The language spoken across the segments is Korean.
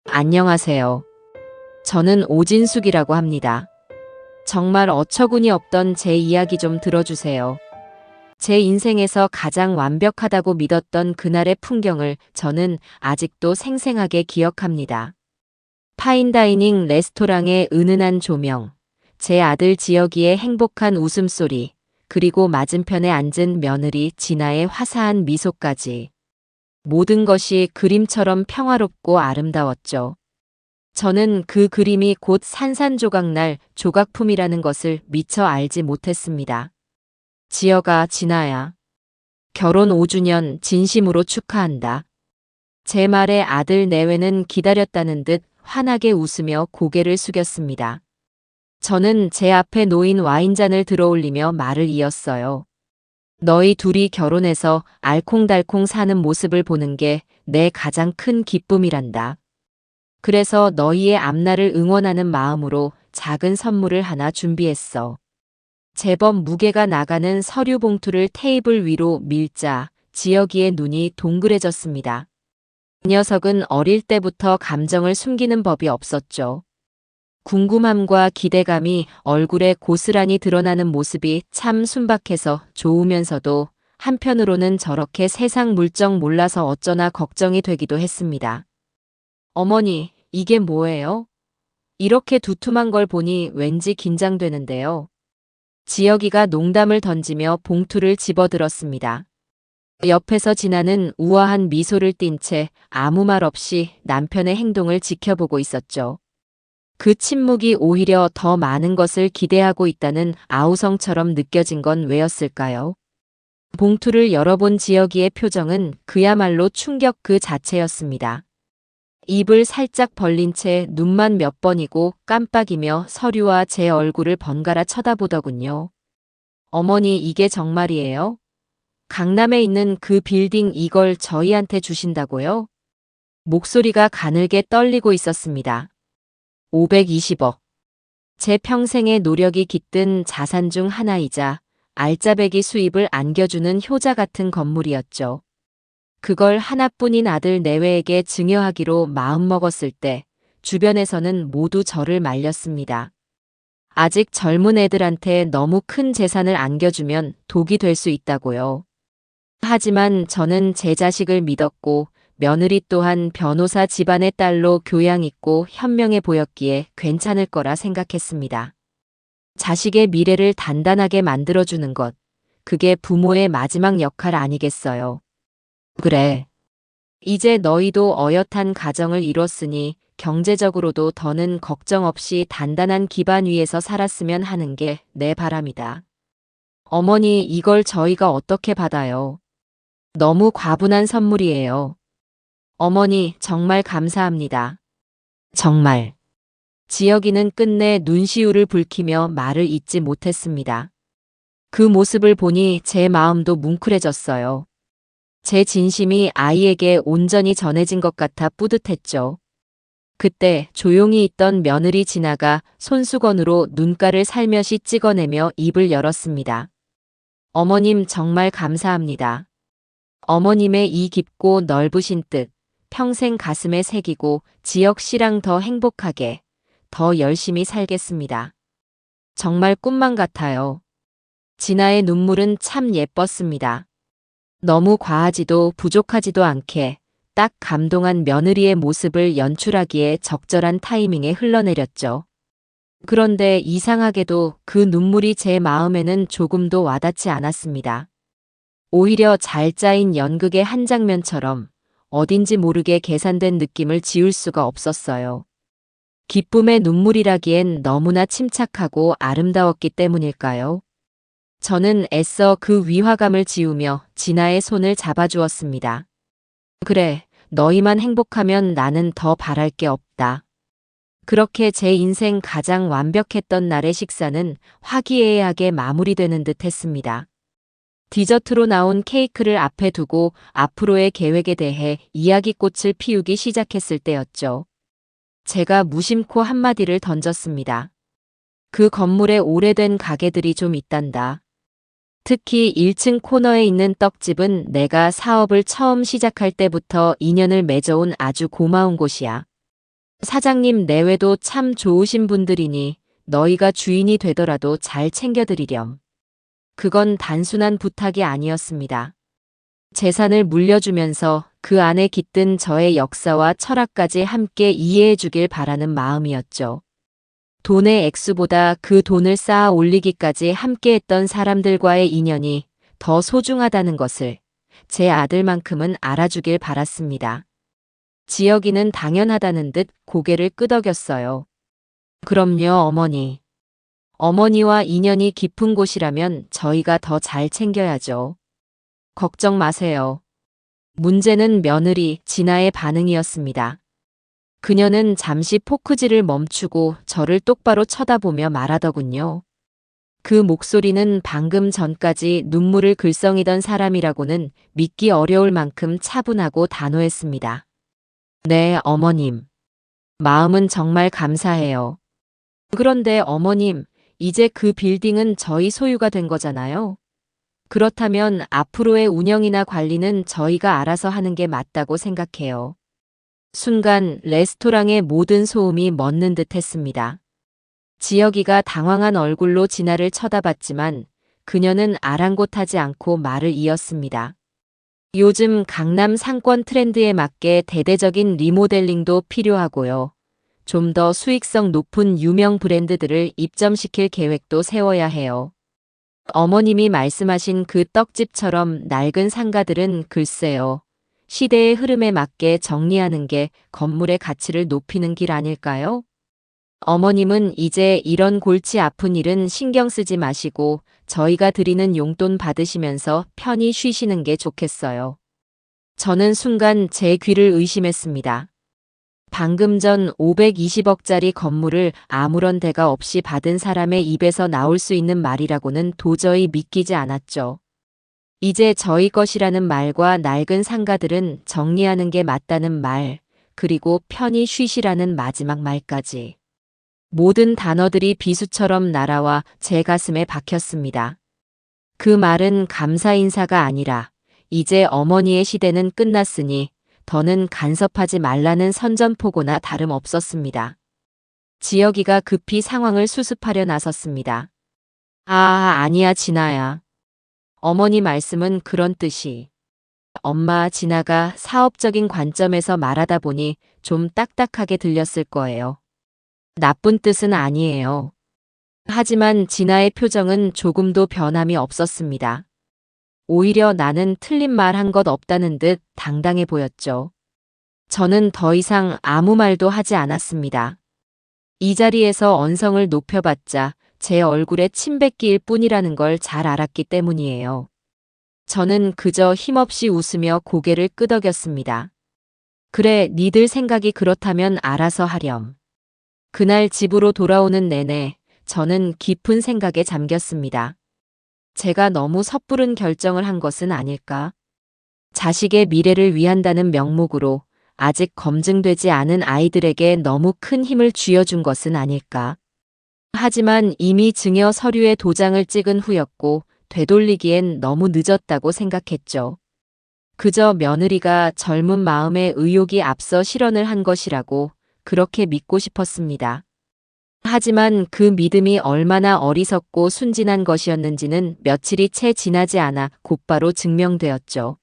안녕하세요. 저는 오진숙이라고 합니다. 정말 어처구니 없던 제 이야기 좀 들어주세요. 제 인생에서 가장 완벽하다고 믿었던 그날의 풍경을 저는 아직도 생생하게 기억합니다. 파인다이닝 레스토랑의 은은한 조명, 제 아들 지혁이의 행복한 웃음소리, 그리고 맞은편에 앉은 며느리 진아의 화사한 미소까지. 모든 것이 그림처럼 평화롭고 아름다웠죠. 저는 그 그림이 곧 산산조각날 조각품이라는 것을 미처 알지 못했습니다. 지혁아, 진아야. 결혼 5주년 진심으로 축하한다. 제 말에 아들 내외는 기다렸다는 듯 환하게 웃으며 고개를 숙였습니다. 저는 제 앞에 놓인 와인잔을 들어올리며 말을 이었어요. 너희 둘이 결혼해서 알콩달콩 사는 모습을 보는 게 내 가장 큰 기쁨이란다. 그래서 너희의 앞날을 응원하는 마음으로 작은 선물을 하나 준비했어. 제법 무게가 나가는 서류 봉투를 테이블 위로 밀자 지혁이의 눈이 동그래졌습니다. 그 녀석은 어릴 때부터 감정을 숨기는 법이 없었죠. 궁금함과 기대감이 얼굴에 고스란히 드러나는 모습이 참 순박해서 좋으면서도 한편으로는 저렇게 세상 물정 몰라서 어쩌나 걱정이 되기도 했습니다. 어머니, 이게 뭐예요? 이렇게 두툼한 걸 보니 왠지 긴장되는데요. 지혁이가 농담을 던지며 봉투를 집어들었습니다. 옆에서 진아는 우아한 미소를 띤 채 아무 말 없이 남편의 행동을 지켜보고 있었죠. 그 침묵이 오히려 더 많은 것을 기대하고 있다는 아우성처럼 느껴진 건 왜였을까요? 봉투를 열어본 지혁이의 표정은 그야말로 충격 그 자체였습니다. 입을 살짝 벌린 채 눈만 몇 번이고 깜빡이며 서류와 제 얼굴을 번갈아 쳐다보더군요. 어머니, 이게 정말이에요? 강남에 있는 그 빌딩 이걸 저희한테 주신다고요? 목소리가 가늘게 떨리고 있었습니다. 520억. 제 평생의 노력이 깃든 자산 중 하나이자 알짜배기 수입을 안겨주는 효자 같은 건물이었죠. 그걸 하나뿐인 아들 내외에게 증여하기로 마음먹었을 때 주변에서는 모두 저를 말렸습니다. 아직 젊은 애들한테 너무 큰 재산을 안겨주면 독이 될 수 있다고요. 하지만 저는 제 자식을 믿었고 며느리 또한 변호사 집안의 딸로 교양 있고 현명해 보였기에 괜찮을 거라 생각했습니다. 자식의 미래를 단단하게 만들어주는 것, 그게 부모의 마지막 역할 아니겠어요. 그래. 이제 너희도 어엿한 가정을 이뤘으니 경제적으로도 더는 걱정 없이 단단한 기반 위에서 살았으면 하는 게 내 바람이다. 어머니, 이걸 저희가 어떻게 받아요? 너무 과분한 선물이에요. 어머니, 정말 감사합니다. 정말. 지혁이는 끝내 눈시울을 붉히며 말을 잇지 못했습니다. 그 모습을 보니 제 마음도 뭉클해졌어요. 제 진심이 아이에게 온전히 전해진 것 같아 뿌듯했죠. 그때 조용히 있던 며느리 진아가 손수건으로 눈가를 살며시 찍어내며 입을 열었습니다. 어머님, 정말 감사합니다. 어머님의 이 깊고 넓으신 뜻, 평생 가슴에 새기고 지혁 씨랑 더 행복하게, 더 열심히 살겠습니다. 정말 꿈만 같아요. 진아의 눈물은 참 예뻤습니다. 너무 과하지도 부족하지도 않게 딱 감동한 며느리의 모습을 연출하기에 적절한 타이밍에 흘러내렸죠. 그런데 이상하게도 그 눈물이 제 마음에는 조금도 와닿지 않았습니다. 오히려 잘 짜인 연극의 한 장면처럼 어딘지 모르게 계산된 느낌을 지울 수가 없었어요. 기쁨의 눈물이라기엔 너무나 침착하고 아름다웠기 때문일까요? 저는 애써 그 위화감을 지우며 진아의 손을 잡아주었습니다. 그래, 너희만 행복하면 나는 더 바랄 게 없다. 그렇게 제 인생 가장 완벽했던 날의 식사는 화기애애하게 마무리되는 듯 했습니다. 디저트로 나온 케이크를 앞에 두고 앞으로의 계획에 대해 이야기꽃을 피우기 시작했을 때였죠. 제가 무심코 한마디를 던졌습니다. 그 건물에 오래된 가게들이 좀 있단다. 특히 1층 코너에 있는 떡집은 내가 사업을 처음 시작할 때부터 인연을 맺어온 아주 고마운 곳이야. 사장님 내외도 참 좋으신 분들이니 너희가 주인이 되더라도 잘 챙겨드리렴. 그건 단순한 부탁이 아니었습니다. 재산을 물려주면서 그 안에 깃든 저의 역사와 철학까지 함께 이해해 주길 바라는 마음이었죠. 돈의 액수보다 그 돈을 쌓아 올리기까지 함께했던 사람들과의 인연이 더 소중하다는 것을 제 아들만큼은 알아주길 바랐습니다. 지혁이는 당연하다는 듯 고개를 끄덕였어요. 그럼요, 어머니. 어머니와 인연이 깊은 곳이라면 저희가 더 잘 챙겨야죠. 걱정 마세요. 문제는 며느리 진아의 반응이었습니다. 그녀는 잠시 포크질을 멈추고 저를 똑바로 쳐다보며 말하더군요. 그 목소리는 방금 전까지 눈물을 글썽이던 사람이라고는 믿기 어려울 만큼 차분하고 단호했습니다. 네, 어머님. 마음은 정말 감사해요. 그런데 어머님, 이제 그 빌딩은 저희 소유가 된 거잖아요. 그렇다면 앞으로의 운영이나 관리는 저희가 알아서 하는 게 맞다고 생각해요. 순간 레스토랑의 모든 소음이 멎는 듯 했습니다. 지혁이가 당황한 얼굴로 진아를 쳐다봤지만 그녀는 아랑곳하지 않고 말을 이었습니다. 요즘 강남 상권 트렌드에 맞게 대대적인 리모델링도 필요하고요. 좀 더 수익성 높은 유명 브랜드들을 입점시킬 계획도 세워야 해요. 어머님이 말씀하신 그 떡집처럼 낡은 상가들은 글쎄요. 시대의 흐름에 맞게 정리하는 게 건물의 가치를 높이는 길 아닐까요? 어머님은 이제 이런 골치 아픈 일은 신경 쓰지 마시고 저희가 드리는 용돈 받으시면서 편히 쉬시는 게 좋겠어요. 저는 순간 제 귀를 의심했습니다. 방금 전 520억짜리 건물을 아무런 대가 없이 받은 사람의 입에서 나올 수 있는 말이라고는 도저히 믿기지 않았죠. 이제 저희 것이라는 말과 낡은 상가들은 정리하는 게 맞다는 말, 그리고 편히 쉬시라는 마지막 말까지. 모든 단어들이 비수처럼 날아와 제 가슴에 박혔습니다. 그 말은 감사 인사가 아니라 이제 어머니의 시대는 끝났으니 더는 간섭하지 말라는 선전포고나 다름없었습니다. 지혁이가 급히 상황을 수습하려 나섰습니다. 아니야, 진아야. 어머니 말씀은 그런 뜻이. 엄마, 진아가 사업적인 관점에서 말하다 보니 좀 딱딱하게 들렸을 거예요. 나쁜 뜻은 아니에요. 하지만 진아의 표정은 조금도 변함이 없었습니다. 오히려 나는 틀린 말 한 것 없다는 듯 당당해 보였죠. 저는 더 이상 아무 말도 하지 않았습니다. 이 자리에서 언성을 높여봤자 제 얼굴에 침 뱉기일 뿐이라는 걸 잘 알았기 때문이에요. 저는 그저 힘없이 웃으며 고개를 끄덕였습니다. 그래, 니들 생각이 그렇다면 알아서 하렴. 그날 집으로 돌아오는 내내 저는 깊은 생각에 잠겼습니다. 제가 너무 섣부른 결정을 한 것은 아닐까? 자식의 미래를 위한다는 명목으로 아직 검증되지 않은 아이들에게 너무 큰 힘을 쥐어준 것은 아닐까? 하지만 이미 증여 서류에 도장을 찍은 후였고 되돌리기엔 너무 늦었다고 생각했죠. 그저 며느리가 젊은 마음에 의욕이 앞서 실언을 한 것이라고 그렇게 믿고 싶었습니다. 하지만 그 믿음이 얼마나 어리석고 순진한 것이었는지는 며칠이 채 지나지 않아 곧바로 증명되었죠.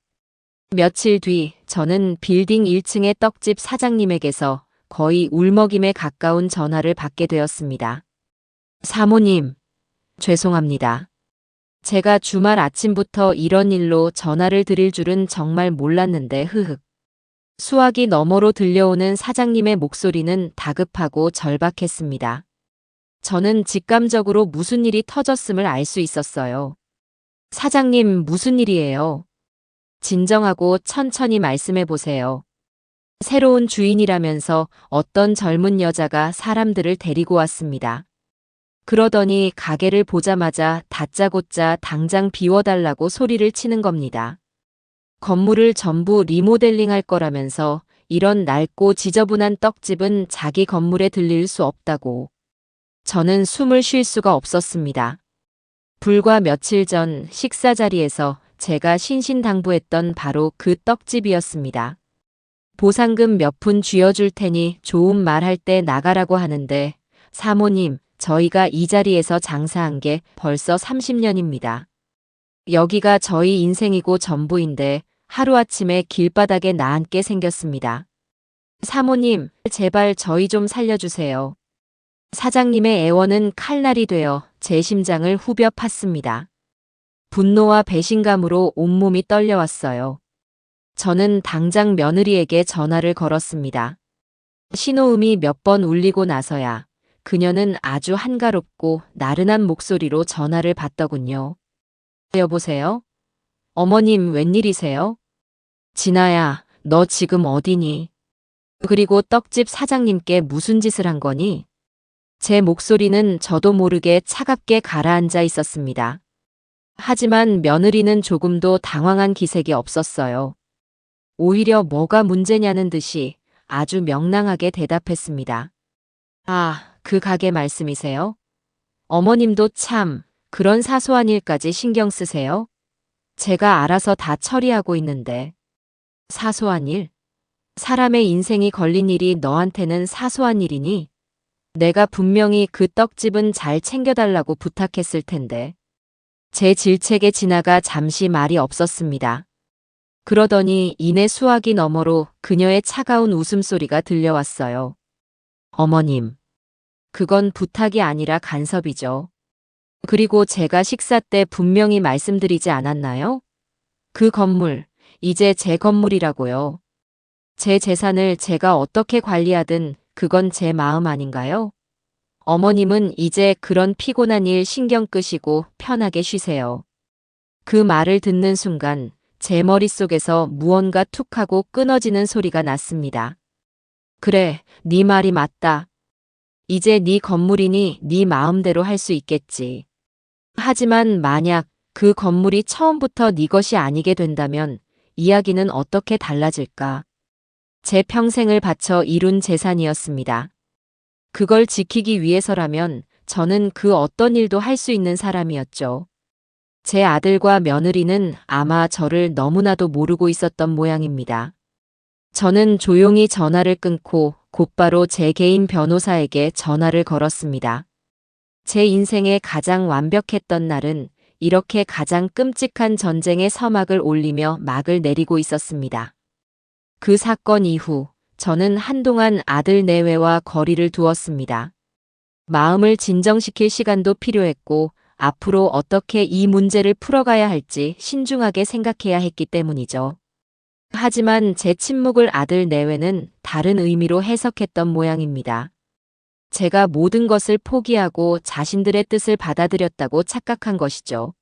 며칠 뒤 저는 빌딩 1층의 떡집 사장님에게서 거의 울먹임에 가까운 전화를 받게 되었습니다. 사모님, 죄송합니다. 제가 주말 아침부터 이런 일로 전화를 드릴 줄은 정말 몰랐는데 흐흑. 수화기 너머로 들려오는 사장님의 목소리는 다급하고 절박했습니다. 저는 직감적으로 무슨 일이 터졌음을 알 수 있었어요. 사장님, 무슨 일이에요? 진정하고 천천히 말씀해 보세요. 새로운 주인이라면서 어떤 젊은 여자가 사람들을 데리고 왔습니다. 그러더니 가게를 보자마자 다짜고짜 당장 비워달라고 소리를 치는 겁니다. 건물을 전부 리모델링할 거라면서 이런 낡고 지저분한 떡집은 자기 건물에 들릴 수 없다고. 저는 숨을 쉴 수가 없었습니다. 불과 며칠 전 식사 자리에서 제가 신신당부했던 바로 그 떡집이었습니다. 보상금 몇 푼 쥐어줄 테니 좋은 말 할 때 나가라고 하는데 사모님, 저희가 이 자리에서 장사한 게 벌써 30년입니다. 여기가 저희 인생이고 전부인데 하루아침에 길바닥에 나앉게 생겼습니다. 사모님, 제발 저희 좀 살려주세요. 사장님의 애원은 칼날이 되어 제 심장을 후벼 팠습니다. 분노와 배신감으로 온몸이 떨려왔어요. 저는 당장 며느리에게 전화를 걸었습니다. 신호음이 몇 번 울리고 나서야 그녀는 아주 한가롭고 나른한 목소리로 전화를 받더군요. 여보세요? 어머님 웬일이세요? 진아야, 너 지금 어디니? 그리고 떡집 사장님께 무슨 짓을 한 거니? 제 목소리는 저도 모르게 차갑게 가라앉아 있었습니다. 하지만 며느리는 조금도 당황한 기색이 없었어요. 오히려 뭐가 문제냐는 듯이 아주 명랑하게 대답했습니다. 아, 그 가게 말씀이세요? 어머님도 참 그런 사소한 일까지 신경 쓰세요? 제가 알아서 다 처리하고 있는데. 사소한 일? 사람의 인생이 걸린 일이 너한테는 사소한 일이니? 내가 분명히 그 떡집은 잘 챙겨달라고 부탁했을 텐데. 제 질책에 진아가 잠시 말이 없었습니다. 그러더니 이내 수화기 너머로 그녀의 차가운 웃음소리가 들려왔어요. 어머님, 그건 부탁이 아니라 간섭이죠. 그리고 제가 식사 때 분명히 말씀드리지 않았나요? 그 건물, 이제 제 건물이라고요. 제 재산을 제가 어떻게 관리하든 그건 제 마음 아닌가요? 어머님은 이제 그런 피곤한 일 신경 끄시고 편하게 쉬세요. 그 말을 듣는 순간 제 머릿속에서 무언가 툭 하고 끊어지는 소리가 났습니다. 그래, 네 말이 맞다. 이제 네 건물이니 네 마음대로 할 수 있겠지. 하지만 만약 그 건물이 처음부터 네 것이 아니게 된다면 이야기는 어떻게 달라질까? 제 평생을 바쳐 이룬 재산이었습니다. 그걸 지키기 위해서라면 저는 그 어떤 일도 할 수 있는 사람이었죠. 제 아들과 며느리는 아마 저를 너무나도 모르고 있었던 모양입니다. 저는 조용히 전화를 끊고 곧바로 제 개인 변호사에게 전화를 걸었습니다. 제 인생에 가장 완벽했던 날은 이렇게 가장 끔찍한 전쟁의 서막을 올리며 막을 내리고 있었습니다. 그 사건 이후 저는 한동안 아들 내외와 거리를 두었습니다. 마음을 진정시킬 시간도 필요했고 앞으로 어떻게 이 문제를 풀어가야 할지 신중하게 생각해야 했기 때문이죠. 하지만 제 침묵을 아들 내외는 다른 의미로 해석했던 모양입니다. 제가 모든 것을 포기하고 자신들의 뜻을 받아들였다고 착각한 것이죠.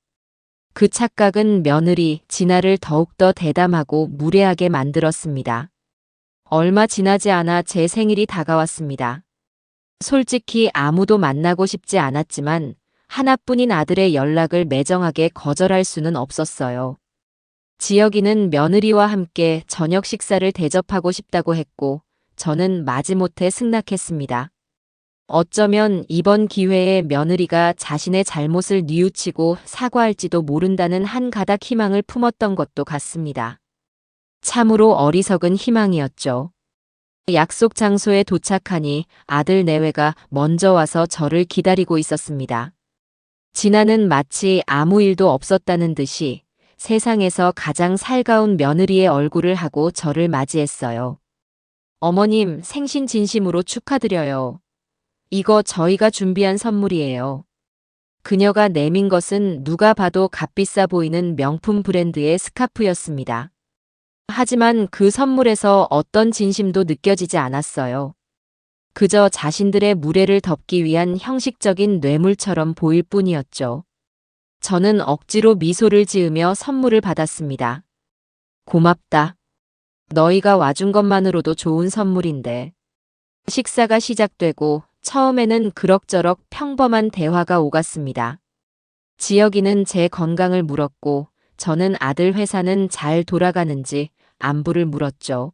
그 착각은 며느리 진아를 더욱더 대담하고 무례하게 만들었습니다. 얼마 지나지 않아 제 생일이 다가왔습니다. 솔직히 아무도 만나고 싶지 않았지만 하나뿐인 아들의 연락을 매정하게 거절할 수는 없었어요. 지혁이는 며느리와 함께 저녁 식사를 대접하고 싶다고 했고 저는 마지못해 승낙했습니다. 어쩌면 이번 기회에 며느리가 자신의 잘못을 뉘우치고 사과할지도 모른다는 한 가닥 희망을 품었던 것도 같습니다. 참으로 어리석은 희망이었죠. 약속 장소에 도착하니 아들 내외가 먼저 와서 저를 기다리고 있었습니다. 진아는 마치 아무 일도 없었다는 듯이 세상에서 가장 살가운 며느리의 얼굴을 하고 저를 맞이했어요. 어머님, 생신 진심으로 축하드려요. 이거 저희가 준비한 선물이에요. 그녀가 내민 것은 누가 봐도 값비싸 보이는 명품 브랜드의 스카프였습니다. 하지만 그 선물에서 어떤 진심도 느껴지지 않았어요. 그저 자신들의 무례를 덮기 위한 형식적인 뇌물처럼 보일 뿐이었죠. 저는 억지로 미소를 지으며 선물을 받았습니다. 고맙다. 너희가 와준 것만으로도 좋은 선물인데. 식사가 시작되고 처음에는 그럭저럭 평범한 대화가 오갔습니다. 지혁이는 제 건강을 물었고 저는 아들 회사는 잘 돌아가는지 안부를 물었죠.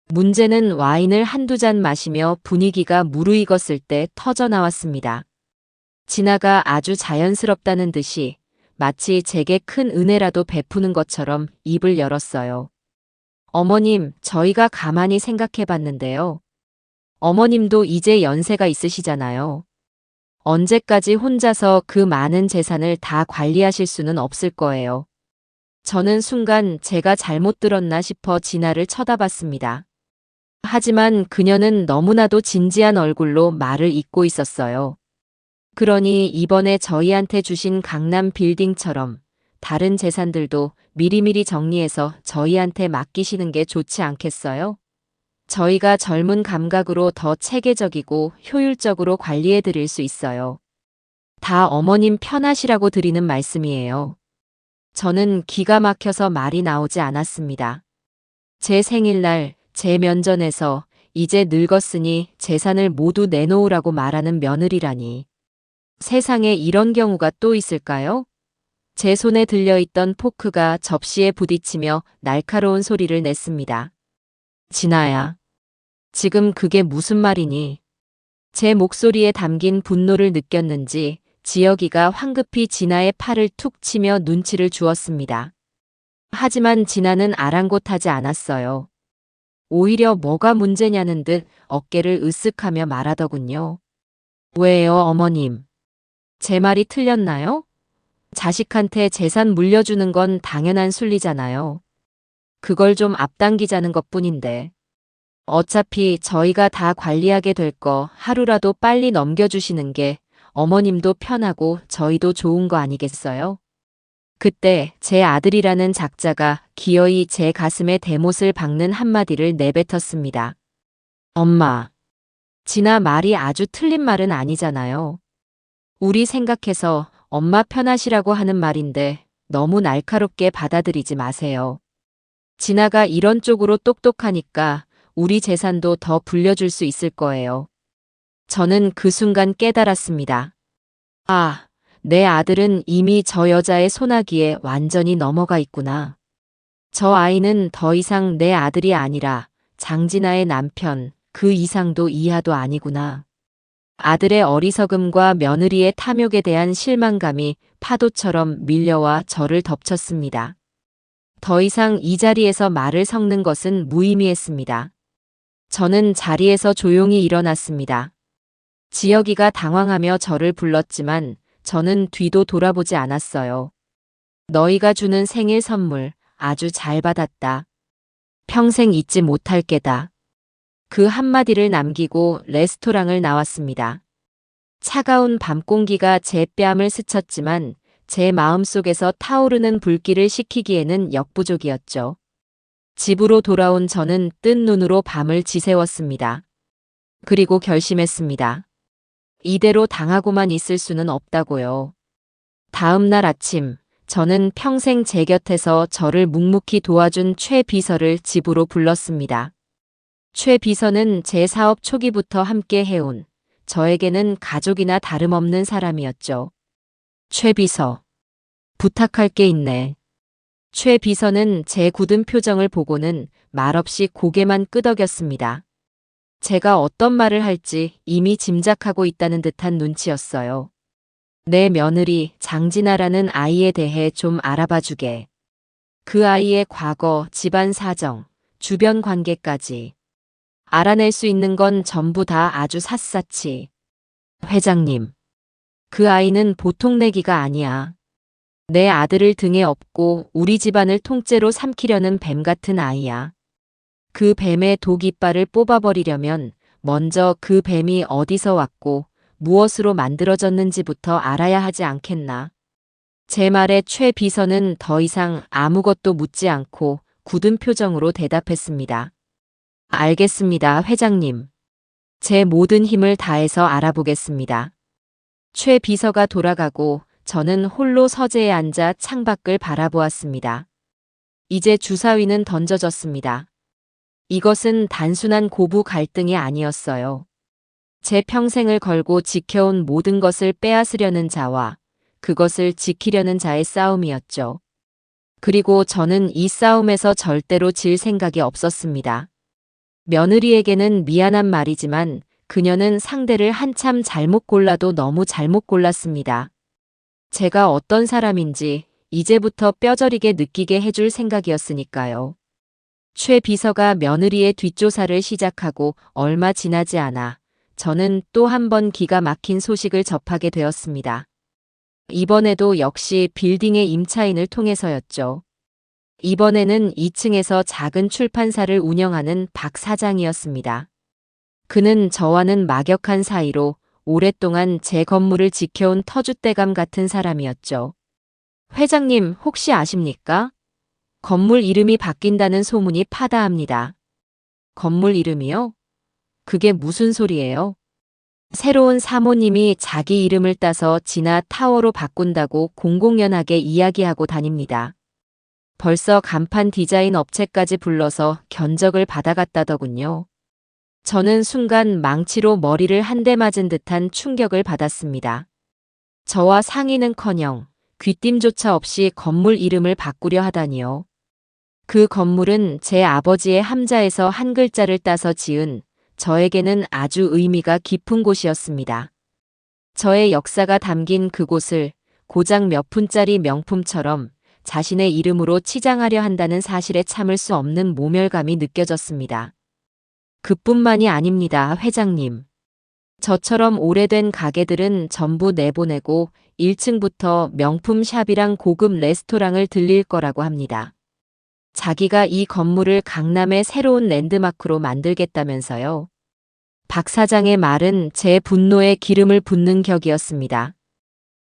문제는 와인을 한두 잔 마시며 분위기가 무르익었을 때 터져나왔습니다. 진아가 아주 자연스럽다는 듯이 마치 제게 큰 은혜라도 베푸는 것처럼 입을 열었어요. 어머님, 저희가 가만히 생각해 봤는데요. 어머님도 이제 연세가 있으시잖아요. 언제까지 혼자서 그 많은 재산을 다 관리하실 수는 없을 거예요. 저는 순간 제가 잘못 들었나 싶어 진아를 쳐다봤습니다. 하지만 그녀는 너무나도 진지한 얼굴로 말을 잇고 있었어요. 그러니 이번에 저희한테 주신 강남 빌딩처럼 다른 재산들도 미리미리 정리해서 저희한테 맡기시는 게 좋지 않겠어요? 저희가 젊은 감각으로 더 체계적이고 효율적으로 관리해 드릴 수 있어요. 다 어머님 편하시라고 드리는 말씀이에요. 저는 기가 막혀서 말이 나오지 않았습니다. 제 생일날, 제 면전에서 이제 늙었으니 재산을 모두 내놓으라고 말하는 며느리라니. 세상에 이런 경우가 또 있을까요? 제 손에 들려있던 포크가 접시에 부딪히며 날카로운 소리를 냈습니다. 진아야, 지금 그게 무슨 말이니? 제 목소리에 담긴 분노를 느꼈는지 지혁이가 황급히 진아의 팔을 툭 치며 눈치를 주었습니다. 하지만 진아는 아랑곳하지 않았어요. 오히려 뭐가 문제냐는 듯 어깨를 으쓱하며 말하더군요. 왜요, 어머님? 제 말이 틀렸나요? 자식한테 재산 물려주는 건 당연한 순리잖아요. 그걸 좀 앞당기자는 것뿐인데. 어차피 저희가 다 관리하게 될 거 하루라도 빨리 넘겨주시는 게 어머님도 편하고 저희도 좋은 거 아니겠어요? 그때 제 아들이라는 작자가 기어이 제 가슴에 대못을 박는 한마디를 내뱉었습니다. 엄마, 진아 말이 아주 틀린 말은 아니잖아요. 우리 생각해서 엄마 편하시라고 하는 말인데 너무 날카롭게 받아들이지 마세요. 진아가 이런 쪽으로 똑똑하니까 우리 재산도 더 불려줄 수 있을 거예요. 저는 그 순간 깨달았습니다. 아, 내 아들은 이미 저 여자의 손아귀에 완전히 넘어가 있구나. 저 아이는 더 이상 내 아들이 아니라 장진아의 남편, 그 이상도 이하도 아니구나. 아들의 어리석음과 며느리의 탐욕에 대한 실망감이 파도처럼 밀려와 저를 덮쳤습니다. 더 이상 이 자리에서 말을 섞는 것은 무의미했습니다. 저는 자리에서 조용히 일어났습니다. 지혁이가 당황하며 저를 불렀지만 저는 뒤도 돌아보지 않았어요. 너희가 주는 생일 선물 아주 잘 받았다. 평생 잊지 못할 게다. 그 한마디를 남기고 레스토랑을 나왔습니다. 차가운 밤 공기가 제 뺨을 스쳤지만 제 마음속에서 타오르는 불길을 식히기에는 역부족이었죠. 집으로 돌아온 저는 뜬 눈으로 밤을 지새웠습니다. 그리고 결심했습니다. 이대로 당하고만 있을 수는 없다고요. 다음 날 아침, 저는 평생 제 곁에서 저를 묵묵히 도와준 최 비서를 집으로 불렀습니다. 최 비서는 제 사업 초기부터 함께 해온 저에게는 가족이나 다름없는 사람이었죠. 최 비서, 부탁할 게 있네. 최 비서는 제 굳은 표정을 보고는 말없이 고개만 끄덕였습니다. 제가 어떤 말을 할지 이미 짐작하고 있다는 듯한 눈치였어요. 내 며느리 장진아라는 아이에 대해 좀 알아봐 주게. 그 아이의 과거, 집안 사정, 주변 관계까지. 알아낼 수 있는 건 전부 다 아주 샅샅이. 회장님, 그 아이는 보통 내기가 아니야. 내 아들을 등에 업고 우리 집안을 통째로 삼키려는 뱀 같은 아이야. 그 뱀의 독 이빨을 뽑아버리려면 먼저 그 뱀이 어디서 왔고 무엇으로 만들어졌는지부터 알아야 하지 않겠나. 제 말에 최 비서는 더 이상 아무것도 묻지 않고 굳은 표정으로 대답했습니다. 알겠습니다, 회장님. 제 모든 힘을 다해서 알아보겠습니다. 최 비서가 돌아가고 저는 홀로 서재에 앉아 창밖을 바라보았습니다. 이제 주사위는 던져졌습니다. 이것은 단순한 고부 갈등이 아니었어요. 제 평생을 걸고 지켜온 모든 것을 빼앗으려는 자와 그것을 지키려는 자의 싸움이었죠. 그리고 저는 이 싸움에서 절대로 질 생각이 없었습니다. 며느리에게는 미안한 말이지만 그녀는 상대를 한참 잘못 골라도 너무 잘못 골랐습니다. 제가 어떤 사람인지 이제부터 뼈저리게 느끼게 해줄 생각이었으니까요. 최 비서가 며느리의 뒷조사를 시작하고 얼마 지나지 않아 저는 또 한 번 기가 막힌 소식을 접하게 되었습니다. 이번에도 역시 빌딩의 임차인을 통해서였죠. 이번에는 2층에서 작은 출판사를 운영하는 박 사장이었습니다. 그는 저와는 막역한 사이로 오랫동안 제 건물을 지켜온 터줏대감 같은 사람이었죠. 회장님, 혹시 아십니까? 건물 이름이 바뀐다는 소문이 파다합니다. 건물 이름이요? 그게 무슨 소리예요? 새로운 사모님이 자기 이름을 따서 진아 타워로 바꾼다고 공공연하게 이야기하고 다닙니다. 벌써 간판 디자인 업체까지 불러서 견적을 받아갔다더군요. 저는 순간 망치로 머리를 한 대 맞은 듯한 충격을 받았습니다. 저와 상의는커녕 귀띔조차 없이 건물 이름을 바꾸려 하다니요. 그 건물은 제 아버지의 함자에서 한 글자를 따서 지은 저에게는 아주 의미가 깊은 곳이었습니다. 저의 역사가 담긴 그곳을 고작 몇 푼짜리 명품처럼 자신의 이름으로 치장하려 한다는 사실에 참을 수 없는 모멸감이 느껴졌습니다. 그뿐만이 아닙니다, 회장님. 저처럼 오래된 가게들은 전부 내보내고 1층부터 명품 샵이랑 고급 레스토랑을 들릴 거라고 합니다. 자기가 이 건물을 강남의 새로운 랜드마크로 만들겠다면서요. 박 사장의 말은 제 분노에 기름을 붓는 격이었습니다.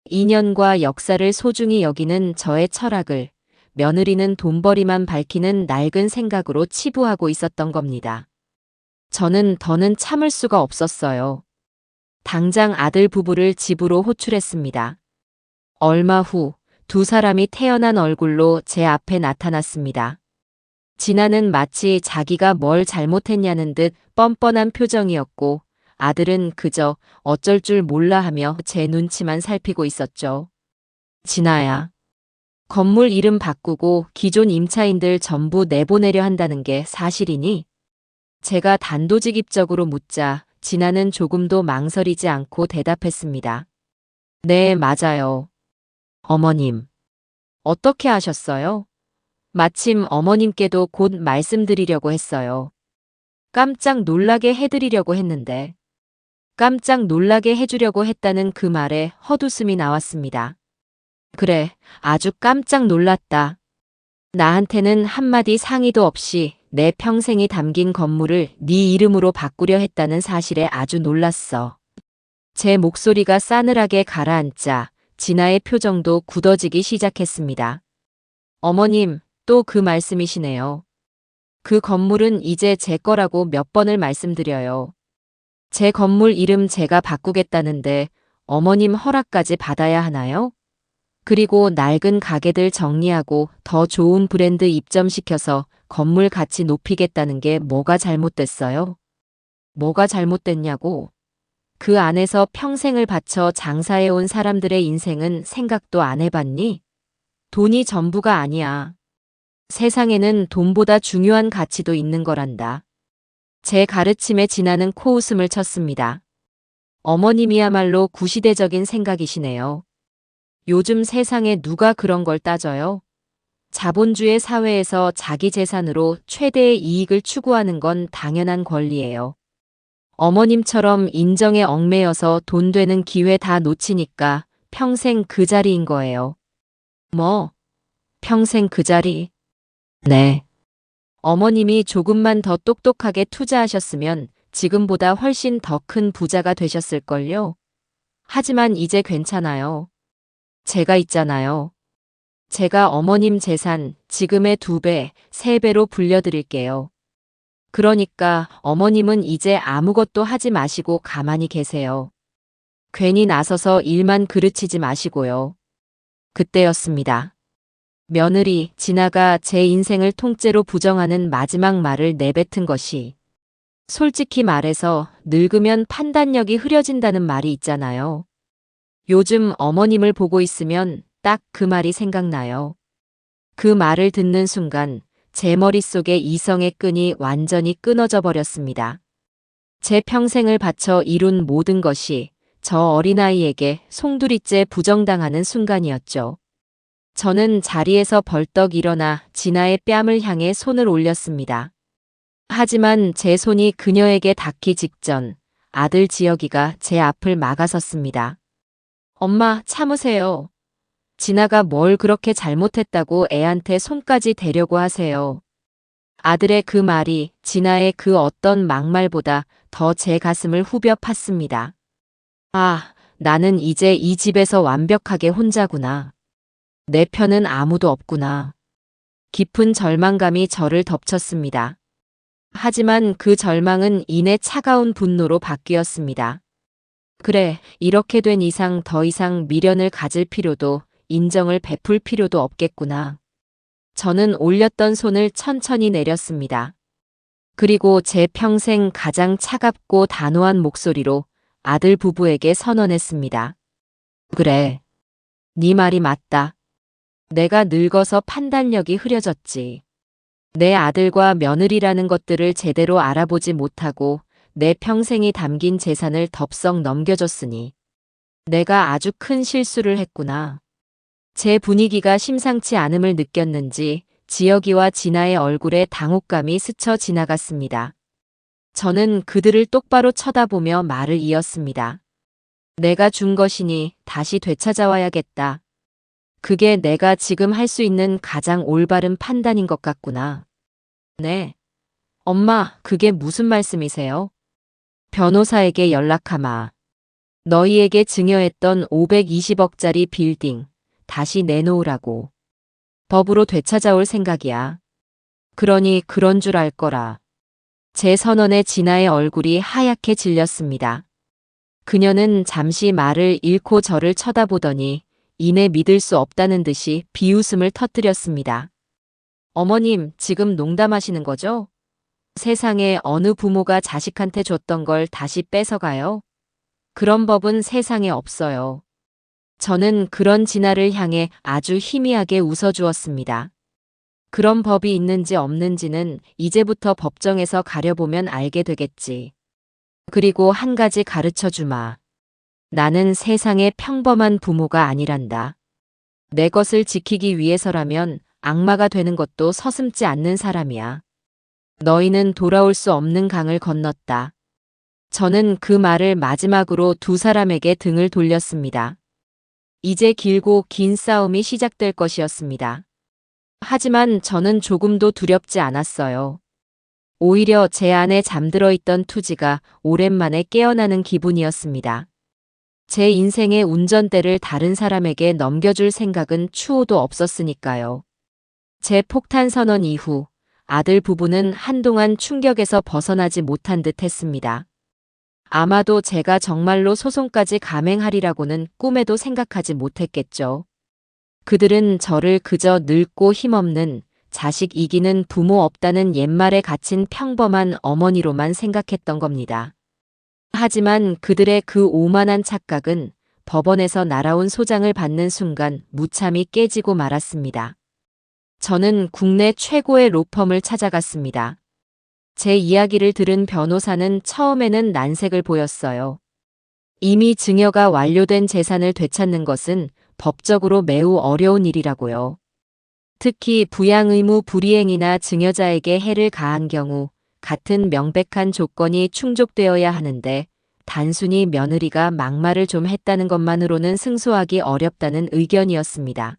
인연과 역사를 소중히 여기는 저의 철학을 며느리는 돈벌이만 밝히는 낡은 생각으로 치부하고 있었던 겁니다. 저는 더는 참을 수가 없었어요. 당장 아들 부부를 집으로 호출했습니다. 얼마 후 두 사람이 태연한 얼굴로 제 앞에 나타났습니다. 진아는 마치 자기가 뭘 잘못했냐는 듯 뻔뻔한 표정이었고 아들은 그저 어쩔 줄 몰라 하며 제 눈치만 살피고 있었죠. 진아야. 건물 이름 바꾸고 기존 임차인들 전부 내보내려 한다는 게 사실이니? 제가 단도직입적으로 묻자 진아는 조금도 망설이지 않고 대답했습니다. 네, 맞아요. 어머님. 어떻게 아셨어요? 마침 어머님께도 곧 말씀드리려고 했어요. 깜짝 놀라게 해드리려고 했는데. 깜짝 놀라게 해주려고 했다는 그 말에 헛웃음이 나왔습니다. 그래, 아주 깜짝 놀랐다. 나한테는 한마디 상의도 없이 내 평생이 담긴 건물을 네 이름으로 바꾸려 했다는 사실에 아주 놀랐어. 제 목소리가 싸늘하게 가라앉자 진아의 표정도 굳어지기 시작했습니다. 어머님, 또 그 말씀이시네요. 그 건물은 이제 제 거라고 몇 번을 말씀드려요. 제 건물 이름 제가 바꾸겠다는데 어머님 허락까지 받아야 하나요? 그리고 낡은 가게들 정리하고 더 좋은 브랜드 입점시켜서 건물 가치 높이겠다는 게 뭐가 잘못됐어요? 뭐가 잘못됐냐고? 그 안에서 평생을 바쳐 장사해온 사람들의 인생은 생각도 안 해봤니? 돈이 전부가 아니야. 세상에는 돈보다 중요한 가치도 있는 거란다. 제 가르침에 진아는 코웃음을 쳤습니다. 어머님이야말로 구시대적인 생각이시네요. 요즘 세상에 누가 그런 걸 따져요? 자본주의 사회에서 자기 재산으로 최대의 이익을 추구하는 건 당연한 권리예요. 어머님처럼 인정에 얽매여서 돈 되는 기회 다 놓치니까 평생 그 자리인 거예요. 뭐? 평생 그 자리? 네. 어머님이 조금만 더 똑똑하게 투자하셨으면 지금보다 훨씬 더 큰 부자가 되셨을걸요. 하지만 이제 괜찮아요. 제가 있잖아요. 제가 어머님 재산 지금의 2배, 3배로 불려드릴게요. 그러니까 어머님은 이제 아무것도 하지 마시고 가만히 계세요. 괜히 나서서 일만 그르치지 마시고요. 그때였습니다. 며느리 진아가 제 인생을 통째로 부정하는 마지막 말을 내뱉은 것이 솔직히 말해서 늙으면 판단력이 흐려진다는 말이 있잖아요. 요즘 어머님을 보고 있으면 딱 그 말이 생각나요. 그 말을 듣는 순간 제 머릿속의 이성의 끈이 완전히 끊어져 버렸습니다. 제 평생을 바쳐 이룬 모든 것이 저 어린아이에게 송두리째 부정당하는 순간이었죠. 저는 자리에서 벌떡 일어나 진아의 뺨을 향해 손을 올렸습니다. 하지만 제 손이 그녀에게 닿기 직전 아들 지혁이가 제 앞을 막아섰습니다. 엄마, 참으세요. 진아가 뭘 그렇게 잘못했다고 애한테 손까지 대려고 하세요. 아들의 그 말이 진아의 그 어떤 막말보다 더 제 가슴을 후벼 팠습니다. 아, 나는 이제 이 집에서 완벽하게 혼자구나. 내 편은 아무도 없구나. 깊은 절망감이 저를 덮쳤습니다. 하지만 그 절망은 이내 차가운 분노로 바뀌었습니다. 그래, 이렇게 된 이상 더 이상 미련을 가질 필요도 인정을 베풀 필요도 없겠구나. 저는 올렸던 손을 천천히 내렸습니다. 그리고 제 평생 가장 차갑고 단호한 목소리로 아들 부부에게 선언했습니다. 그래, 네 말이 맞다. 내가 늙어서 판단력이 흐려졌지. 내 아들과 며느리라는 것들을 제대로 알아보지 못하고 내 평생이 담긴 재산을 덥석 넘겨줬으니 내가 아주 큰 실수를 했구나. 제 분위기가 심상치 않음을 느꼈는지 지혁이와 진아의 얼굴에 당혹감이 스쳐 지나갔습니다. 저는 그들을 똑바로 쳐다보며 말을 이었습니다. 내가 준 것이니 다시 되찾아와야겠다. 그게 내가 지금 할 수 있는 가장 올바른 판단인 것 같구나. 네. 엄마, 그게 무슨 말씀이세요? 변호사에게 연락하마. 너희에게 증여했던 520억짜리 빌딩 다시 내놓으라고. 법으로 되찾아올 생각이야. 그러니 그런 줄 알 거라. 제 선언에 진아의 얼굴이 하얗게 질렸습니다. 그녀는 잠시 말을 잃고 저를 쳐다보더니 이내 믿을 수 없다는 듯이 비웃음을 터뜨렸습니다. 어머님, 지금 농담하시는 거죠? 세상에 어느 부모가 자식한테 줬던 걸 다시 뺏어가요? 그런 법은 세상에 없어요. 저는 그런 진아를 향해 아주 희미하게 웃어주었습니다. 그런 법이 있는지 없는지는 이제부터 법정에서 가려보면 알게 되겠지. 그리고 한 가지 가르쳐 주마. 나는 세상의 평범한 부모가 아니란다. 내 것을 지키기 위해서라면 악마가 되는 것도 서슴지 않는 사람이야. 너희는 돌아올 수 없는 강을 건넜다. 저는 그 말을 마지막으로 두 사람에게 등을 돌렸습니다. 이제 길고 긴 싸움이 시작될 것이었습니다. 하지만 저는 조금도 두렵지 않았어요. 오히려 제 안에 잠들어 있던 투지가 오랜만에 깨어나는 기분이었습니다. 제 인생의 운전대를 다른 사람에게 넘겨줄 생각은 추호도 없었으니까요. 제 폭탄 선언 이후 아들 부부는 한동안 충격에서 벗어나지 못한 듯 했습니다. 아마도 제가 정말로 소송까지 감행하리라고는 꿈에도 생각하지 못했겠죠. 그들은 저를 그저 늙고 힘없는 자식 이기는 부모 없다는 옛말에 갇힌 평범한 어머니로만 생각했던 겁니다. 하지만 그들의 그 오만한 착각은 법원에서 날아온 소장을 받는 순간 무참히 깨지고 말았습니다. 저는 국내 최고의 로펌을 찾아갔습니다. 제 이야기를 들은 변호사는 처음에는 난색을 보였어요. 이미 증여가 완료된 재산을 되찾는 것은 법적으로 매우 어려운 일이라고요. 특히 부양 의무 불이행이나 증여자에게 해를 가한 경우 같은 명백한 조건이 충족되어야 하는데 단순히 며느리가 막말을 좀 했다는 것만으로는 승소하기 어렵다는 의견이었습니다.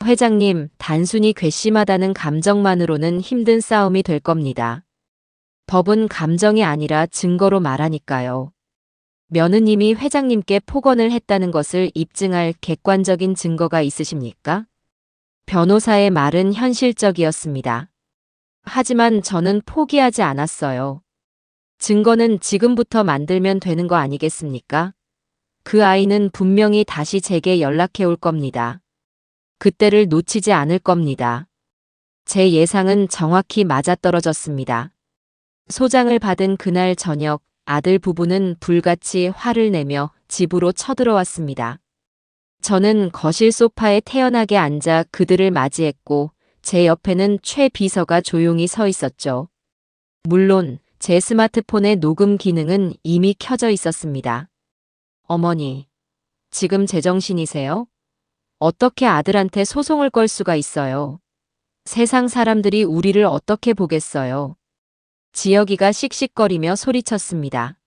회장님, 단순히 괘씸하다는 감정만으로는 힘든 싸움이 될 겁니다. 법은 감정이 아니라 증거로 말하니까요. 며느님이 회장님께 폭언을 했다는 것을 입증할 객관적인 증거가 있으십니까? 변호사의 말은 현실적이었습니다. 하지만 저는 포기하지 않았어요. 증거는 지금부터 만들면 되는 거 아니겠습니까? 그 아이는 분명히 다시 제게 연락해 올 겁니다. 그때를 놓치지 않을 겁니다. 제 예상은 정확히 맞아떨어졌습니다. 소장을 받은 그날 저녁 아들 부부는 불같이 화를 내며 집으로 쳐들어왔습니다. 저는 거실 소파에 태연하게 앉아 그들을 맞이했고 제 옆에는 최 비서가 조용히 서 있었죠. 물론 제 스마트폰의 녹음 기능은 이미 켜져 있었습니다. 어머니, 지금 제정신이세요? 어떻게 아들한테 소송을 걸 수가 있어요? 세상 사람들이 우리를 어떻게 보겠어요? 지혁이가 씩씩거리며 소리쳤습니다.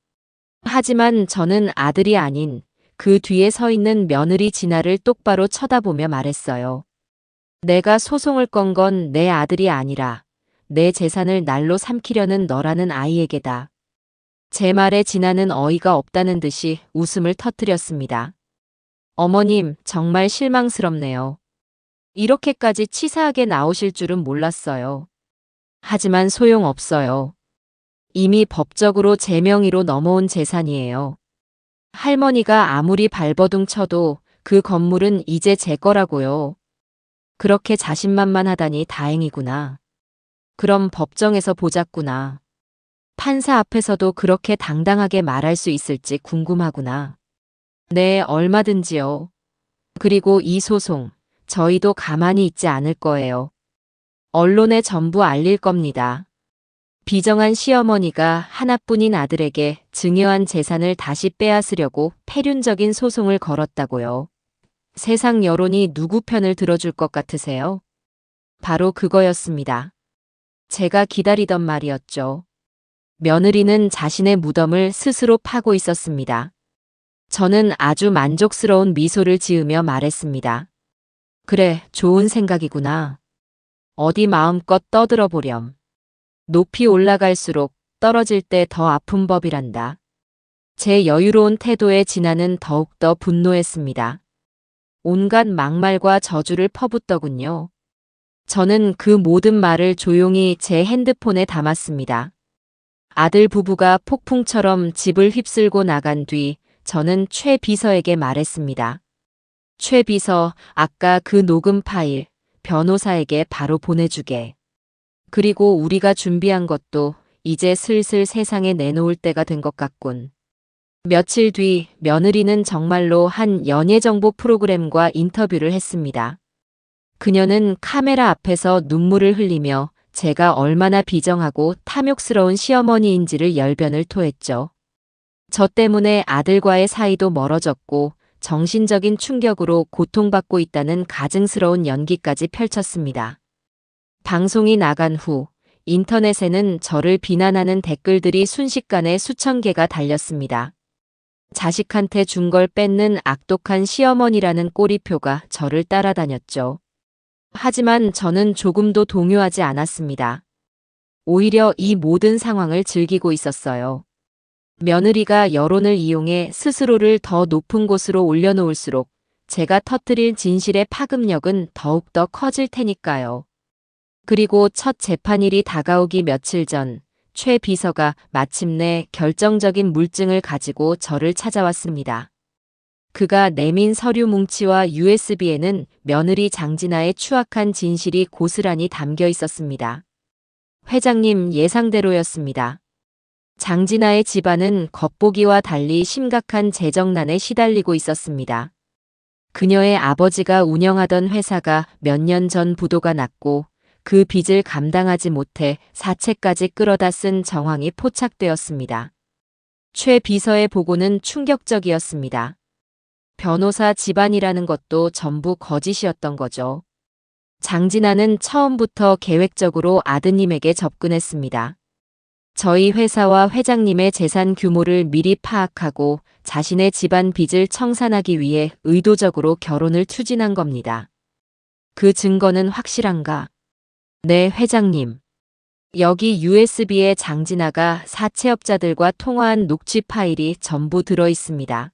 하지만 저는 아들이 아닌 그 뒤에 서 있는 며느리 진아를 똑바로 쳐다보며 말했어요. 내가 소송을 건 건 내 아들이 아니라 내 재산을 날로 삼키려는 너라는 아이에게다. 제 말에 진아는 어이가 없다는 듯이 웃음을 터뜨렸습니다. 어머님, 정말 실망스럽네요. 이렇게까지 치사하게 나오실 줄은 몰랐어요. 하지만 소용없어요. 이미 법적으로 제 명의로 넘어온 재산이에요. 할머니가 아무리 발버둥 쳐도 그 건물은 이제 제 거라고요. 그렇게 자신만만하다니 다행이구나. 그럼 법정에서 보자꾸나. 판사 앞에서도 그렇게 당당하게 말할 수 있을지 궁금하구나. 네, 얼마든지요. 그리고 이 소송, 저희도 가만히 있지 않을 거예요. 언론에 전부 알릴 겁니다. 비정한 시어머니가 하나뿐인 아들에게 증여한 재산을 다시 빼앗으려고 패륜적인 소송을 걸었다고요. 세상 여론이 누구 편을 들어줄 것 같으세요? 바로 그거였습니다. 제가 기다리던 말이었죠. 며느리는 자신의 무덤을 스스로 파고 있었습니다. 저는 아주 만족스러운 미소를 지으며 말했습니다. 그래, 좋은 생각이구나. 어디 마음껏 떠들어 보렴. 높이 올라갈수록 떨어질 때 더 아픈 법이란다. 제 여유로운 태도에 진아는 더욱더 분노했습니다. 온갖 막말과 저주를 퍼붓더군요. 저는 그 모든 말을 조용히 제 핸드폰에 담았습니다. 아들 부부가 폭풍처럼 집을 휩쓸고 나간 뒤 저는 최 비서에게 말했습니다. 최 비서, 아까 그 녹음 파일 변호사에게 바로 보내주게. 그리고 우리가 준비한 것도 이제 슬슬 세상에 내놓을 때가 된 것 같군. 며칠 뒤 며느리는 정말로 한 연예정보 프로그램과 인터뷰를 했습니다. 그녀는 카메라 앞에서 눈물을 흘리며 제가 얼마나 비정하고 탐욕스러운 시어머니인지를 열변을 토했죠. 저 때문에 아들과의 사이도 멀어졌고 정신적인 충격으로 고통받고 있다는 가증스러운 연기까지 펼쳤습니다. 방송이 나간 후 인터넷에는 저를 비난하는 댓글들이 순식간에 수천 개가 달렸습니다. 자식한테 준 걸 뺏는 악독한 시어머니라는 꼬리표가 저를 따라다녔죠. 하지만 저는 조금도 동요하지 않았습니다. 오히려 이 모든 상황을 즐기고 있었어요. 며느리가 여론을 이용해 스스로를 더 높은 곳으로 올려놓을수록 제가 터뜨릴 진실의 파급력은 더욱더 커질 테니까요. 그리고 첫 재판일이 다가오기 며칠 전 최 비서가 마침내 결정적인 물증을 가지고 저를 찾아왔습니다. 그가 내민 서류 뭉치와 USB에는 며느리 장진아의 추악한 진실이 고스란히 담겨 있었습니다. 회장님, 예상대로였습니다. 장진아의 집안은 겉보기와 달리 심각한 재정난에 시달리고 있었습니다. 그녀의 아버지가 운영하던 회사가 몇 년 전 부도가 났고 그 빚을 감당하지 못해 사채까지 끌어다 쓴 정황이 포착되었습니다. 최 비서의 보고는 충격적이었습니다. 변호사 집안이라는 것도 전부 거짓이었던 거죠. 장진아는 처음부터 계획적으로 아드님에게 접근했습니다. 저희 회사와 회장님의 재산 규모를 미리 파악하고 자신의 집안 빚을 청산하기 위해 의도적으로 결혼을 추진한 겁니다. 그 증거는 확실한가? 네, 회장님. 여기 USB에 장진아가 사채업자들과 통화한 녹취 파일이 전부 들어 있습니다.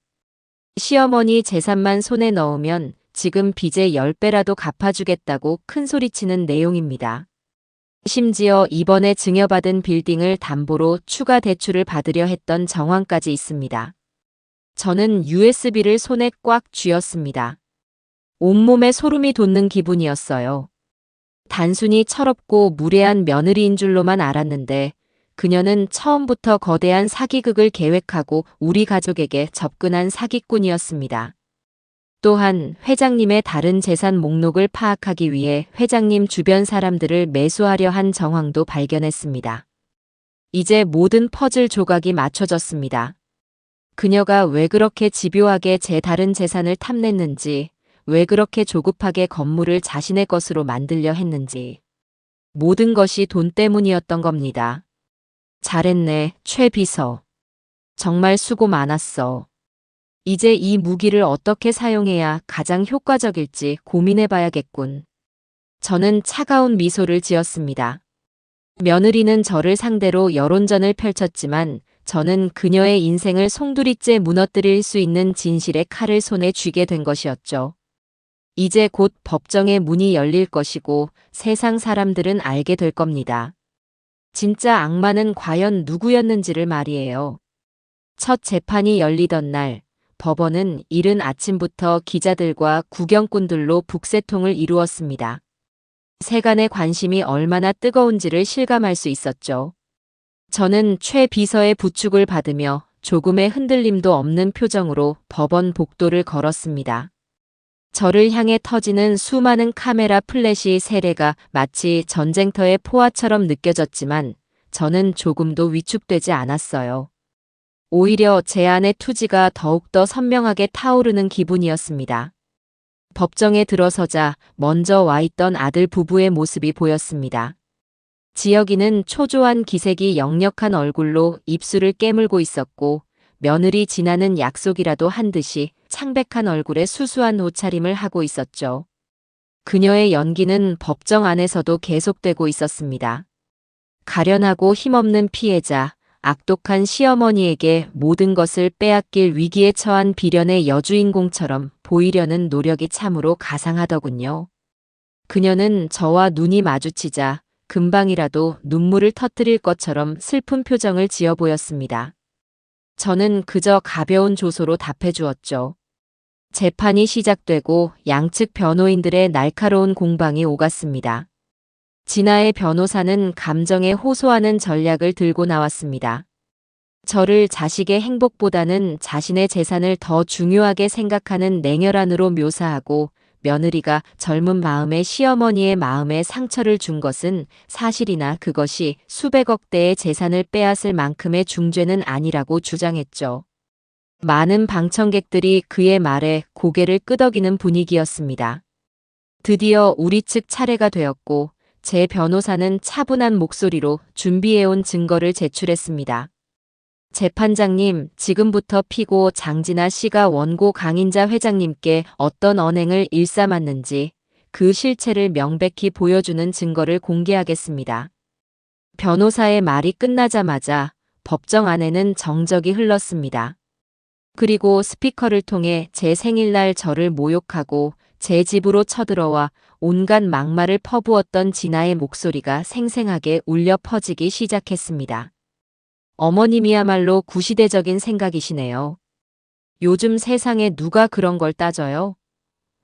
시어머니 재산만 손에 넣으면 지금 빚의 10배라도 갚아주겠다고 큰소리치는 내용입니다. 심지어 이번에 증여받은 빌딩을 담보로 추가 대출을 받으려 했던 정황까지 있습니다. 저는 USB를 손에 꽉 쥐었습니다. 온몸에 소름이 돋는 기분이었어요. 단순히 철없고 무례한 며느리인 줄로만 알았는데 그녀는 처음부터 거대한 사기극을 계획하고 우리 가족에게 접근한 사기꾼이었습니다. 또한 회장님의 다른 재산 목록을 파악하기 위해 회장님 주변 사람들을 매수하려 한 정황도 발견했습니다. 이제 모든 퍼즐 조각이 맞춰졌습니다. 그녀가 왜 그렇게 집요하게 제 다른 재산을 탐냈는지, 왜 그렇게 조급하게 건물을 자신의 것으로 만들려 했는지. 모든 것이 돈 때문이었던 겁니다. 잘했네, 최 비서. 정말 수고 많았어. 이제 이 무기를 어떻게 사용해야 가장 효과적일지 고민해봐야겠군. 저는 차가운 미소를 지었습니다. 며느리는 저를 상대로 여론전을 펼쳤지만 저는 그녀의 인생을 송두리째 무너뜨릴 수 있는 진실의 칼을 손에 쥐게 된 것이었죠. 이제 곧 법정의 문이 열릴 것이고 세상 사람들은 알게 될 겁니다. 진짜 악마는 과연 누구였는지를 말이에요. 첫 재판이 열리던 날, 법원은 이른 아침부터 기자들과 구경꾼들로 북새통을 이루었습니다. 세간의 관심이 얼마나 뜨거운지를 실감할 수 있었죠. 저는 최 비서의 부축을 받으며 조금의 흔들림도 없는 표정으로 법원 복도를 걸었습니다. 저를 향해 터지는 수많은 카메라 플래시 세례가 마치 전쟁터의 포화처럼 느껴졌지만 저는 조금도 위축되지 않았어요. 오히려 제 안의 투지가 더욱더 선명하게 타오르는 기분이었습니다. 법정에 들어서자 먼저 와 있던 아들 부부의 모습이 보였습니다. 지혁이는 초조한 기색이 역력한 얼굴로 입술을 깨물고 있었고 며느리 진아는 약속이라도 한 듯이 창백한 얼굴에 수수한 옷차림을 하고 있었죠. 그녀의 연기는 법정 안에서도 계속되고 있었습니다. 가련하고 힘없는 피해자, 악독한 시어머니에게 모든 것을 빼앗길 위기에 처한 비련의 여주인공처럼 보이려는 노력이 참으로 가상하더군요. 그녀는 저와 눈이 마주치자 금방이라도 눈물을 터뜨릴 것처럼 슬픈 표정을 지어 보였습니다. 저는 그저 가벼운 조소로 답해 주었죠. 재판이 시작되고 양측 변호인들의 날카로운 공방이 오갔습니다. 진아의 변호사는 감정에 호소하는 전략을 들고 나왔습니다. 저를 자식의 행복보다는 자신의 재산을 더 중요하게 생각하는 냉혈한으로 묘사하고 며느리가 젊은 마음에 시어머니의 마음에 상처를 준 것은 사실이나 그것이 수백억 대의 재산을 빼앗을 만큼의 중죄는 아니라고 주장했죠. 많은 방청객들이 그의 말에 고개를 끄덕이는 분위기였습니다. 드디어 우리 측 차례가 되었고 제 변호사는 차분한 목소리로 준비해온 증거를 제출했습니다. 재판장님, 지금부터 피고 장진아 씨가 원고 강인자 회장님께 어떤 언행을 일삼았는지 그 실체를 명백히 보여주는 증거를 공개하겠습니다. 변호사의 말이 끝나자마자 법정 안에는 정적이 흘렀습니다. 그리고 스피커를 통해 제 생일날 저를 모욕하고 제 집으로 쳐들어와 온갖 막말을 퍼부었던 진아의 목소리가 생생하게 울려 퍼지기 시작했습니다. 어머님이야말로 구시대적인 생각이시네요. 요즘 세상에 누가 그런 걸 따져요?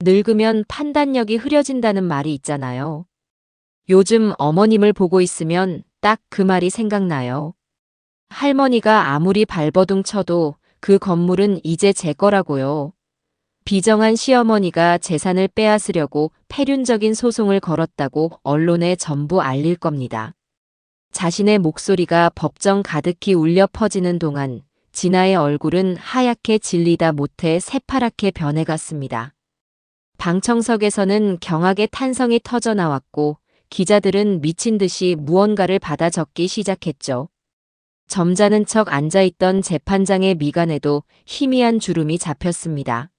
늙으면 판단력이 흐려진다는 말이 있잖아요. 요즘 어머님을 보고 있으면 딱 그 말이 생각나요. 할머니가 아무리 발버둥 쳐도 그 건물은 이제 제 거라고요. 비정한 시어머니가 재산을 빼앗으려고 패륜적인 소송을 걸었다고 언론에 전부 알릴 겁니다. 자신의 목소리가 법정 가득히 울려 퍼지는 동안 진아의 얼굴은 하얗게 질리다 못해 새파랗게 변해갔습니다. 방청석에서는 경악의 탄성이 터져나왔고 기자들은 미친 듯이 무언가를 받아 적기 시작했죠. 점잖은 척 앉아있던 재판장의 미간에도 희미한 주름이 잡혔습니다.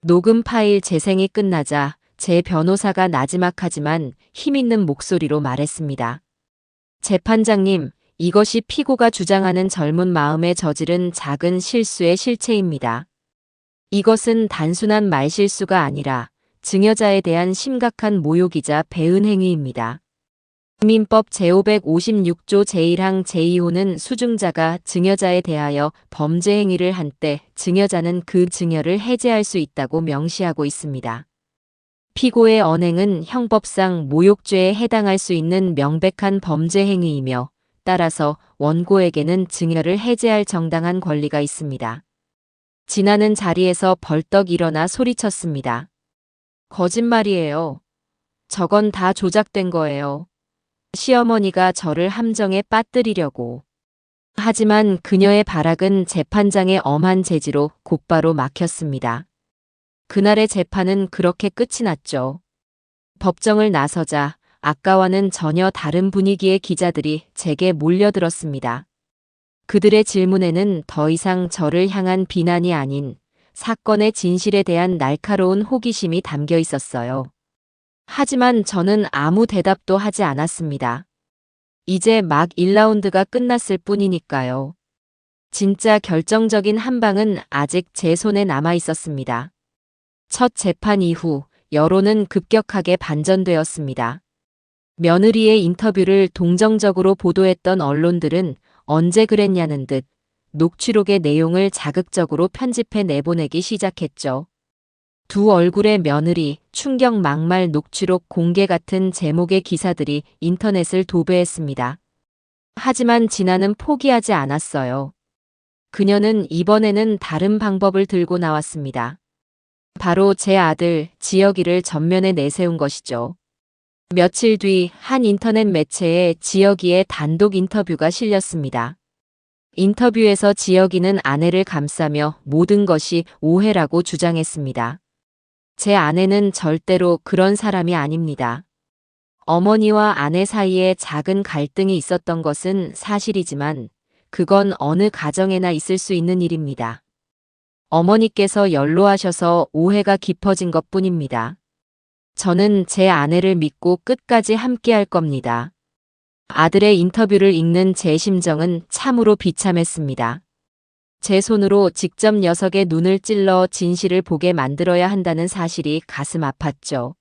녹음 파일 재생이 끝나자 제 변호사가 나지막하지만 힘있는 목소리로 말했습니다. 재판장님, 이것이 피고가 주장하는 젊은 마음에 저지른 작은 실수의 실체입니다. 이것은 단순한 말실수가 아니라 증여자에 대한 심각한 모욕이자 배은 행위입니다. 민법 제556조 제1항 제2호는 수증자가 증여자에 대하여 범죄 행위를 한 때 증여자는 그 증여를 해제할 수 있다고 명시하고 있습니다. 피고의 언행은 형법상 모욕죄에 해당할 수 있는 명백한 범죄 행위이며 따라서 원고에게는 증여를 해제할 정당한 권리가 있습니다. 진아는 자리에서 벌떡 일어나 소리쳤습니다. 거짓말이에요. 저건 다 조작된 거예요. 시어머니가 저를 함정에 빠뜨리려고. 하지만 그녀의 발악은 재판장의 엄한 제지로 곧바로 막혔습니다. 그날의 재판은 그렇게 끝이 났죠. 법정을 나서자 아까와는 전혀 다른 분위기의 기자들이 제게 몰려들었습니다. 그들의 질문에는 더 이상 저를 향한 비난이 아닌 사건의 진실에 대한 날카로운 호기심이 담겨 있었어요. 하지만 저는 아무 대답도 하지 않았습니다. 이제 막 1라운드가 끝났을 뿐이니까요. 진짜 결정적인 한 방은 아직 제 손에 남아 있었습니다. 첫 재판 이후 여론은 급격하게 반전되었습니다. 며느리의 인터뷰를 동정적으로 보도했던 언론들은 언제 그랬냐는 듯 녹취록의 내용을 자극적으로 편집해 내보내기 시작했죠. 두 얼굴의 며느리, 충격 막말 녹취록 공개 같은 제목의 기사들이 인터넷을 도배했습니다. 하지만 진아는 포기하지 않았어요. 그녀는 이번에는 다른 방법을 들고 나왔습니다. 바로 제 아들 지혁이를 전면에 내세운 것이죠. 며칠 뒤 한 인터넷 매체에 지혁이의 단독 인터뷰가 실렸습니다. 인터뷰에서 지혁이는 아내를 감싸며 모든 것이 오해라고 주장했습니다. 제 아내는 절대로 그런 사람이 아닙니다. 어머니와 아내 사이에 작은 갈등이 있었던 것은 사실이지만 그건 어느 가정에나 있을 수 있는 일입니다. 어머니께서 연로하셔서 오해가 깊어진 것뿐입니다. 저는 제 아내를 믿고 끝까지 함께할 겁니다. 아들의 인터뷰를 읽는 제 심정은 참으로 비참했습니다. 제 손으로 직접 녀석의 눈을 찔러 진실을 보게 만들어야 한다는 사실이 가슴 아팠죠.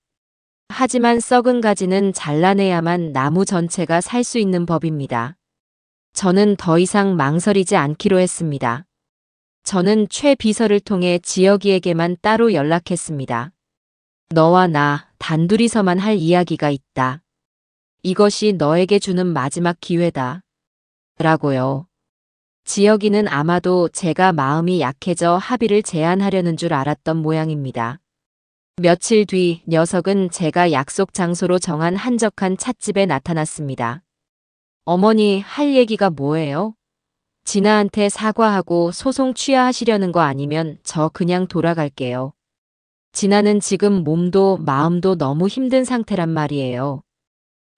하지만 썩은 가지는 잘라내야만 나무 전체가 살 수 있는 법입니다. 저는 더 이상 망설이지 않기로 했습니다. 저는 최 비서를 통해 지혁이에게만 따로 연락했습니다. 너와 나 단둘이서만 할 이야기가 있다. 이것이 너에게 주는 마지막 기회다. 라고요. 지혁이는 아마도 제가 마음이 약해져 합의를 제안하려는 줄 알았던 모양입니다. 며칠 뒤 녀석은 제가 약속 장소로 정한 한적한 찻집에 나타났습니다. 어머니, 할 얘기가 뭐예요? 진아한테 사과하고 소송 취하하시려는 거 아니면 저 그냥 돌아갈게요. 진아는 지금 몸도 마음도 너무 힘든 상태란 말이에요.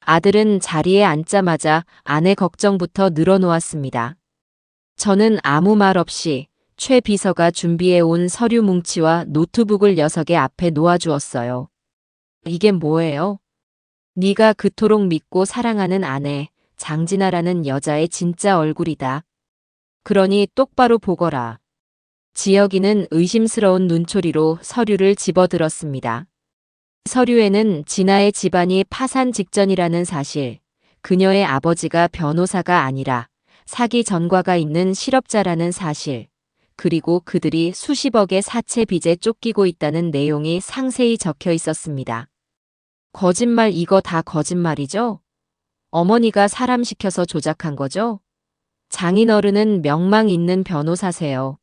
아들은 자리에 앉자마자 아내 걱정부터 늘어놓았습니다. 저는 아무 말 없이 최 비서가 준비해온 서류 뭉치와 노트북을 녀석의 앞에 놓아주었어요. 이게 뭐예요? 네가 그토록 믿고 사랑하는 아내 장진아라는 여자의 진짜 얼굴이다. 그러니 똑바로 보거라. 지혁이는 의심스러운 눈초리로 서류를 집어들었습니다. 서류에는 진아의 집안이 파산 직전이라는 사실, 그녀의 아버지가 변호사가 아니라 사기 전과가 있는 실업자라는 사실, 그리고 그들이 수십억의 사채 빚에 쫓기고 있다는 내용이 상세히 적혀 있었습니다. 거짓말, 이거 다 거짓말이죠? 어머니가 사람 시켜서 조작한 거죠? 장인어른은 명망 있는 변호사세요.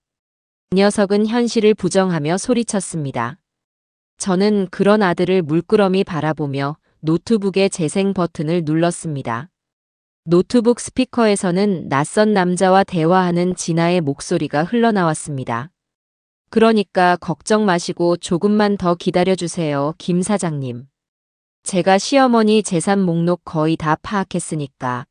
녀석은 현실을 부정하며 소리쳤습니다. 저는 그런 아들을 물끄러미 바라보며 노트북의 재생 버튼을 눌렀습니다. 노트북 스피커에서는 낯선 남자와 대화하는 진아의 목소리가 흘러나왔습니다. 그러니까 걱정 마시고 조금만 더 기다려주세요, 김 사장님. 제가 시어머니 재산 목록 거의 다 파악했으니까.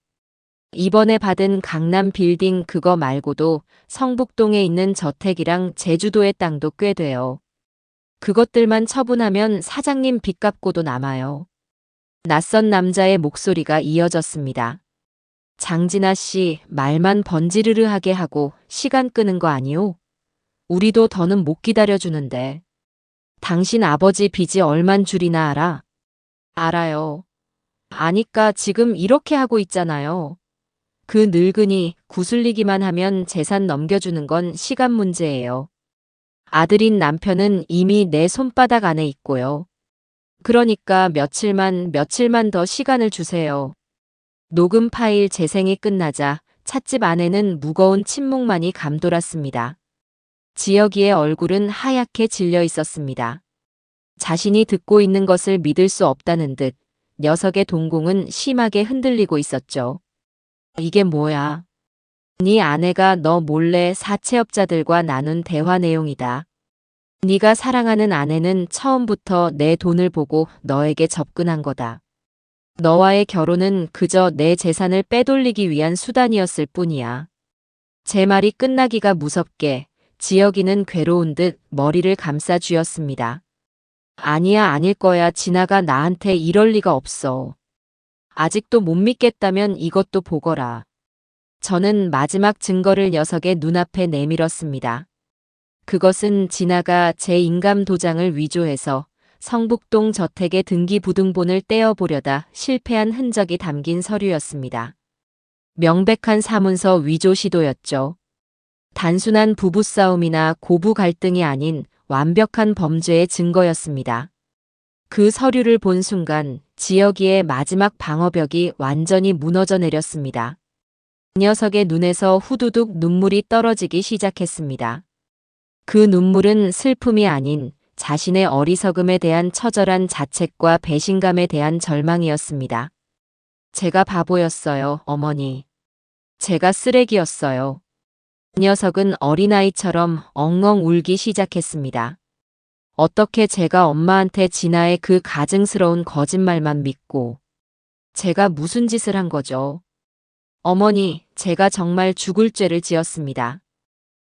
이번에 받은 강남 빌딩 그거 말고도 성북동에 있는 저택이랑 제주도의 땅도 꽤 돼요. 그것들만 처분하면 사장님 빚 갚고도 남아요. 낯선 남자의 목소리가 이어졌습니다. 장진아 씨, 말만 번지르르하게 하고 시간 끄는 거 아니오? 우리도 더는 못 기다려주는데. 당신 아버지 빚이 얼만 줄이나 알아? 알아요. 아니까 지금 이렇게 하고 있잖아요. 그 늙은이 구슬리기만 하면 재산 넘겨주는 건 시간 문제예요. 아들인 남편은 이미 내 손바닥 안에 있고요. 그러니까 며칠만 더 시간을 주세요. 녹음 파일 재생이 끝나자 찻집 안에는 무거운 침묵만이 감돌았습니다. 지혁이의 얼굴은 하얗게 질려 있었습니다. 자신이 듣고 있는 것을 믿을 수 없다는 듯 녀석의 동공은 심하게 흔들리고 있었죠. 이게 뭐야? 네 아내가 너 몰래 사채업자들과 나눈 대화 내용이다. 네가 사랑하는 아내는 처음부터 내 돈을 보고 너에게 접근한 거다. 너와의 결혼은 그저 내 재산을 빼돌리기 위한 수단이었을 뿐이야. 제 말이 끝나기가 무섭게 지혁이는 괴로운 듯 머리를 감싸 쥐었습니다. 아니야, 아닐 거야. 진아가 나한테 이럴 리가 없어. 아직도 못 믿겠다면 이것도 보거라. 저는 마지막 증거를 녀석의 눈앞에 내밀었습니다. 그것은 진아가 제 인감 도장을 위조해서 성북동 저택의 등기부등본을 떼어보려다 실패한 흔적이 담긴 서류였습니다. 명백한 사문서 위조 시도였죠. 단순한 부부싸움이나 고부 갈등이 아닌 완벽한 범죄의 증거였습니다. 그 서류를 본 순간 지혁이의 마지막 방어벽이 완전히 무너져 내렸습니다. 그 녀석의 눈에서 후두둑 눈물이 떨어지기 시작했습니다. 그 눈물은 슬픔이 아닌 자신의 어리석음에 대한 처절한 자책과 배신감에 대한 절망이었습니다. 제가 바보였어요, 어머니. 제가 쓰레기였어요. 그 녀석은 어린아이처럼 엉엉 울기 시작했습니다. 어떻게 제가 엄마한테 진아의 그 가증스러운 거짓말만 믿고 제가 무슨 짓을 한 거죠? 어머니, 제가 정말 죽을 죄를 지었습니다.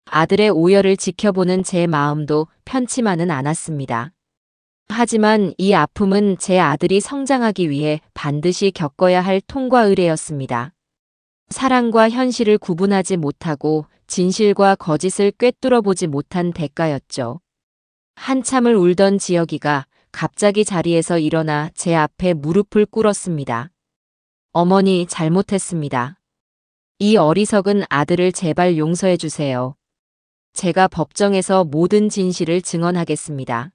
아들의 오열을 지켜보는 제 마음도 편치만은 않았습니다. 하지만 이 아픔은 제 아들이 성장하기 위해 반드시 겪어야 할 통과 의례였습니다. 사랑과 현실을 구분하지 못하고 진실과 거짓을 꿰뚫어 보지 못한 대가였죠. 한참을 울던 지혁이가 갑자기 자리에서 일어나 제 앞에 무릎을 꿇었습니다. 어머니, 잘못했습니다. 이 어리석은 아들을 제발 용서해 주세요. 제가 법정에서 모든 진실을 증언하겠습니다.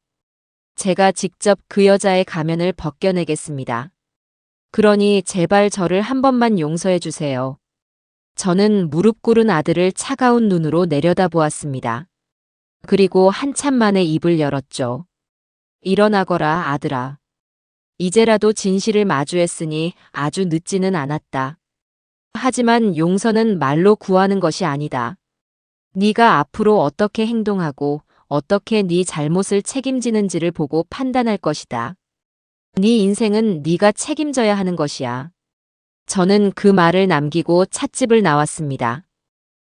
제가 직접 그 여자의 가면을 벗겨내겠습니다. 그러니 제발 저를 한 번만 용서해 주세요. 저는 무릎 꿇은 아들을 차가운 눈으로 내려다보았습니다. 그리고 한참 만에 입을 열었죠. 일어나거라, 아들아. 이제라도 진실을 마주했으니 아주 늦지는 않았다. 하지만 용서는 말로 구하는 것이 아니다. 네가 앞으로 어떻게 행동하고 어떻게 네 잘못을 책임지는지를 보고 판단할 것이다. 네 인생은 네가 책임져야 하는 것이야. 저는 그 말을 남기고 찻집을 나왔습니다.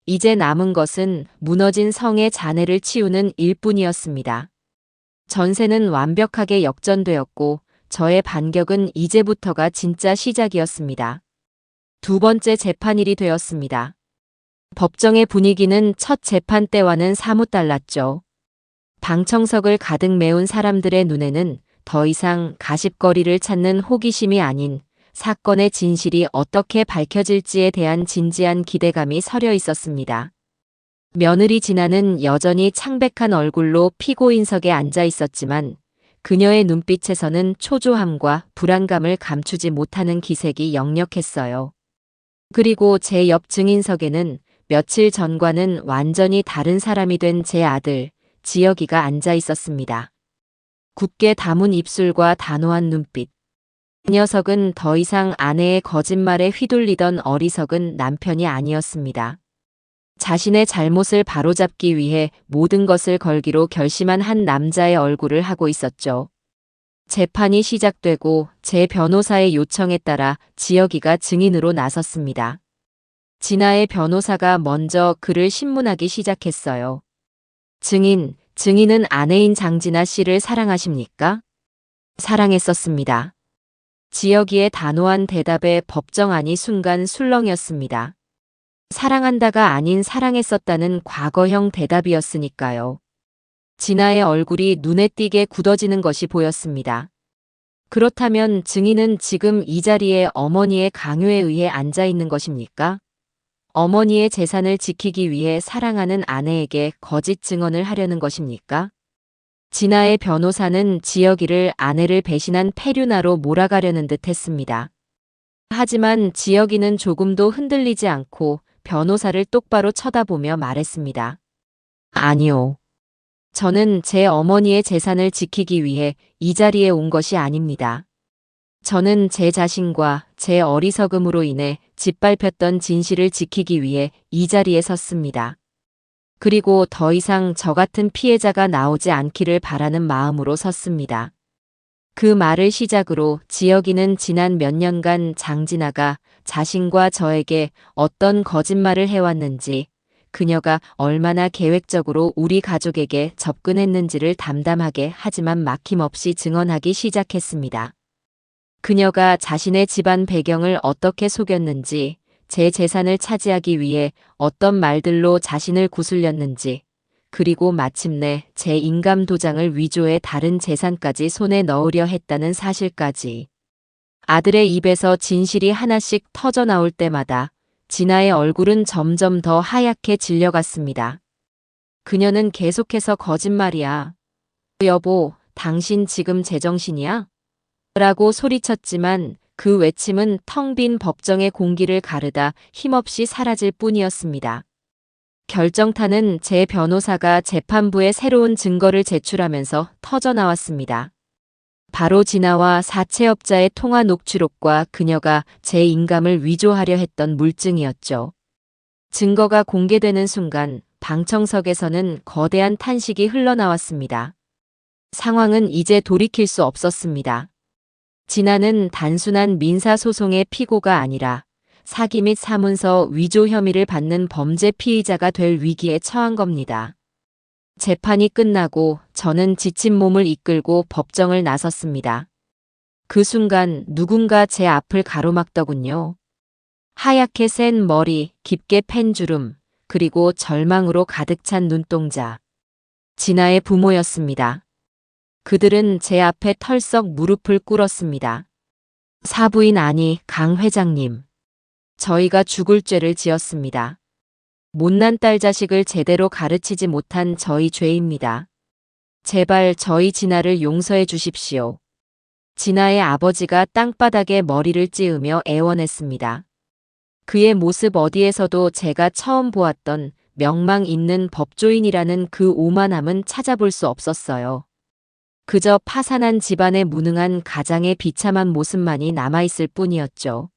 이제 남은 것은 무너진 성의 잔해를 치우는 일뿐이었습니다. 전세는 완벽하게 역전되었고 저의 반격은 이제부터가 진짜 시작이었습니다. 두 번째 재판일이 되었습니다. 법정의 분위기는 첫 재판 때와는 사뭇 달랐죠. 방청석을 가득 메운 사람들의 눈에는 더 이상 가십거리를 찾는 호기심이 아닌 사건의 진실이 어떻게 밝혀질지에 대한 진지한 기대감이 서려 있었습니다. 며느리 진아는 여전히 창백한 얼굴로 피고인석에 앉아 있었지만 그녀의 눈빛에서는 초조함과 불안감을 감추지 못하는 기색이 역력했어요. 그리고 제 옆 증인석에는 며칠 전과는 완전히 다른 사람이 된 제 아들, 지혁이가 앉아 있었습니다. 굳게 담은 입술과 단호한 눈빛. 그 녀석은 더 이상 아내의 거짓말에 휘둘리던 어리석은 남편이 아니었습니다. 자신의 잘못을 바로잡기 위해 모든 것을 걸기로 결심한 한 남자의 얼굴을 하고 있었죠. 재판이 시작되고 제 변호사의 요청에 따라 지혁이가 증인으로 나섰습니다. 진아의 변호사가 먼저 그를 신문하기 시작했어요. 증인은 아내인 장진아 씨를 사랑하십니까? 사랑했었습니다. 지혁이의 단호한 대답에 법정안이 순간 술렁였습니다. 사랑한다가 아닌 사랑했었다는 과거형 대답이었으니까요. 진아의 얼굴이 눈에 띄게 굳어지는 것이 보였습니다. 그렇다면 증인은 지금 이 자리에 어머니의 강요에 의해 앉아 있는 것입니까? 어머니의 재산을 지키기 위해 사랑하는 아내에게 거짓 증언을 하려는 것입니까? 진아의 변호사는 지혁이를 아내를 배신한 페류나로 몰아가려는 듯 했습니다. 하지만 지혁이는 조금도 흔들리지 않고 변호사를 똑바로 쳐다보며 말했습니다. 아니요. 저는 제 어머니의 재산을 지키기 위해 이 자리에 온 것이 아닙니다. 저는 제 자신과 제 어리석음으로 인해 짓밟혔던 진실을 지키기 위해 이 자리에 섰습니다. 그리고 더 이상 저 같은 피해자가 나오지 않기를 바라는 마음으로 섰습니다. 그 말을 시작으로 지혁이는 지난 몇 년간 장진아가 자신과 저에게 어떤 거짓말을 해왔는지, 그녀가 얼마나 계획적으로 우리 가족에게 접근했는지를 담담하게 하지만 막힘없이 증언하기 시작했습니다. 그녀가 자신의 집안 배경을 어떻게 속였는지, 제 재산을 차지하기 위해 어떤 말들로 자신을 구슬렸는지, 그리고 마침내 제 인감 도장을 위조해 다른 재산까지 손에 넣으려 했다는 사실까지. 아들의 입에서 진실이 하나씩 터져 나올 때마다 진아의 얼굴은 점점 더 하얗게 질려갔습니다. 그녀는 계속해서 거짓말이야. 여보, 당신 지금 제정신이야? 라고 소리쳤지만 그 외침은 텅 빈 법정의 공기를 가르다 힘없이 사라질 뿐이었습니다. 결정타는 제 변호사가 재판부에 새로운 증거를 제출하면서 터져 나왔습니다. 바로 진아와 사채업자의 통화 녹취록과 그녀가 제 인감을 위조하려 했던 물증이었죠. 증거가 공개되는 순간 방청석에서는 거대한 탄식이 흘러나왔습니다. 상황은 이제 돌이킬 수 없었습니다. 진아는 단순한 민사소송의 피고가 아니라 사기 및 사문서 위조 혐의를 받는 범죄 피의자가 될 위기에 처한 겁니다. 재판이 끝나고 저는 지친 몸을 이끌고 법정을 나섰습니다. 그 순간 누군가 제 앞을 가로막더군요. 하얗게 센 머리, 깊게 팬 주름, 그리고 절망으로 가득 찬 눈동자. 진아의 부모였습니다. 그들은 제 앞에 털썩 무릎을 꿇었습니다. 사부인 아니, 강 회장님. 저희가 죽을 죄를 지었습니다. 못난 딸 자식을 제대로 가르치지 못한 저희 죄입니다. 제발 저희 진아를 용서해 주십시오. 진아의 아버지가 땅바닥에 머리를 찌으며 애원했습니다. 그의 모습 어디에서도 제가 처음 보았던 명망 있는 법조인이라는 그 오만함은 찾아볼 수 없었어요. 그저 파산한 집안의 무능한 가장의 비참한 모습만이 남아있을 뿐이었죠.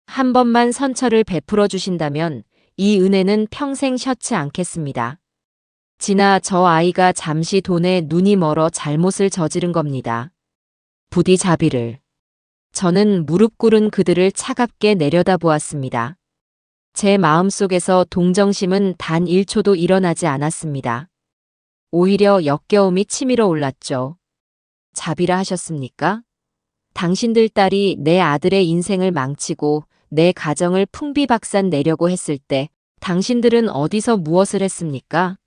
한 번만 선처를 베풀어 주신다면 이 은혜는 평생 쉬지 않겠습니다. 진아, 저 아이가 잠시 돈에 눈이 멀어 잘못을 저지른 겁니다. 부디 자비를. 저는 무릎 꿇은 그들을 차갑게 내려다보았습니다. 제 마음속에서 동정심은 단 1초도 일어나지 않았습니다. 오히려 역겨움이 치밀어 올랐죠. 자비라 하셨습니까? 당신들 딸이 내 아들의 인생을 망치고 내 가정을 풍비박산 내려고 했을 때 당신들은 어디서 무엇을 했습니까?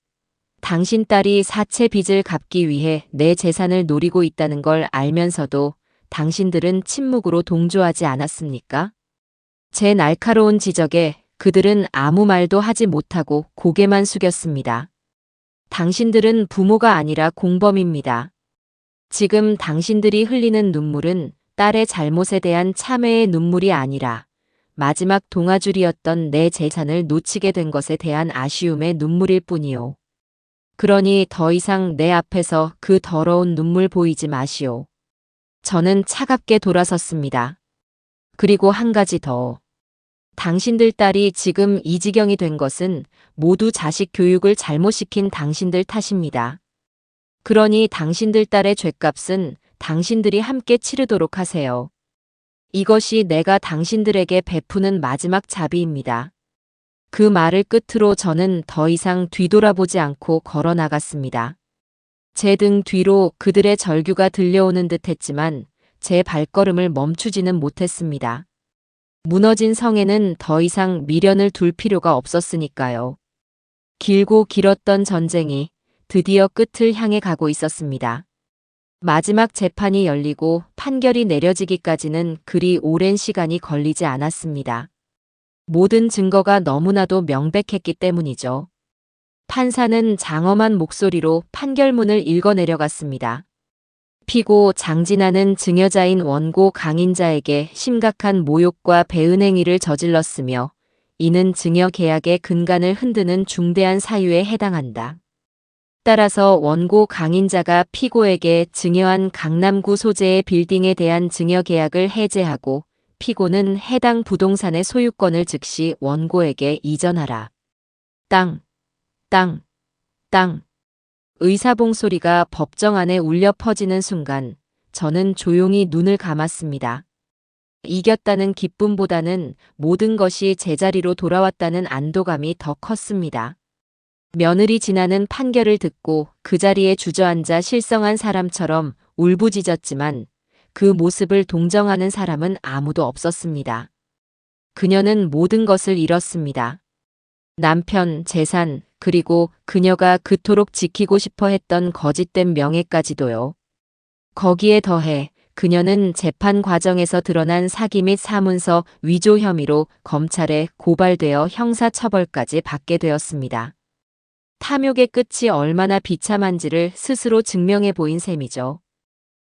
당신 딸이 사채 빚을 갚기 위해 내 재산을 노리고 있다는 걸 알면서도 당신들은 침묵으로 동조하지 않았습니까? 제 날카로운 지적에 그들은 아무 말도 하지 못하고 고개만 숙였습니다. 당신들은 부모가 아니라 공범입니다. 지금 당신들이 흘리는 눈물은 딸의 잘못에 대한 참회의 눈물이 아니라 마지막 동아줄이었던 내 재산을 놓치게 된 것에 대한 아쉬움의 눈물일 뿐이요. 그러니 더 이상 내 앞에서 그 더러운 눈물 보이지 마시오. 저는 차갑게 돌아섰습니다. 그리고 한 가지 더. 당신들 딸이 지금 이 지경이 된 것은 모두 자식 교육을 잘못 시킨 당신들 탓입니다. 그러니 당신들 딸의 죗값은 당신들이 함께 치르도록 하세요. 이것이 내가 당신들에게 베푸는 마지막 자비입니다. 그 말을 끝으로 저는 더 이상 뒤돌아보지 않고 걸어 나갔습니다. 제 등 뒤로 그들의 절규가 들려오는 듯 했지만 제 발걸음을 멈추지는 못했습니다. 무너진 성에는 더 이상 미련을 둘 필요가 없었으니까요. 길고 길었던 전쟁이 드디어 끝을 향해 가고 있었습니다. 마지막 재판이 열리고 판결이 내려지기까지는 그리 오랜 시간이 걸리지 않았습니다. 모든 증거가 너무나도 명백했기 때문이죠. 판사는 장엄한 목소리로 판결문을 읽어 내려갔습니다. 피고 장진아는 증여자인 원고 강인자에게 심각한 모욕과 배은행위를 저질렀으며 이는 증여 계약의 근간을 흔드는 중대한 사유에 해당한다. 따라서 원고 강인자가 피고에게 증여한 강남구 소재의 빌딩에 대한 증여 계약을 해제하고 피고는 해당 부동산의 소유권을 즉시 원고에게 이전하라. 땅, 땅, 땅. 의사봉 소리가 법정 안에 울려 퍼지는 순간 저는 조용히 눈을 감았습니다. 이겼다는 기쁨보다는 모든 것이 제자리로 돌아왔다는 안도감이 더 컸습니다. 며느리 지나는 판결을 듣고 그 자리에 주저앉아 실성한 사람처럼 울부짖었지만 그 모습을 동정하는 사람은 아무도 없었습니다. 그녀는 모든 것을 잃었습니다. 남편, 재산, 그리고 그녀가 그토록 지키고 싶어 했던 거짓된 명예까지도요. 거기에 더해 그녀는 재판 과정에서 드러난 사기 및 사문서 위조 혐의로 검찰에 고발되어 형사처벌까지 받게 되었습니다. 탐욕의 끝이 얼마나 비참한지를 스스로 증명해 보인 셈이죠.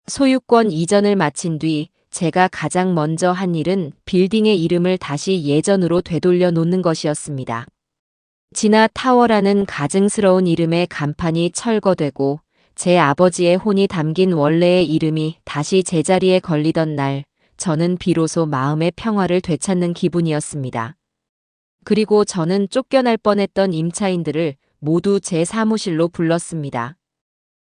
소유권 이전을 마친 뒤 제가 가장 먼저 한 일은 빌딩의 이름을 다시 예전으로 되돌려 놓는 것이었습니다. 진아 타워라는 가증스러운 이름의 간판이 철거되고 제 아버지의 혼이 담긴 원래의 이름이 다시 제자리에 걸리던 날, 저는 비로소 마음의 평화를 되찾는 기분이었습니다. 그리고 저는 쫓겨날 뻔했던 임차인들을 모두 제 사무실로 불렀습니다.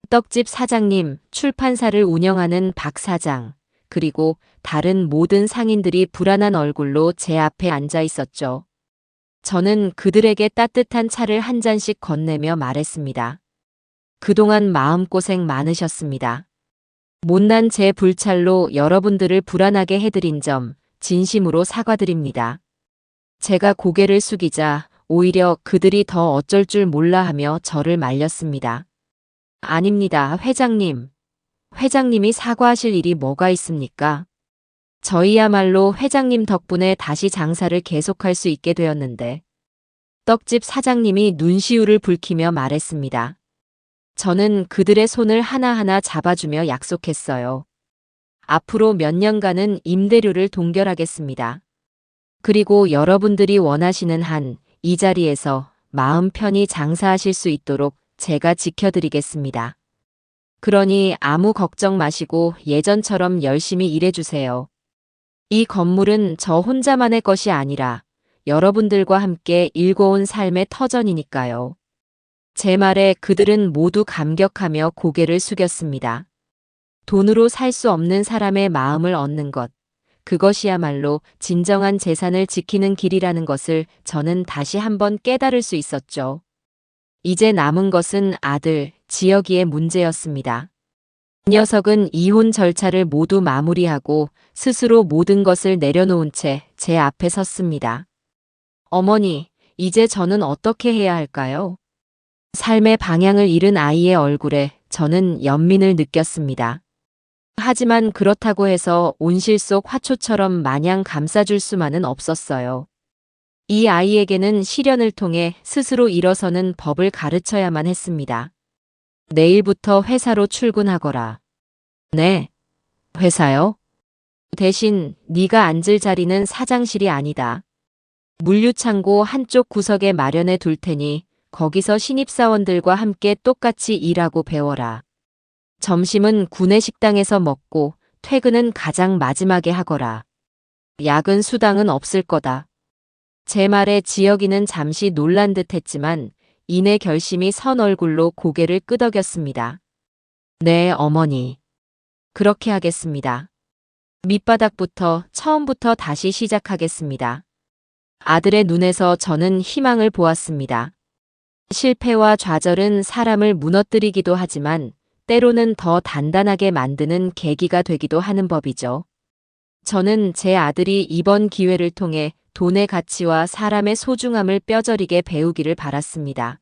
떡집 사장님, 출판사를 운영하는 박 사장, 그리고 다른 모든 상인들이 불안한 얼굴로 제 앞에 앉아 있었죠. 저는 그들에게 따뜻한 차를 한 잔씩 건네며 말했습니다. 그동안 마음고생 많으셨습니다. 못난 제 불찰로 여러분들을 불안하게 해드린 점 진심으로 사과드립니다. 제가 고개를 숙이자 오히려 그들이 더 어쩔 줄 몰라 하며 저를 말렸습니다. 아닙니다, 회장님. 회장님이 사과하실 일이 뭐가 있습니까? 저희야말로 회장님 덕분에 다시 장사를 계속할 수 있게 되었는데. 떡집 사장님이 눈시울을 붉히며 말했습니다. 저는 그들의 손을 하나하나 잡아주며 약속했어요. 앞으로 몇 년간은 임대료를 동결하겠습니다. 그리고 여러분들이 원하시는 한 이 자리에서 마음 편히 장사하실 수 있도록 제가 지켜드리겠습니다. 그러니 아무 걱정 마시고 예전처럼 열심히 일해주세요. 이 건물은 저 혼자만의 것이 아니라 여러분들과 함께 일궈온 삶의 터전이니까요. 제 말에 그들은 모두 감격하며 고개를 숙였습니다. 돈으로 살 수 없는 사람의 마음을 얻는 것, 그것이야말로 진정한 재산을 지키는 길이라는 것을 저는 다시 한번 깨달을 수 있었죠. 이제 남은 것은 아들, 지혁이의 문제였습니다. 이 녀석은 이혼 절차를 모두 마무리하고 스스로 모든 것을 내려놓은 채 제 앞에 섰습니다. 어머니, 이제 저는 어떻게 해야 할까요? 삶의 방향을 잃은 아이의 얼굴에 저는 연민을 느꼈습니다. 하지만 그렇다고 해서 온실 속 화초처럼 마냥 감싸줄 수만은 없었어요. 이 아이에게는 시련을 통해 스스로 일어서는 법을 가르쳐야만 했습니다. 내일부터 회사로 출근하거라. 네, 회사요? 대신 네가 앉을 자리는 사장실이 아니다. 물류창고 한쪽 구석에 마련해 둘 테니 거기서 신입사원들과 함께 똑같이 일하고 배워라. 점심은 구내 식당에서 먹고 퇴근은 가장 마지막에 하거라. 야근 수당은 없을 거다. 제 말에 지혁이는 잠시 놀란 듯 했지만 이내 결심이 선 얼굴로 고개를 끄덕였습니다. 네, 어머니. 그렇게 하겠습니다. 밑바닥부터 처음부터 다시 시작하겠습니다. 아들의 눈에서 저는 희망을 보았습니다. 실패와 좌절은 사람을 무너뜨리기도 하지만 때로는 더 단단하게 만드는 계기가 되기도 하는 법이죠. 저는 제 아들이 이번 기회를 통해 돈의 가치와 사람의 소중함을 뼈저리게 배우기를 바랐습니다.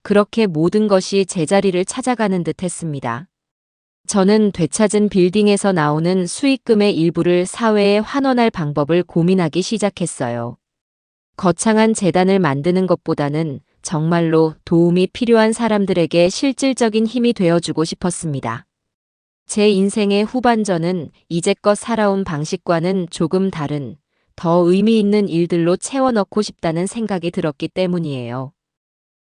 그렇게 모든 것이 제자리를 찾아가는 듯 했습니다. 저는 되찾은 빌딩에서 나오는 수익금의 일부를 사회에 환원할 방법을 고민하기 시작했어요. 거창한 재단을 만드는 것보다는 정말로 도움이 필요한 사람들에게 실질적인 힘이 되어주고 싶었습니다. 제 인생의 후반전은 이제껏 살아온 방식과는 조금 다른, 더 의미 있는 일들로 채워넣고 싶다는 생각이 들었기 때문이에요.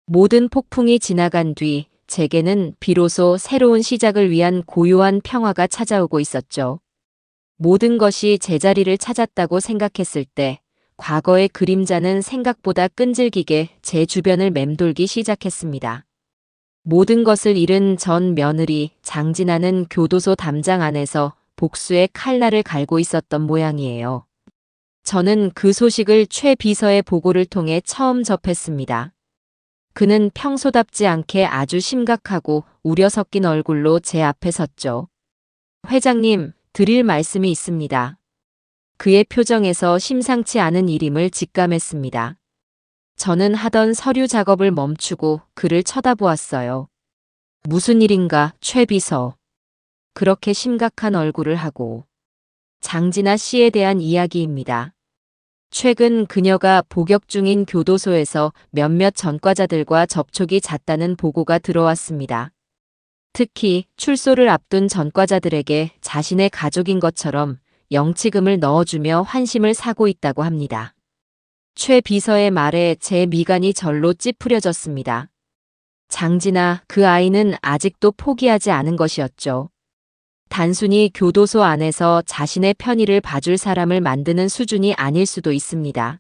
모든 폭풍이 지나간 뒤 제게는 비로소 새로운 시작을 위한 고요한 평화가 찾아오고 있었죠. 모든 것이 제자리를 찾았다고 생각했을 때 과거의 그림자는 생각보다 끈질기게 제 주변을 맴돌기 시작했습니다. 모든 것을 잃은 전 며느리 장진아는 교도소 담장 안에서 복수의 칼날을 갈고 있었던 모양이에요. 저는 그 소식을 최 비서의 보고를 통해 처음 접했습니다. 그는 평소답지 않게 아주 심각하고 우려 섞인 얼굴로 제 앞에 섰죠. 회장님, 드릴 말씀이 있습니다. 그의 표정에서 심상치 않은 일임을 직감했습니다. 저는 하던 서류 작업을 멈추고 그를 쳐다보았어요. 무슨 일인가, 최 비서. 그렇게 심각한 얼굴을 하고. 장진아 씨에 대한 이야기입니다. 최근 그녀가 복역 중인 교도소에서 몇몇 전과자들과 접촉이 잦다는 보고가 들어왔습니다. 특히 출소를 앞둔 전과자들에게 자신의 가족인 것처럼 영치금을 넣어주며 환심을 사고 있다고 합니다. 최 비서의 말에 제 미간이 절로 찌푸려졌습니다. 장진아, 그 아이는 아직도 포기하지 않은 것이었죠. 단순히 교도소 안에서 자신의 편의를 봐줄 사람을 만드는 수준이 아닐 수도 있습니다.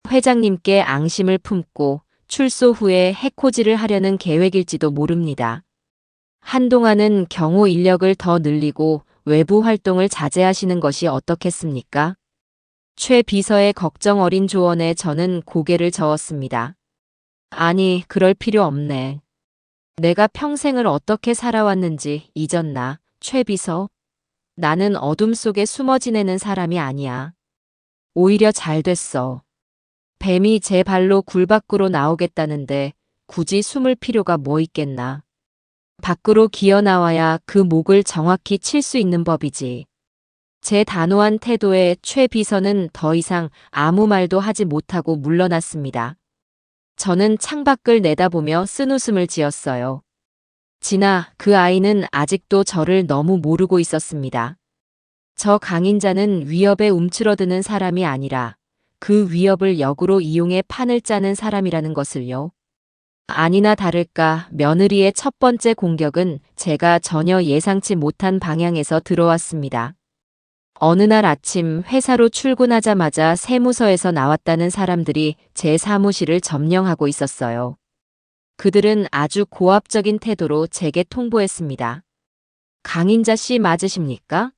회장님께 앙심을 품고 출소 후에 해코지를 하려는 계획일지도 모릅니다. 한동안은 경호 인력을 더 늘리고 외부 활동을 자제하시는 것이 어떻겠습니까? 최 비서의 걱정 어린 조언에 저는 고개를 저었습니다. 아니, 그럴 필요 없네. 내가 평생을 어떻게 살아왔는지 잊었나, 최 비서? 나는 어둠 속에 숨어 지내는 사람이 아니야. 오히려 잘 됐어. 뱀이 제 발로 굴 밖으로 나오겠다는데 굳이 숨을 필요가 뭐 있겠나. 밖으로 기어 나와야 그 목을 정확히 칠 수 있는 법이지. 제 단호한 태도에 최 비서는 더 이상 아무 말도 하지 못하고 물러났습니다. 저는 창밖을 내다보며 쓴웃음을 지었어요. 진아, 그 아이는 아직도 저를 너무 모르고 있었습니다. 저 강인자는 위협에 움츠러드는 사람이 아니라 그 위협을 역으로 이용해 판을 짜는 사람이라는 것을요. 아니나 다를까 며느리의 첫 번째 공격은 제가 전혀 예상치 못한 방향에서 들어왔습니다. 어느 날 아침 회사로 출근하자마자 세무서에서 나왔다는 사람들이 제 사무실을 점령하고 있었어요. 그들은 아주 고압적인 태도로 제게 통보했습니다. 강인자 씨 맞으십니까?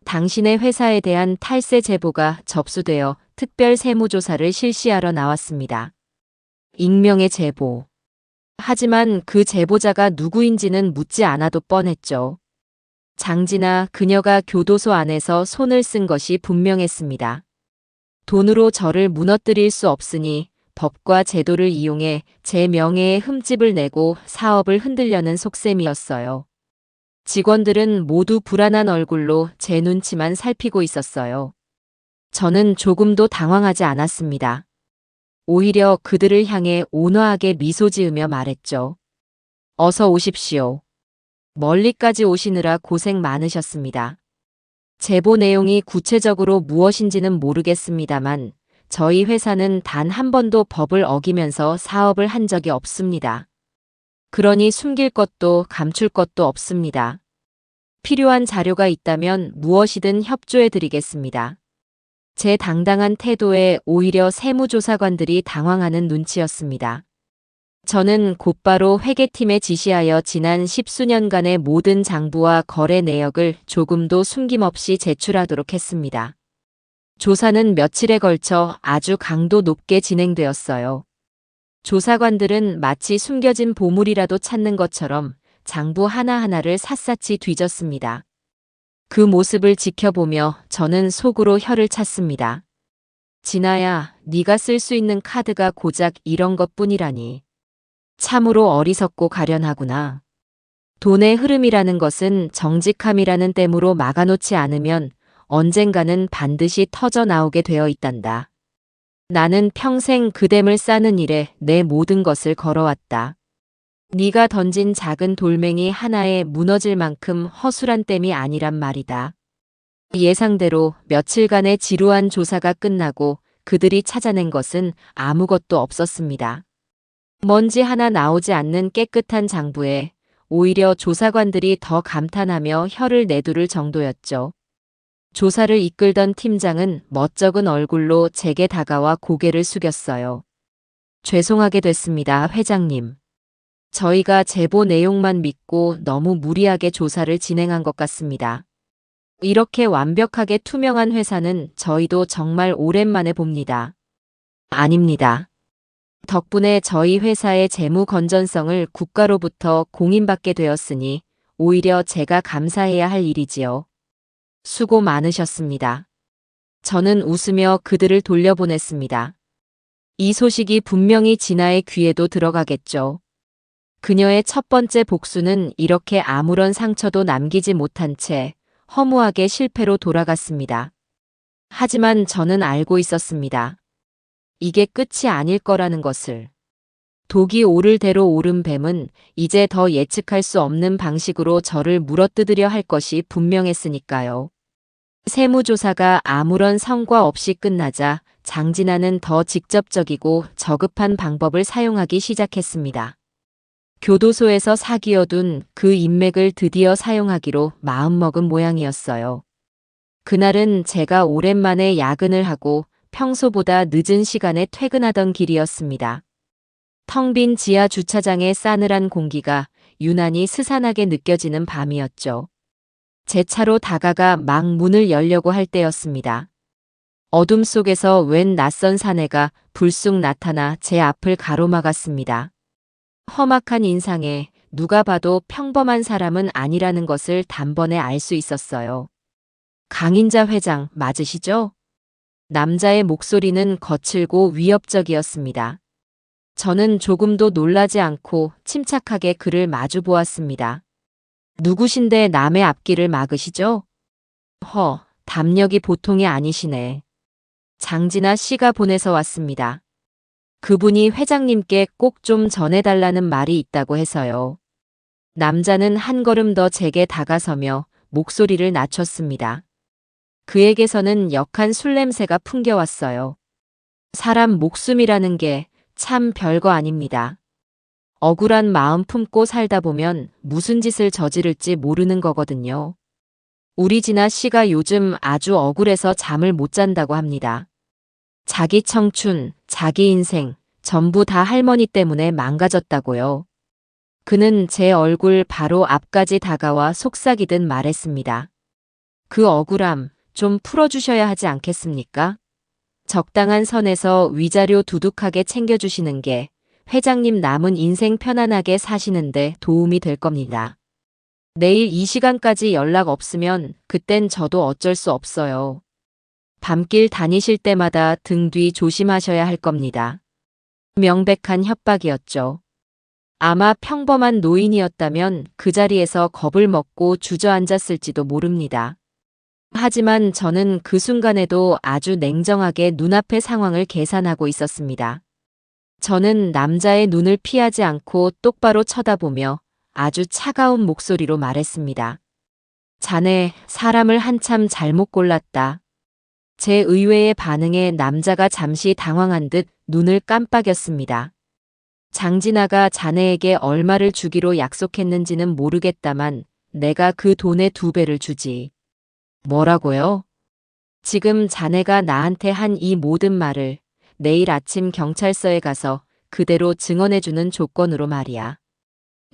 당신의 회사에 대한 탈세 제보가 접수되어 특별 세무조사를 실시하러 나왔습니다. 익명의 제보. 하지만 그 제보자가 누구인지는 묻지 않아도 뻔했죠. 장진아, 그녀가 교도소 안에서 손을 쓴 것이 분명했습니다. 돈으로 저를 무너뜨릴 수 없으니 법과 제도를 이용해 제 명예에 흠집을 내고 사업을 흔들려는 속셈이었어요. 직원들은 모두 불안한 얼굴로 제 눈치만 살피고 있었어요. 저는 조금도 당황하지 않았습니다. 오히려 그들을 향해 온화하게 미소 지으며 말했죠. 어서 오십시오. 멀리까지 오시느라 고생 많으셨습니다. 제보 내용이 구체적으로 무엇인지는 모르겠습니다만 저희 회사는 단 한 번도 법을 어기면서 사업을 한 적이 없습니다. 그러니 숨길 것도 감출 것도 없습니다. 필요한 자료가 있다면 무엇이든 협조해 드리겠습니다. 제 당당한 태도에 오히려 세무조사관들이 당황하는 눈치였습니다. 저는 곧바로 회계팀에 지시하여 지난 10수년간의 모든 장부와 거래 내역을 조금도 숨김없이 제출하도록 했습니다. 조사는 며칠에 걸쳐 아주 강도 높게 진행되었어요. 조사관들은 마치 숨겨진 보물이라도 찾는 것처럼 장부 하나하나를 샅샅이 뒤졌습니다. 그 모습을 지켜보며 저는 속으로 혀를 찼습니다. 진아야, 네가 쓸 수 있는 카드가 고작 이런 것뿐이라니. 참으로 어리석고 가련하구나. 돈의 흐름이라는 것은 정직함이라는 댐으로 막아놓지 않으면 언젠가는 반드시 터져 나오게 되어 있단다. 나는 평생 그 댐을 싸는 일에 내 모든 것을 걸어왔다. 네가 던진 작은 돌멩이 하나에 무너질 만큼 허술한 댐이 아니란 말이다. 예상대로 며칠간의 지루한 조사가 끝나고 그들이 찾아낸 것은 아무것도 없었습니다. 먼지 하나 나오지 않는 깨끗한 장부에 오히려 조사관들이 더 감탄하며 혀를 내두를 정도였죠. 조사를 이끌던 팀장은 멋쩍은 얼굴로 제게 다가와 고개를 숙였어요. 죄송하게 됐습니다, 회장님. 저희가 제보 내용만 믿고 너무 무리하게 조사를 진행한 것 같습니다. 이렇게 완벽하게 투명한 회사는 저희도 정말 오랜만에 봅니다. 아닙니다. 덕분에 저희 회사의 재무 건전성을 국가로부터 공인받게 되었으니 오히려 제가 감사해야 할 일이지요. 수고 많으셨습니다. 저는 웃으며 그들을 돌려보냈습니다. 이 소식이 분명히 진아의 귀에도 들어가겠죠. 그녀의 첫 번째 복수는 이렇게 아무런 상처도 남기지 못한 채 허무하게 실패로 돌아갔습니다. 하지만 저는 알고 있었습니다. 이게 끝이 아닐 거라는 것을. 독이 오를 대로 오른 뱀은 이제 더 예측할 수 없는 방식으로 저를 물어뜯으려 할 것이 분명했으니까요. 세무조사가 아무런 성과 없이 끝나자 장진아는 더 직접적이고 저급한 방법을 사용하기 시작했습니다. 교도소에서 사기어둔 그 인맥을 드디어 사용하기로 마음먹은 모양이었어요. 그날은 제가 오랜만에 야근을 하고 평소보다 늦은 시간에 퇴근하던 길이었습니다. 텅 빈 지하 주차장의 싸늘한 공기가 유난히 스산하게 느껴지는 밤이었죠. 제 차로 다가가 막 문을 열려고 할 때였습니다. 어둠 속에서 웬 낯선 사내가 불쑥 나타나 제 앞을 가로막았습니다. 험악한 인상에 누가 봐도 평범한 사람은 아니라는 것을 단번에 알 수 있었어요. 강인자 회장 맞으시죠? 남자의 목소리는 거칠고 위협적이었습니다. 저는 조금도 놀라지 않고 침착하게 그를 마주 보았습니다. 누구신데 남의 앞길을 막으시죠? 담력이 보통이 아니시네. 장진아 씨가 보내서 왔습니다. 그분이 회장님께 꼭 좀 전해달라는 말이 있다고 해서요. 남자는 한 걸음 더 제게 다가서며 목소리를 낮췄습니다. 그에게서는 역한 술 냄새가 풍겨왔어요. 사람 목숨이라는 게 참 별거 아닙니다. 억울한 마음 품고 살다 보면 무슨 짓을 저지를지 모르는 거거든요. 우리 진아 씨가 요즘 아주 억울해서 잠을 못 잔다고 합니다. 자기 청춘, 자기 인생, 전부 다 할머니 때문에 망가졌다고요. 그는 제 얼굴 바로 앞까지 다가와 속삭이듯 말했습니다. 그 억울함 좀 풀어주셔야 하지 않겠습니까? 적당한 선에서 위자료 두둑하게 챙겨주시는 게 회장님 남은 인생 편안하게 사시는데 도움이 될 겁니다. 내일 이 시간까지 연락 없으면 그땐 저도 어쩔 수 없어요. 밤길 다니실 때마다 등 뒤 조심하셔야 할 겁니다. 명백한 협박이었죠. 아마 평범한 노인이었다면 그 자리에서 겁을 먹고 주저앉았을지도 모릅니다. 하지만 저는 그 순간에도 아주 냉정하게 눈앞의 상황을 계산하고 있었습니다. 저는 남자의 눈을 피하지 않고 똑바로 쳐다보며 아주 차가운 목소리로 말했습니다. 자네, 사람을 한참 잘못 골랐다. 제 의외의 반응에 남자가 잠시 당황한 듯 눈을 깜빡였습니다. 장진아가 자네에게 얼마를 주기로 약속했는지는 모르겠다만 내가 그 돈의 2배를 주지. 뭐라고요? 지금 자네가 나한테 한 이 모든 말을 내일 아침 경찰서에 가서 그대로 증언해주는 조건으로 말이야.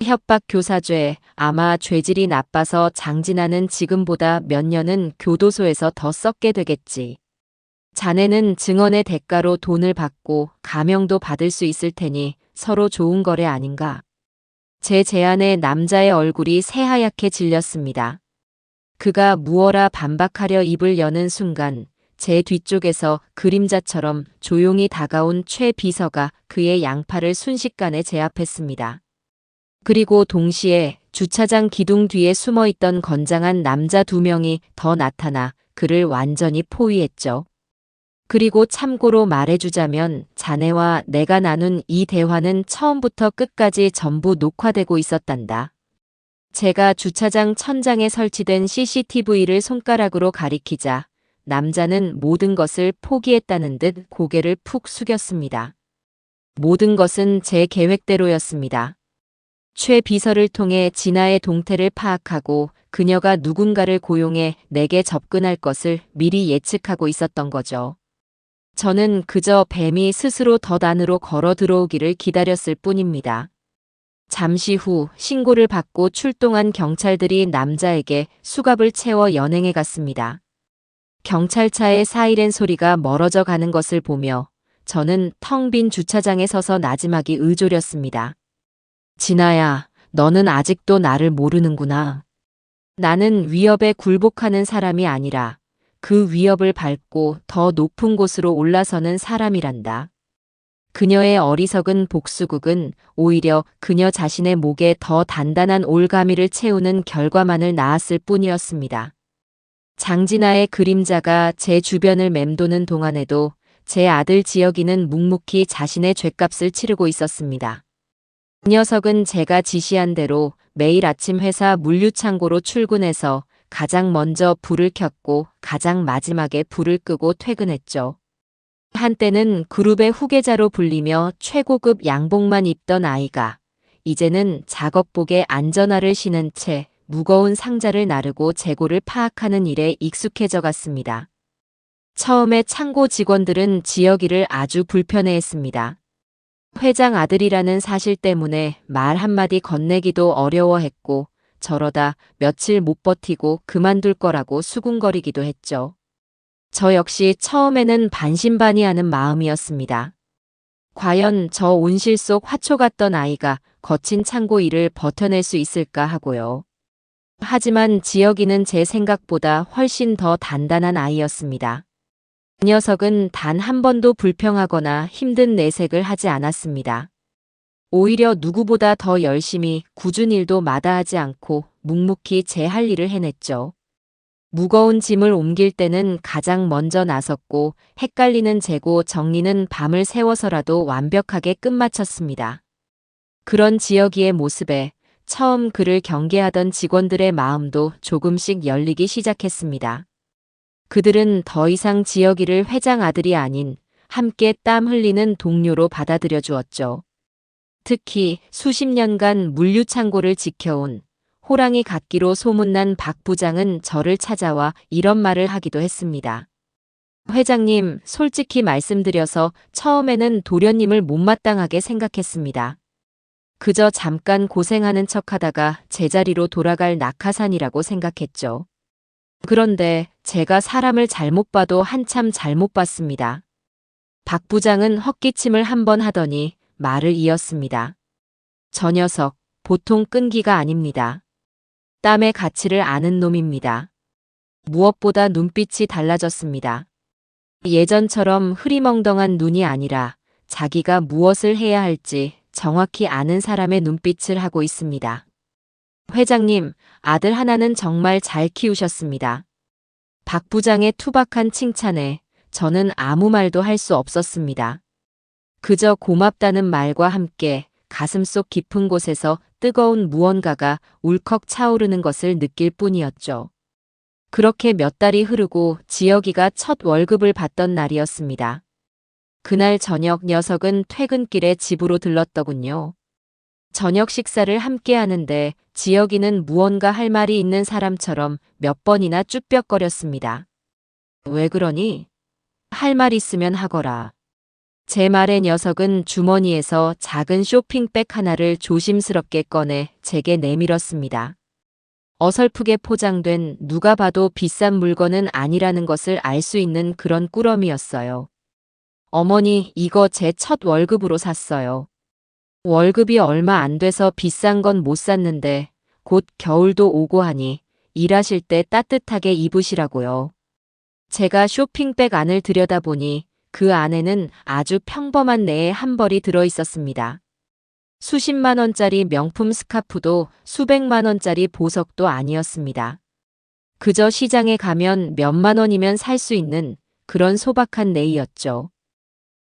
협박 교사죄, 아마 죄질이 나빠서 장진아는 지금보다 몇 년은 교도소에서 더 썩게 되겠지. 자네는 증언의 대가로 돈을 받고 감형도 받을 수 있을 테니 서로 좋은 거래 아닌가. 제 제안에 남자의 얼굴이 새하얗게 질렸습니다. 그가 무어라 반박하려 입을 여는 순간 제 뒤쪽에서 그림자처럼 조용히 다가온 최 비서가 그의 양팔을 순식간에 제압했습니다. 그리고 동시에 주차장 기둥 뒤에 숨어있던 건장한 남자 2명이 더 나타나 그를 완전히 포위했죠. 그리고 참고로 말해주자면 자네와 내가 나눈 이 대화는 처음부터 끝까지 전부 녹화되고 있었단다. 제가 주차장 천장에 설치된 CCTV를 손가락으로 가리키자 남자는 모든 것을 포기했다는 듯 고개를 푹 숙였습니다. 모든 것은 제 계획대로였습니다. 최 비서를 통해 진아의 동태를 파악하고 그녀가 누군가를 고용해 내게 접근할 것을 미리 예측하고 있었던 거죠. 저는 그저 뱀이 스스로 덫 안으로 걸어 들어오기를 기다렸을 뿐입니다. 잠시 후 신고를 받고 출동한 경찰들이 남자에게 수갑을 채워 연행해 갔습니다. 경찰차의 사이렌 소리가 멀어져 가는 것을 보며 저는 텅 빈 주차장에 서서 나지막이 의졸였습니다. 진아야, 너는 아직도 나를 모르는구나. 나는 위협에 굴복하는 사람이 아니라 그 위협을 밟고 더 높은 곳으로 올라서는 사람이란다. 그녀의 어리석은 복수극은 오히려 그녀 자신의 목에 더 단단한 올가미를 채우는 결과만을 낳았을 뿐이었습니다. 장진아의 그림자가 제 주변을 맴도는 동안에도 제 아들 지혁이는 묵묵히 자신의 죗값을 치르고 있었습니다. 그 녀석은 제가 지시한 대로 매일 아침 회사 물류창고로 출근해서 가장 먼저 불을 켰고 가장 마지막에 불을 끄고 퇴근했죠. 한때는 그룹의 후계자로 불리며 최고급 양복만 입던 아이가 이제는 작업복에 안전화를 신은 채 무거운 상자를 나르고 재고를 파악하는 일에 익숙해져 갔습니다. 처음에 창고 직원들은 지혁이를 아주 불편해했습니다. 회장 아들이라는 사실 때문에 말 한마디 건네기도 어려워했고 저러다 며칠 못 버티고 그만둘 거라고 수군거리기도 했죠. 저 역시 처음에는 반신반의하는 마음이었습니다. 과연 저 온실 속 화초 같던 아이가 거친 창고 일을 버텨낼 수 있을까 하고요. 하지만 지혁이는 제 생각보다 훨씬 더 단단한 아이였습니다. 그 녀석은 단 한 번도 불평하거나 힘든 내색을 하지 않았습니다. 오히려 누구보다 더 열심히 굳은 일도 마다하지 않고 묵묵히 제 할 일을 해냈죠. 무거운 짐을 옮길 때는 가장 먼저 나섰고 헷갈리는 재고 정리는 밤을 새워서라도 완벽하게 끝마쳤습니다. 그런 지혁이의 모습에 처음 그를 경계하던 직원들의 마음도 조금씩 열리기 시작했습니다. 그들은 더 이상 지혁이를 회장 아들이 아닌 함께 땀 흘리는 동료로 받아들여 주었죠. 특히 수십 년간 물류창고를 지켜온 호랑이 같기로 소문난 박 부장은 저를 찾아와 이런 말을 하기도 했습니다. 회장님, 솔직히 말씀드려서 처음에는 도련님을 못마땅하게 생각했습니다. 그저 잠깐 고생하는 척하다가 제자리로 돌아갈 낙하산이라고 생각했죠. 그런데 제가 사람을 잘못 봐도 한참 잘못 봤습니다. 박 부장은 헛기침을 한 번 하더니 말을 이었습니다. 저 녀석, 보통 끈기가 아닙니다. 땀의 가치를 아는 놈입니다. 무엇보다 눈빛이 달라졌습니다. 예전처럼 흐리멍덩한 눈이 아니라 자기가 무엇을 해야 할지 정확히 아는 사람의 눈빛을 하고 있습니다. 회장님, 아들 하나는 정말 잘 키우셨습니다. 박 부장의 투박한 칭찬에 저는 아무 말도 할 수 없었습니다. 그저 고맙다는 말과 함께 가슴속 깊은 곳에서 뜨거운 무언가가 울컥 차오르는 것을 느낄 뿐이었죠. 그렇게 몇 달이 흐르고 지혁이가 첫 월급을 받던 날이었습니다. 그날 저녁 녀석은 퇴근길에 집으로 들렀더군요. 저녁 식사를 함께 하는데 지혁이는 무언가 할 말이 있는 사람처럼 몇 번이나 쭈뼛거렸습니다. 왜 그러니? 할 말 있으면 하거라. 제 말에 녀석은 주머니에서 작은 쇼핑백 하나를 조심스럽게 꺼내 제게 내밀었습니다. 어설프게 포장된 누가 봐도 비싼 물건은 아니라는 것을 알 수 있는 그런 꾸러미였어요. 어머니, 이거 제 첫 월급으로 샀어요. 월급이 얼마 안 돼서 비싼 건 못 샀는데 곧 겨울도 오고 하니 일하실 때 따뜻하게 입으시라고요. 제가 쇼핑백 안을 들여다보니 그 안에는 아주 평범한 내의 한 벌이 들어 있었습니다. 수십만 원짜리 명품 스카프도 수백만 원짜리 보석도 아니었습니다. 그저 시장에 가면 몇만 원이면 살 수 있는 그런 소박한 네이였죠.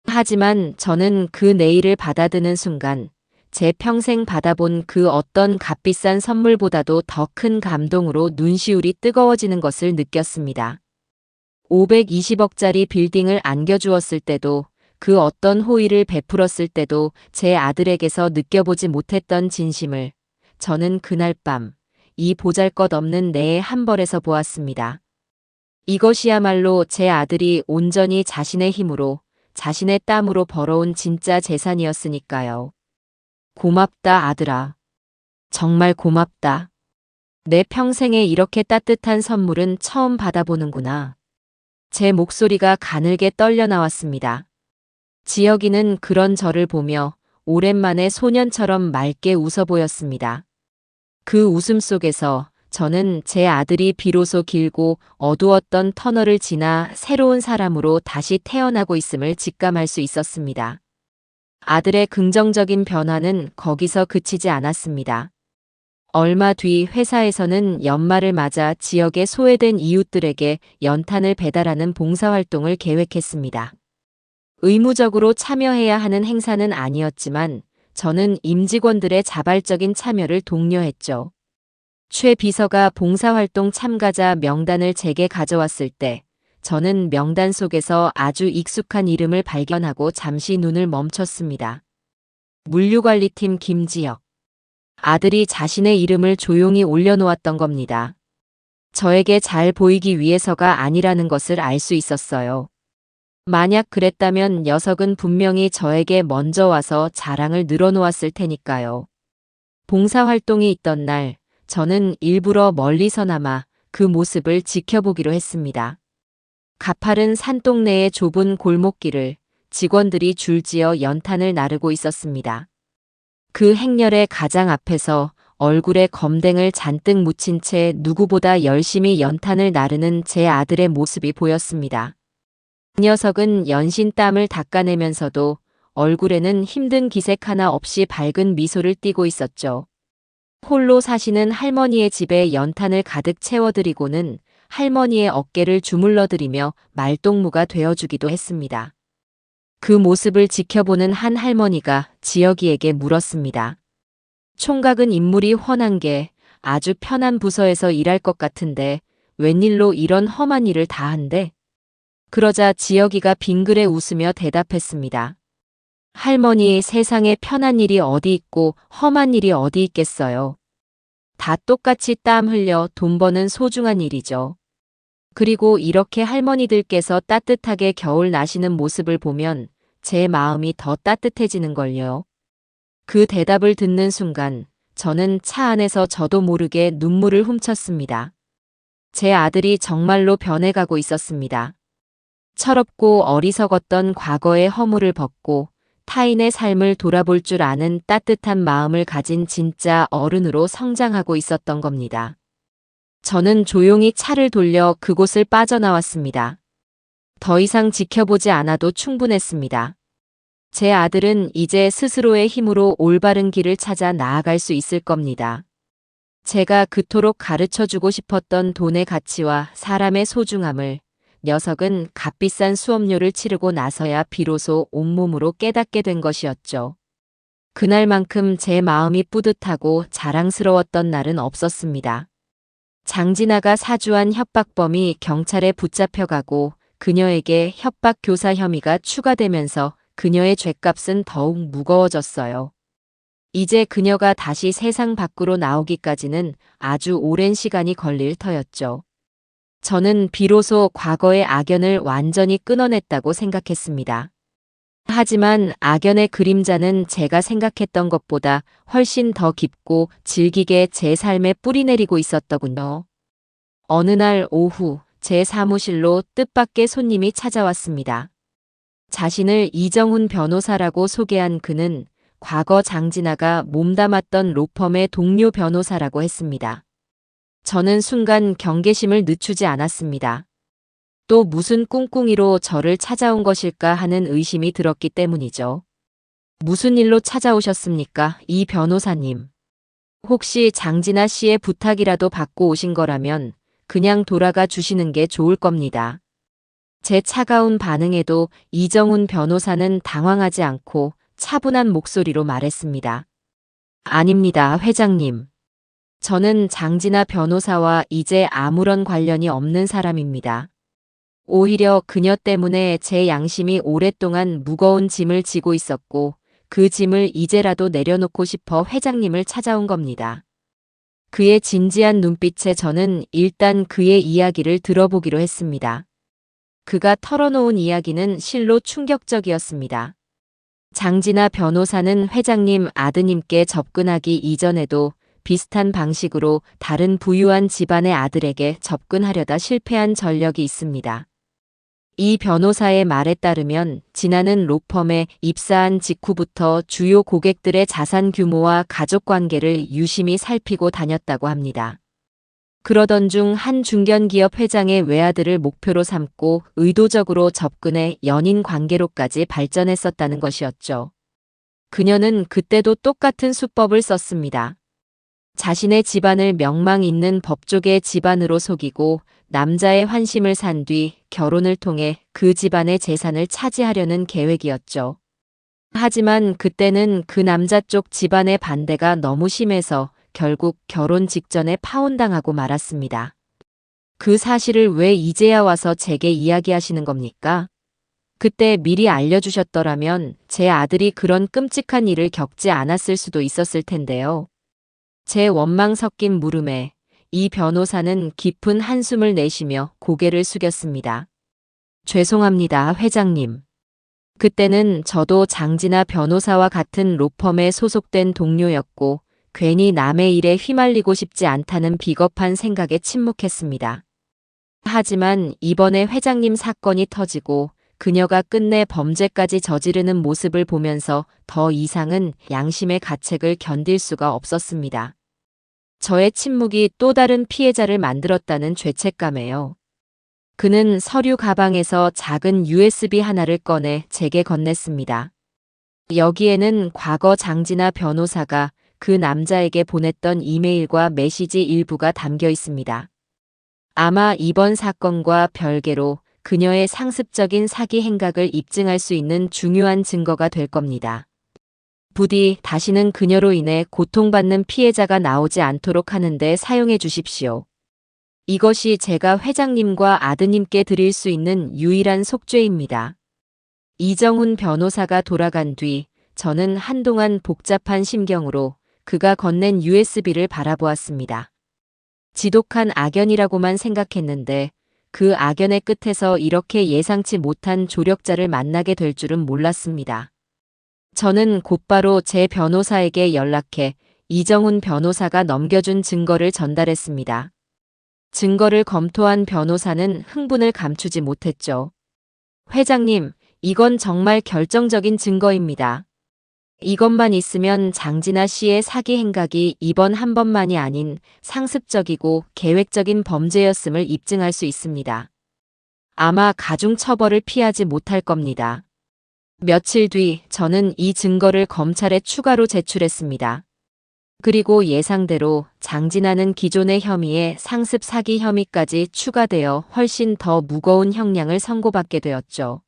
하지만 저는 그 네이를 받아드는 순간 제 평생 받아본 그 어떤 값비싼 선물보다도 더 큰 감동으로 눈시울이 뜨거워지는 것을 느꼈습니다. 520억짜리 빌딩을 안겨주었을 때도 그 어떤 호의를 베풀었을 때도 제 아들에게서 느껴보지 못했던 진심을 저는 그날 밤 이 보잘것없는 내의 한 벌에서 보았습니다. 이것이야말로 제 아들이 온전히 자신의 힘으로, 자신의 땀으로 벌어온 진짜 재산이었으니까요. 고맙다, 아들아. 정말 고맙다. 내 평생에 이렇게 따뜻한 선물은 처음 받아보는구나. 제 목소리가 가늘게 떨려 나왔습니다. 지혁이는 그런 저를 보며 오랜만에 소년처럼 맑게 웃어 보였습니다. 그 웃음 속에서 저는 제 아들이 비로소 길고 어두웠던 터널을 지나 새로운 사람으로 다시 태어나고 있음을 직감할 수 있었습니다. 아들의 긍정적인 변화는 거기서 그치지 않았습니다. 얼마 뒤 회사에서는 연말을 맞아 지역의 소외된 이웃들에게 연탄을 배달하는 봉사활동을 계획했습니다. 의무적으로 참여해야 하는 행사는 아니었지만 저는 임직원들의 자발적인 참여를 독려했죠. 최 비서가 봉사활동 참가자 명단을 제게 가져왔을 때 저는 명단 속에서 아주 익숙한 이름을 발견하고 잠시 눈을 멈췄습니다. 물류관리팀 김지혁. 아들이 자신의 이름을 조용히 올려놓았던 겁니다. 저에게 잘 보이기 위해서가 아니라는 것을 알 수 있었어요. 만약 그랬다면 녀석은 분명히 저에게 먼저 와서 자랑을 늘어놓았을 테니까요. 봉사활동이 있던 날, 저는 일부러 멀리서나마 그 모습을 지켜보기로 했습니다. 가파른 산동네의 좁은 골목길을 직원들이 줄지어 연탄을 나르고 있었습니다. 그 행렬의 가장 앞에서 얼굴에 검댕을 잔뜩 묻힌 채 누구보다 열심히 연탄을 나르는 제 아들의 모습이 보였습니다. 그 녀석은 연신 땀을 닦아내면서도 얼굴에는 힘든 기색 하나 없이 밝은 미소를 띠고 있었죠. 홀로 사시는 할머니의 집에 연탄을 가득 채워드리고는 할머니의 어깨를 주물러드리며 말동무가 되어주기도 했습니다. 그 모습을 지켜보는 한 할머니가 지혁이에게 물었습니다. 총각은 인물이 훤한 게 아주 편한 부서에서 일할 것 같은데 웬일로 이런 험한 일을 다 한대? 그러자 지혁이가 빙그레 웃으며 대답했습니다. 할머니, 세상에 편한 일이 어디 있고 험한 일이 어디 있겠어요. 다 똑같이 땀 흘려 돈 버는 소중한 일이죠. 그리고 이렇게 할머니들께서 따뜻하게 겨울 나시는 모습을 보면 제 마음이 더 따뜻해지는걸요. 그 대답을 듣는 순간 저는 차 안에서 저도 모르게 눈물을 훔쳤습니다. 제 아들이 정말로 변해가고 있었습니다. 철없고 어리석었던 과거의 허물을 벗고 타인의 삶을 돌아볼 줄 아는 따뜻한 마음을 가진 진짜 어른으로 성장하고 있었던 겁니다. 저는 조용히 차를 돌려 그곳을 빠져나왔습니다. 더 이상 지켜보지 않아도 충분했습니다. 제 아들은 이제 스스로의 힘으로 올바른 길을 찾아 나아갈 수 있을 겁니다. 제가 그토록 가르쳐주고 싶었던 돈의 가치와 사람의 소중함을 녀석은 값비싼 수업료를 치르고 나서야 비로소 온몸으로 깨닫게 된 것이었죠. 그날만큼 제 마음이 뿌듯하고 자랑스러웠던 날은 없었습니다. 장진아가 사주한 협박범이 경찰에 붙잡혀가고 그녀에게 협박 교사 혐의가 추가되면서 그녀의 죗값은 더욱 무거워졌어요. 이제 그녀가 다시 세상 밖으로 나오기까지는 아주 오랜 시간이 걸릴 터였죠. 저는 비로소 과거의 악연을 완전히 끊어냈다고 생각했습니다. 하지만 악연의 그림자는 제가 생각했던 것보다 훨씬 더 깊고 질기게 제 삶에 뿌리내리고 있었더군요. 어느 날 오후 제 사무실로 뜻밖의 손님이 찾아왔습니다. 자신을 이정훈 변호사라고 소개한 그는 과거 장진아가 몸담았던 로펌의 동료 변호사라고 했습니다. 저는 순간 경계심을 늦추지 않았습니다. 또 무슨 꿍꿍이로 저를 찾아온 것일까 하는 의심이 들었기 때문이죠. 무슨 일로 찾아오셨습니까, 이 변호사님? 혹시 장진아 씨의 부탁이라도 받고 오신 거라면 그냥 돌아가 주시는 게 좋을 겁니다. 제 차가운 반응에도 이정훈 변호사는 당황하지 않고 차분한 목소리로 말했습니다. 아닙니다, 회장님. 저는 장진아 변호사와 이제 아무런 관련이 없는 사람입니다. 오히려 그녀 때문에 제 양심이 오랫동안 무거운 짐을 지고 있었고 그 짐을 이제라도 내려놓고 싶어 회장님을 찾아온 겁니다. 그의 진지한 눈빛에 저는 일단 그의 이야기를 들어보기로 했습니다. 그가 털어놓은 이야기는 실로 충격적이었습니다. 장진아 변호사는 회장님 아드님께 접근하기 이전에도 비슷한 방식으로 다른 부유한 집안의 아들에게 접근하려다 실패한 전력이 있습니다. 이 변호사의 말에 따르면 진아는 로펌에 입사한 직후부터 주요 고객들의 자산 규모와 가족 관계를 유심히 살피고 다녔다고 합니다. 그러던 중 한 중견기업 회장의 외아들을 목표로 삼고 의도적으로 접근해 연인 관계로까지 발전했었다는 것이었죠. 그녀는 그때도 똑같은 수법을 썼습니다. 자신의 집안을 명망 있는 법조계 집안으로 속이고 남자의 환심을 산 뒤 결혼을 통해 그 집안의 재산을 차지하려는 계획이었죠. 하지만 그때는 그 남자 쪽 집안의 반대가 너무 심해서 결국 결혼 직전에 파혼당하고 말았습니다. 그 사실을 왜 이제야 와서 제게 이야기하시는 겁니까? 그때 미리 알려주셨더라면 제 아들이 그런 끔찍한 일을 겪지 않았을 수도 있었을 텐데요. 제 원망 섞인 물음에 이 변호사는 깊은 한숨을 내쉬며 고개를 숙였습니다. 죄송합니다, 회장님. 그때는 저도 장진아 변호사와 같은 로펌에 소속된 동료였고 괜히 남의 일에 휘말리고 싶지 않다는 비겁한 생각에 침묵했습니다. 하지만 이번에 회장님 사건이 터지고 그녀가 끝내 범죄까지 저지르는 모습을 보면서 더 이상은 양심의 가책을 견딜 수가 없었습니다. 저의 침묵이 또 다른 피해자를 만들었다는 죄책감에요. 그는 서류 가방에서 작은 USB 하나를 꺼내 제게 건넸습니다. 여기에는 과거 장진아 변호사가 그 남자에게 보냈던 이메일과 메시지 일부가 담겨 있습니다. 아마 이번 사건과 별개로 그녀의 상습적인 사기 행각을 입증할 수 있는 중요한 증거가 될 겁니다. 부디 다시는 그녀로 인해 고통받는 피해자가 나오지 않도록 하는데 사용해 주십시오. 이것이 제가 회장님과 아드님께 드릴 수 있는 유일한 속죄입니다. 이정훈 변호사가 돌아간 뒤 저는 한동안 복잡한 심경으로 그가 건넨 USB를 바라보았습니다. 지독한 악연이라고만 생각했는데 그 악연의 끝에서 이렇게 예상치 못한 조력자를 만나게 될 줄은 몰랐습니다. 저는 곧바로 제 변호사에게 연락해 이정훈 변호사가 넘겨준 증거를 전달했습니다. 증거를 검토한 변호사는 흥분을 감추지 못했죠. 회장님, 이건 정말 결정적인 증거입니다. 이것만 있으면 장진아 씨의 사기 행각이 이번 한 번만이 아닌 상습적이고 계획적인 범죄였음을 입증할 수 있습니다. 아마 가중 처벌을 피하지 못할 겁니다. 며칠 뒤 저는 이 증거를 검찰에 추가로 제출했습니다. 그리고 예상대로 장진아는 기존의 혐의에 상습 사기 혐의까지 추가되어 훨씬 더 무거운 형량을 선고받게 되었죠.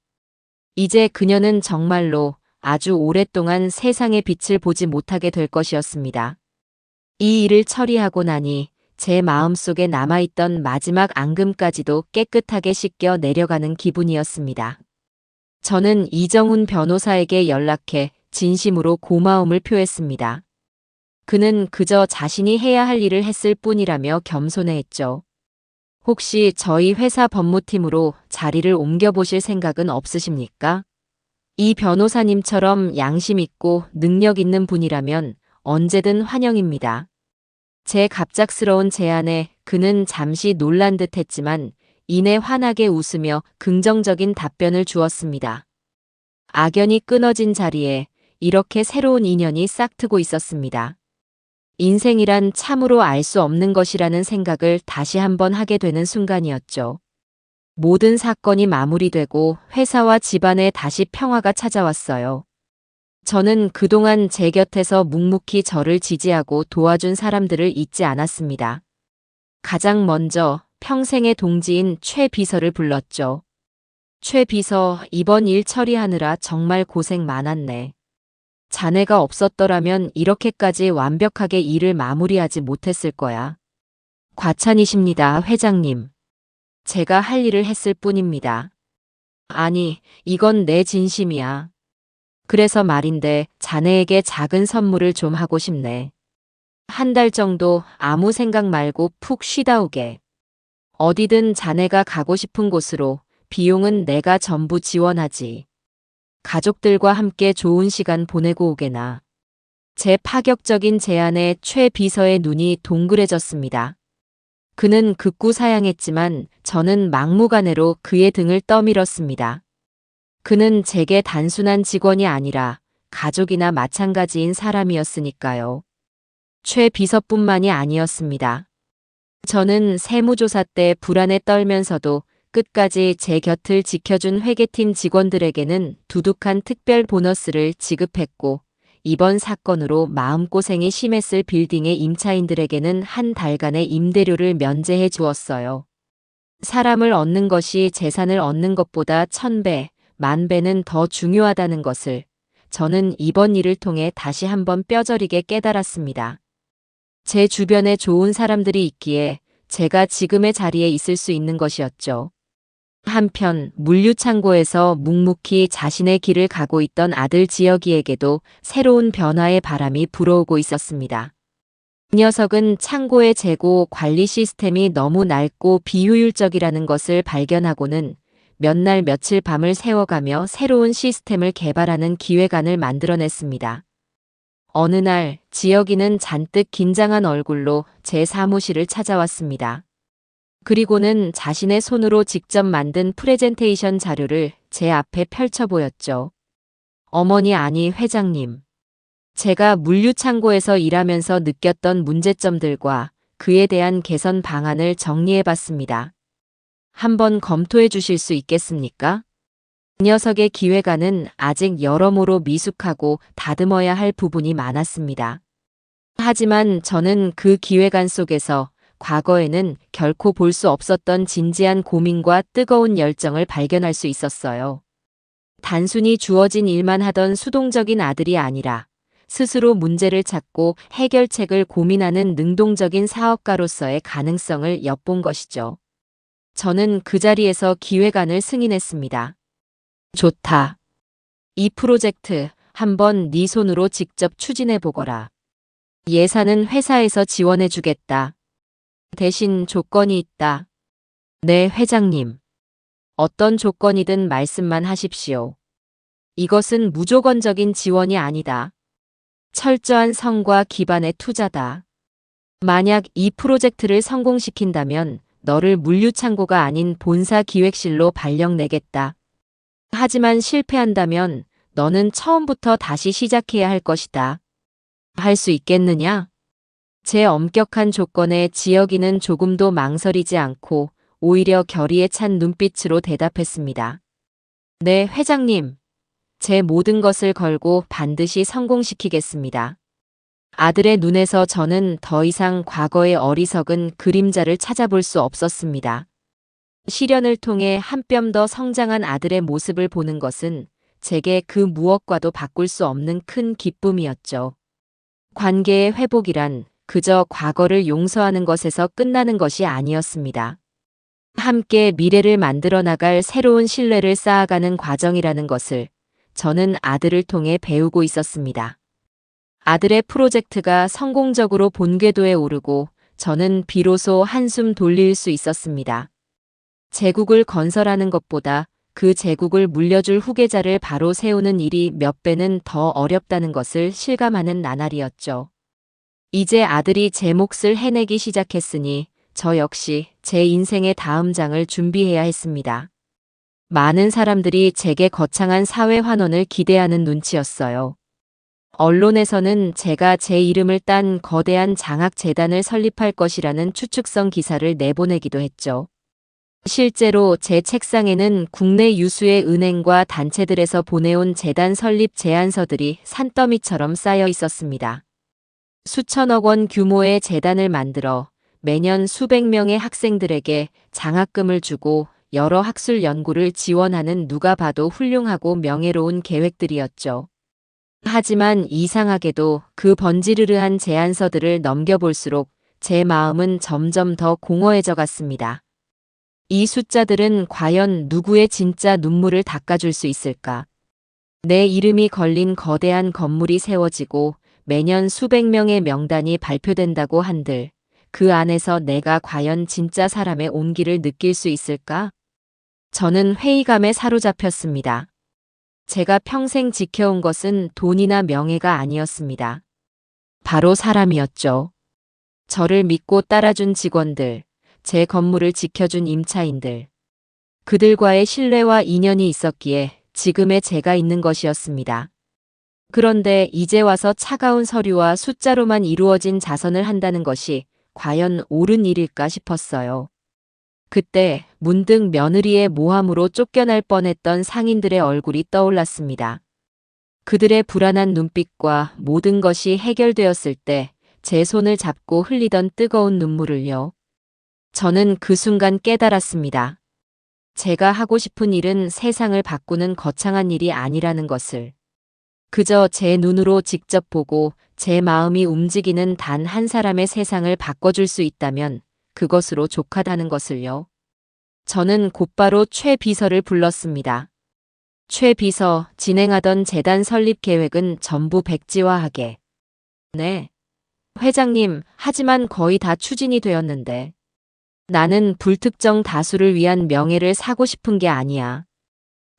이제 그녀는 정말로 아주 오랫동안 세상의 빛을 보지 못하게 될 것이었습니다. 이 일을 처리하고 나니 제 마음속에 남아있던 마지막 앙금까지도 깨끗하게 씻겨 내려가는 기분이었습니다. 저는 이정훈 변호사에게 연락해 진심으로 고마움을 표했습니다. 그는 그저 자신이 해야 할 일을 했을 뿐이라며 겸손해했죠. 혹시 저희 회사 법무팀으로 자리를 옮겨보실 생각은 없으십니까? 이 변호사님처럼 양심 있고 능력 있는 분이라면 언제든 환영입니다. 제 갑작스러운 제안에 그는 잠시 놀란 듯 했지만 이내 환하게 웃으며 긍정적인 답변을 주었습니다. 악연이 끊어진 자리에 이렇게 새로운 인연이 싹트고 있었습니다. 인생이란 참으로 알 수 없는 것이라는 생각을 다시 한번 하게 되는 순간이었죠. 모든 사건이 마무리되고 회사와 집안에 다시 평화가 찾아왔어요. 저는 그동안 제 곁에서 묵묵히 저를 지지하고 도와준 사람들을 잊지 않았습니다. 가장 먼저 평생의 동지인 최 비서를 불렀죠. 최 비서, 이번 일 처리하느라 정말 고생 많았네. 자네가 없었더라면 이렇게까지 완벽하게 일을 마무리하지 못했을 거야. 과찬이십니다, 회장님. 제가 할 일을 했을 뿐입니다. 아니, 이건 내 진심이야. 그래서 말인데 자네에게 작은 선물을 좀 하고 싶네. 한 달 정도 아무 생각 말고 푹 쉬다 오게. 어디든 자네가 가고 싶은 곳으로. 비용은 내가 전부 지원하지. 가족들과 함께 좋은 시간 보내고 오게나. 제 파격적인 제안에 최 비서의 눈이 동그래졌습니다. 그는 극구 사양했지만 저는 막무가내로 그의 등을 떠밀었습니다. 그는 제게 단순한 직원이 아니라 가족이나 마찬가지인 사람이었으니까요. 최 비서뿐만이 아니었습니다. 저는 세무조사 때 불안에 떨면서도 끝까지 제 곁을 지켜준 회계팀 직원들에게는 두둑한 특별 보너스를 지급했고, 이번 사건으로 마음고생이 심했을 빌딩의 임차인들에게는 한 달간의 임대료를 면제해 주었어요. 사람을 얻는 것이 재산을 얻는 것보다 1000배, 10,000배는 더 중요하다는 것을 저는 이번 일을 통해 다시 한번 뼈저리게 깨달았습니다. 제 주변에 좋은 사람들이 있기에 제가 지금의 자리에 있을 수 있는 것이었죠. 한편 물류창고에서 묵묵히 자신의 길을 가고 있던 아들 지혁이에게도 새로운 변화의 바람이 불어오고 있었습니다. 이 녀석은 창고의 재고 관리 시스템이 너무 낡고 비효율적이라는 것을 발견하고는 몇 날 며칠 밤을 새워가며 새로운 시스템을 개발하는 기획안을 만들어냈습니다. 어느 날 지혁이는 잔뜩 긴장한 얼굴로 제 사무실을 찾아왔습니다. 그리고는 자신의 손으로 직접 만든 프레젠테이션 자료를 제 앞에 펼쳐 보였죠. 어머니 아니 회장님. 제가 물류창고에서 일하면서 느꼈던 문제점들과 그에 대한 개선 방안을 정리해 봤습니다. 한번 검토해 주실 수 있겠습니까? 이 녀석의 기획안은 아직 여러모로 미숙하고 다듬어야 할 부분이 많았습니다. 하지만 저는 그 기획안 속에서 과거에는 결코 볼 수 없었던 진지한 고민과 뜨거운 열정을 발견할 수 있었어요. 단순히 주어진 일만 하던 수동적인 아들이 아니라 스스로 문제를 찾고 해결책을 고민하는 능동적인 사업가로서의 가능성을 엿본 것이죠. 저는 그 자리에서 기획안을 승인했습니다. 좋다. 이 프로젝트 한번 네 손으로 직접 추진해 보거라. 예산은 회사에서 지원해 주겠다. 대신 조건이 있다. 네, 회장님. 어떤 조건이든 말씀만 하십시오. 이것은 무조건적인 지원이 아니다. 철저한 성과 기반의 투자다. 만약 이 프로젝트를 성공시킨다면 너를 물류창고가 아닌 본사 기획실로 발령내겠다. 하지만 실패한다면 너는 처음부터 다시 시작해야 할 것이다. 할 수 있겠느냐? 제 엄격한 조건에 지혁이는 조금도 망설이지 않고 오히려 결의에 찬 눈빛으로 대답했습니다. 네, 회장님. 제 모든 것을 걸고 반드시 성공시키겠습니다. 아들의 눈에서 저는 더 이상 과거의 어리석은 그림자를 찾아볼 수 없었습니다. 시련을 통해 한 뼘 더 성장한 아들의 모습을 보는 것은 제게 그 무엇과도 바꿀 수 없는 큰 기쁨이었죠. 관계의 회복이란 그저 과거를 용서하는 것에서 끝나는 것이 아니었습니다. 함께 미래를 만들어 나갈 새로운 신뢰를 쌓아가는 과정이라는 것을 저는 아들을 통해 배우고 있었습니다. 아들의 프로젝트가 성공적으로 본궤도에 오르고 저는 비로소 한숨 돌릴 수 있었습니다. 제국을 건설하는 것보다 그 제국을 물려줄 후계자를 바로 세우는 일이 몇 배는 더 어렵다는 것을 실감하는 나날이었죠. 이제 아들이 제 몫을 해내기 시작했으니 저 역시 제 인생의 다음 장을 준비해야 했습니다. 많은 사람들이 제게 거창한 사회 환원을 기대하는 눈치였어요. 언론에서는 제가 제 이름을 딴 거대한 장학재단을 설립할 것이라는 추측성 기사를 내보내기도 했죠. 실제로 제 책상에는 국내 유수의 은행과 단체들에서 보내온 재단 설립 제안서들이 산더미처럼 쌓여 있었습니다. 수천억 원 규모의 재단을 만들어 매년 수백 명의 학생들에게 장학금을 주고 여러 학술 연구를 지원하는 누가 봐도 훌륭하고 명예로운 계획들이었죠. 하지만 이상하게도 그 번지르르한 제안서들을 넘겨볼수록 제 마음은 점점 더 공허해져 갔습니다. 이 숫자들은 과연 누구의 진짜 눈물을 닦아줄 수 있을까? 내 이름이 걸린 거대한 건물이 세워지고 매년 수백 명의 명단이 발표된다고 한들 그 안에서 내가 과연 진짜 사람의 온기를 느낄 수 있을까? 저는 회의감에 사로잡혔습니다. 제가 평생 지켜온 것은 돈이나 명예가 아니었습니다. 바로 사람이었죠. 저를 믿고 따라준 직원들, 제 건물을 지켜준 임차인들. 그들과의 신뢰와 인연이 있었기에 지금의 제가 있는 것이었습니다. 그런데 이제 와서 차가운 서류와 숫자로만 이루어진 자선을 한다는 것이 과연 옳은 일일까 싶었어요. 그때 문득 며느리의 모함으로 쫓겨날 뻔했던 상인들의 얼굴이 떠올랐습니다. 그들의 불안한 눈빛과 모든 것이 해결되었을 때 제 손을 잡고 흘리던 뜨거운 눈물을요. 저는 그 순간 깨달았습니다. 제가 하고 싶은 일은 세상을 바꾸는 거창한 일이 아니라는 것을. 그저 제 눈으로 직접 보고 제 마음이 움직이는 단 한 사람의 세상을 바꿔줄 수 있다면 그것으로 족하다는 것을요. 저는 곧바로 최 비서를 불렀습니다. 최 비서, 진행하던 재단 설립 계획은 전부 백지화하게. 네. 회장님, 하지만 거의 다 추진이 되었는데. 나는 불특정 다수를 위한 명예를 사고 싶은 게 아니야.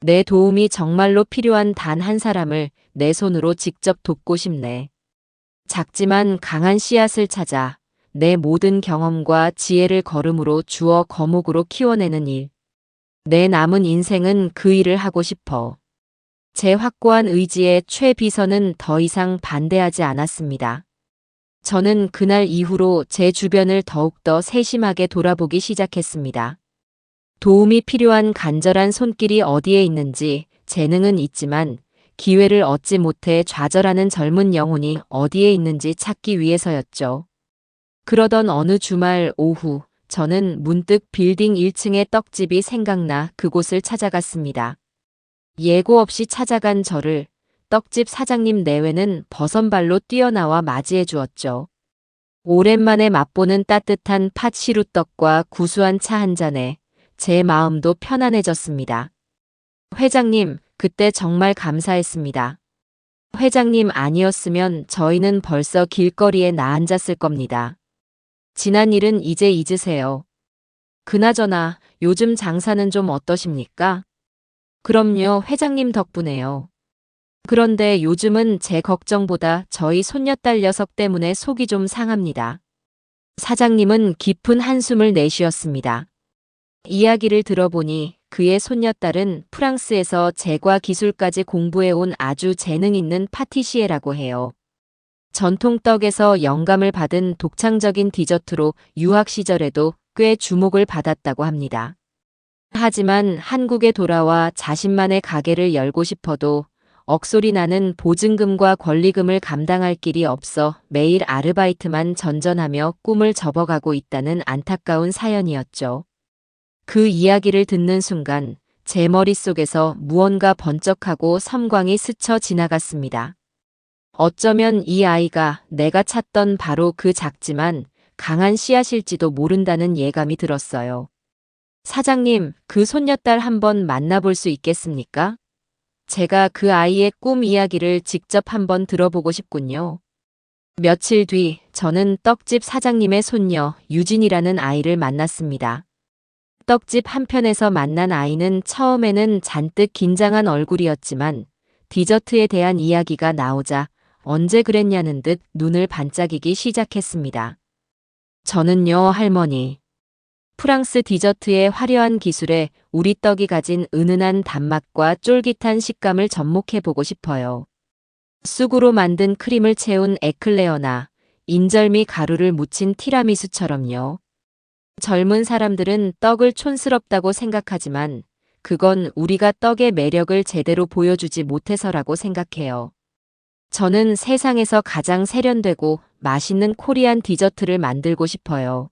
내 도움이 정말로 필요한 단 한 사람을 내 손으로 직접 돕고 싶네. 작지만 강한 씨앗을 찾아 내 모든 경험과 지혜를 걸음으로 주어 거목으로 키워내는 일. 내 남은 인생은 그 일을 하고 싶어. 제 확고한 의지에 최 비서는 더 이상 반대하지 않았습니다. 저는 그날 이후로 제 주변을 더욱더 세심하게 돌아보기 시작했습니다. 도움이 필요한 간절한 손길이 어디에 있는지, 재능은 있지만 기회를 얻지 못해 좌절하는 젊은 영혼이 어디에 있는지 찾기 위해서였죠. 그러던 어느 주말 오후, 저는 문득 빌딩 1층의 떡집이 생각나 그곳을 찾아갔습니다. 예고 없이 찾아간 저를 떡집 사장님 내외는 버선발로 뛰어나와 맞이해 주었죠. 오랜만에 맛보는 따뜻한 팥 시루떡과 구수한 차 한 잔에 제 마음도 편안해졌습니다. 회장님, 그때 정말 감사했습니다. 회장님 아니었으면 저희는 벌써 길거리에 나앉았을 겁니다. 지난 일은 이제 잊으세요. 그나저나 요즘 장사는 좀 어떠십니까? 그럼요, 회장님 덕분에요. 그런데 요즘은 제 걱정보다 저희 손녀딸 녀석 때문에 속이 좀 상합니다. 사장님은 깊은 한숨을 내쉬었습니다. 이야기를 들어보니 그의 손녀딸은 프랑스에서 제과 기술까지 공부해온 아주 재능 있는 파티시에라고 해요. 전통 떡에서 영감을 받은 독창적인 디저트로 유학 시절에도 꽤 주목을 받았다고 합니다. 하지만 한국에 돌아와 자신만의 가게를 열고 싶어도 억소리 나는 보증금과 권리금을 감당할 길이 없어 매일 아르바이트만 전전하며 꿈을 접어가고 있다는 안타까운 사연이었죠. 그 이야기를 듣는 순간 제 머릿속에서 무언가 번쩍하고 섬광이 스쳐 지나갔습니다. 어쩌면 이 아이가 내가 찾던 바로 그 작지만 강한 씨앗일지도 모른다는 예감이 들었어요. 사장님, 그 손녀딸 한번 만나볼 수 있겠습니까? 제가 그 아이의 꿈 이야기를 직접 한번 들어보고 싶군요. 며칠 뒤 저는 떡집 사장님의 손녀 유진이라는 아이를 만났습니다. 떡집 한편에서 만난 아이는 처음에는 잔뜩 긴장한 얼굴이었지만 디저트에 대한 이야기가 나오자 언제 그랬냐는 듯 눈을 반짝이기 시작했습니다. 저는요, 할머니. 프랑스 디저트의 화려한 기술에 우리 떡이 가진 은은한 단맛과 쫄깃한 식감을 접목해보고 싶어요. 쑥으로 만든 크림을 채운 에클레어나 인절미 가루를 묻힌 티라미수처럼요. 젊은 사람들은 떡을 촌스럽다고 생각하지만 그건 우리가 떡의 매력을 제대로 보여주지 못해서라고 생각해요. 저는 세상에서 가장 세련되고 맛있는 코리안 디저트를 만들고 싶어요.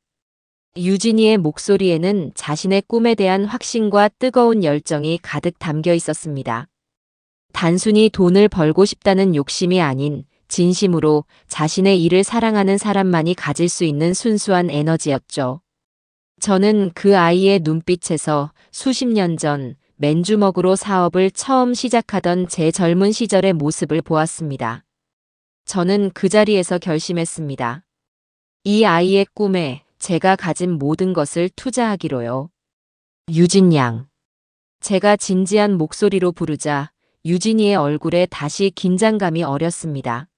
유진이의 목소리에는 자신의 꿈에 대한 확신과 뜨거운 열정이 가득 담겨 있었습니다. 단순히 돈을 벌고 싶다는 욕심이 아닌 진심으로 자신의 일을 사랑하는 사람만이 가질 수 있는 순수한 에너지였죠. 저는 그 아이의 눈빛에서 수십 년 전 맨주먹으로 사업을 처음 시작하던 제 젊은 시절의 모습을 보았습니다. 저는 그 자리에서 결심했습니다. 이 아이의 꿈에 제가 가진 모든 것을 투자하기로요. 유진 양. 제가 진지한 목소리로 부르자 유진이의 얼굴에 다시 긴장감이 어렸습니다.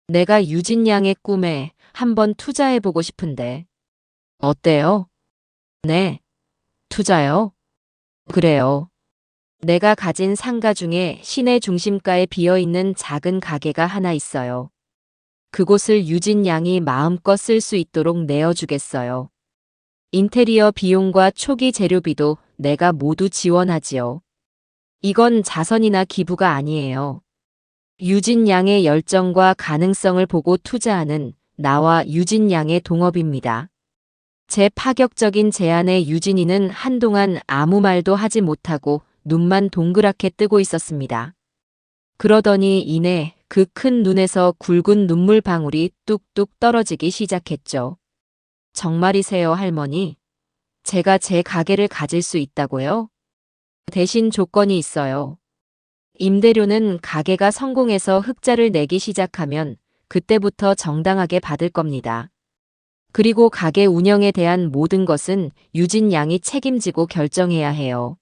내가 유진 양의 꿈에 한번 투자해보고 싶은데. 어때요? 네. 투자요? 그래요. 내가 가진 상가 중에 시내 중심가에 비어있는 작은 가게가 하나 있어요. 그곳을 유진 양이 마음껏 쓸 수 있도록 내어주겠어요. 인테리어 비용과 초기 재료비도 내가 모두 지원하지요. 이건 자선이나 기부가 아니에요. 유진 양의 열정과 가능성을 보고 투자하는 나와 유진 양의 동업입니다. 제 파격적인 제안에 유진이는 한동안 아무 말도 하지 못하고 눈만 동그랗게 뜨고 있었습니다. 그러더니 이내 그 큰 눈에서 굵은 눈물 방울이 뚝뚝 떨어지기 시작했죠. 정말이세요, 할머니? 제가 제 가게를 가질 수 있다고요? 대신 조건이 있어요. 임대료는 가게가 성공해서 흑자를 내기 시작하면 그때부터 정당하게 받을 겁니다. 그리고 가게 운영에 대한 모든 것은 유진 양이 책임지고 결정해야 해요.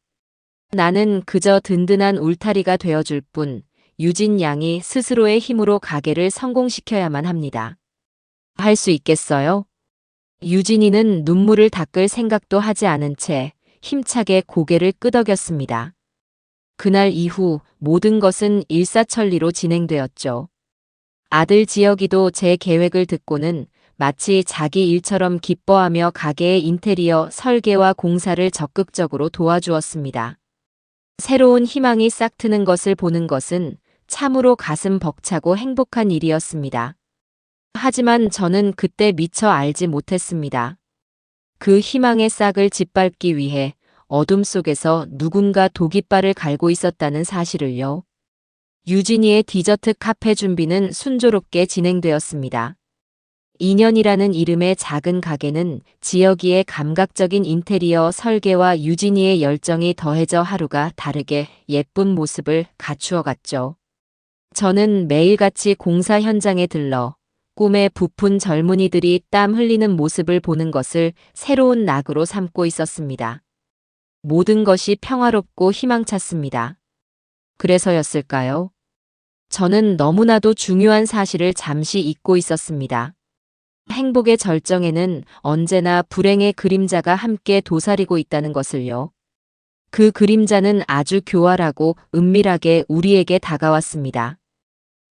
나는 그저 든든한 울타리가 되어줄 뿐 유진 양이 스스로의 힘으로 가게를 성공시켜야만 합니다. 할 수 있겠어요? 유진이는 눈물을 닦을 생각도 하지 않은 채 힘차게 고개를 끄덕였습니다. 그날 이후 모든 것은 일사천리로 진행되었죠. 아들 지혁이도 제 계획을 듣고는 마치 자기 일처럼 기뻐하며 가게의 인테리어 설계와 공사를 적극적으로 도와주었습니다. 새로운 희망이 싹트는 것을 보는 것은 참으로 가슴 벅차고 행복한 일이었습니다. 하지만 저는 그때 미처 알지 못했습니다. 그 희망의 싹을 짓밟기 위해 어둠 속에서 누군가 도깃발을 갈고 있었다는 사실을요. 유진이의 디저트 카페 준비는 순조롭게 진행되었습니다. 2년이라는 이름의 작은 가게는 지혁이의 감각적인 인테리어 설계와 유진이의 열정이 더해져 하루가 다르게 예쁜 모습을 갖추어갔죠. 저는 매일같이 공사 현장에 들러 꿈에 부푼 젊은이들이 땀 흘리는 모습을 보는 것을 새로운 낙으로 삼고 있었습니다. 모든 것이 평화롭고 희망찼습니다. 그래서였을까요? 저는 너무나도 중요한 사실을 잠시 잊고 있었습니다. 행복의 절정에는 언제나 불행의 그림자가 함께 도사리고 있다는 것을요. 그 그림자는 아주 교활하고 은밀하게 우리에게 다가왔습니다.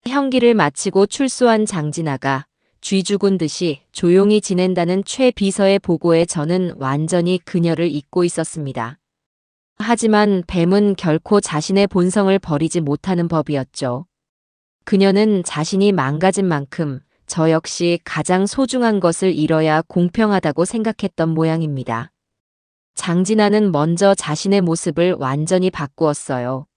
형기를 마치고 출소한 장진아가 쥐 죽은 듯이 조용히 지낸다는 최 비서의 보고에 저는 완전히 그녀를 잊고 있었습니다. 하지만 뱀은 결코 자신의 본성을 버리지 못하는 법이었죠. 그녀는 자신이 망가진 만큼 저 역시 가장 소중한 것을 잃어야 공평하다고 생각했던 모양입니다. 장진아는 먼저 자신의 모습을 완전히 바꾸었어요.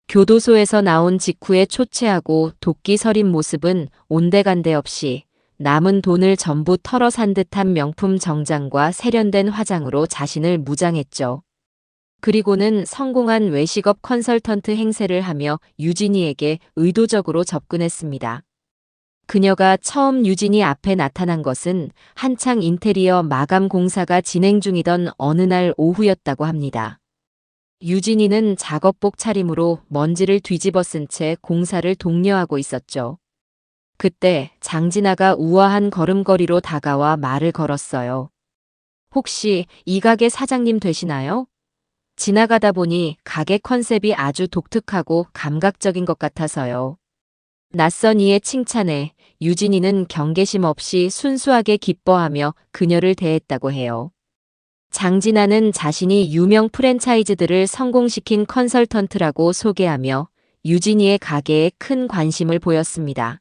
교도소에서 나온 직후에 초췌하고 도끼 서린 모습은 온데간데 없이 남은 돈을 전부 털어 산 듯한 명품 정장과 세련된 화장으로 자신을 무장했죠. 그리고는 성공한 외식업 컨설턴트 행세를 하며 유진이에게 의도적으로 접근했습니다. 그녀가 처음 유진이 앞에 나타난 것은 한창 인테리어 마감 공사가 진행 중이던 어느 날 오후였다고 합니다. 유진이는 작업복 차림으로 먼지를 뒤집어 쓴 채 공사를 독려하고 있었죠. 그때 장진아가 우아한 걸음걸이로 다가와 말을 걸었어요. 혹시 이 가게 사장님 되시나요? 지나가다 보니 가게 컨셉이 아주 독특하고 감각적인 것 같아서요. 낯선 이의 칭찬에 유진이는 경계심 없이 순수하게 기뻐하며 그녀를 대했다고 해요. 장진아는 자신이 유명 프랜차이즈들을 성공시킨 컨설턴트라고 소개하며 유진이의 가게에 큰 관심을 보였습니다.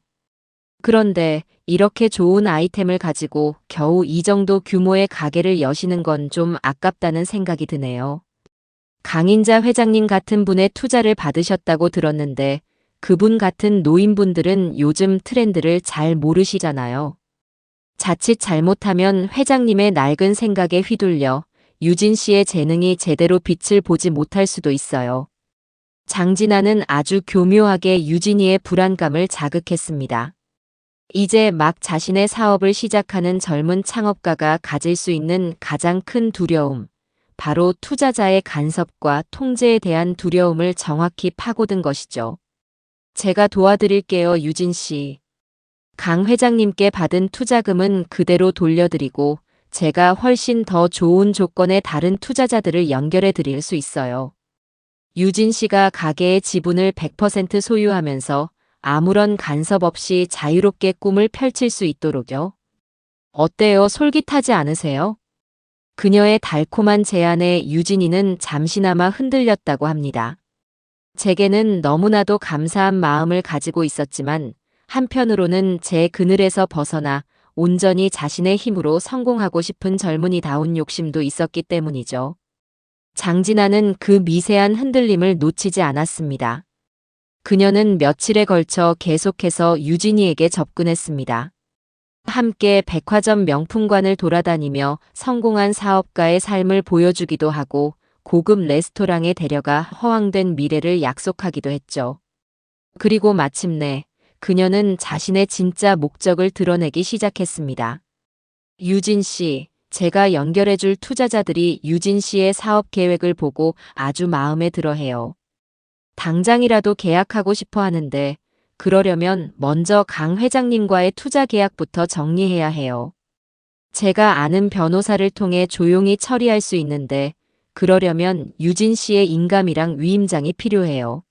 그런데 이렇게 좋은 아이템을 가지고 겨우 이 정도 규모의 가게를 여시는 건 좀 아깝다는 생각이 드네요. 강인자 회장님 같은 분의 투자를 받으셨다고 들었는데 그분 같은 노인분들은 요즘 트렌드를 잘 모르시잖아요. 자칫 잘못하면 회장님의 낡은 생각에 휘둘려 유진 씨의 재능이 제대로 빛을 보지 못할 수도 있어요. 장진아는 아주 교묘하게 유진이의 불안감을 자극했습니다. 이제 막 자신의 사업을 시작하는 젊은 창업가가 가질 수 있는 가장 큰 두려움, 바로 투자자의 간섭과 통제에 대한 두려움을 정확히 파고든 것이죠. 제가 도와드릴게요, 유진 씨. 강 회장님께 받은 투자금은 그대로 돌려드리고 제가 훨씬 더 좋은 조건의 다른 투자자들을 연결해 드릴 수 있어요. 유진 씨가 가게의 지분을 100% 소유하면서 아무런 간섭 없이 자유롭게 꿈을 펼칠 수 있도록요. 어때요? 솔깃하지 않으세요? 그녀의 달콤한 제안에 유진이는 잠시나마 흔들렸다고 합니다. 제게는 너무나도 감사한 마음을 가지고 있었지만 한편으로는 제 그늘에서 벗어나 온전히 자신의 힘으로 성공하고 싶은 젊은이다운 욕심도 있었기 때문이죠. 장진아는 그 미세한 흔들림을 놓치지 않았습니다. 그녀는 며칠에 걸쳐 계속해서 유진이에게 접근했습니다. 함께 백화점 명품관을 돌아다니며 성공한 사업가의 삶을 보여주기도 하고 고급 레스토랑에 데려가 허황된 미래를 약속하기도 했죠. 그리고 마침내 그녀는 자신의 진짜 목적을 드러내기 시작했습니다. 유진 씨, 제가 연결해줄 투자자들이 유진 씨의 사업 계획을 보고 아주 마음에 들어해요. 당장이라도 계약하고 싶어 하는데 그러려면 먼저 강 회장님과의 투자 계약부터 정리해야 해요. 제가 아는 변호사를 통해 조용히 처리할 수 있는데 그러려면 유진 씨의 인감이랑 위임장이 필요해요.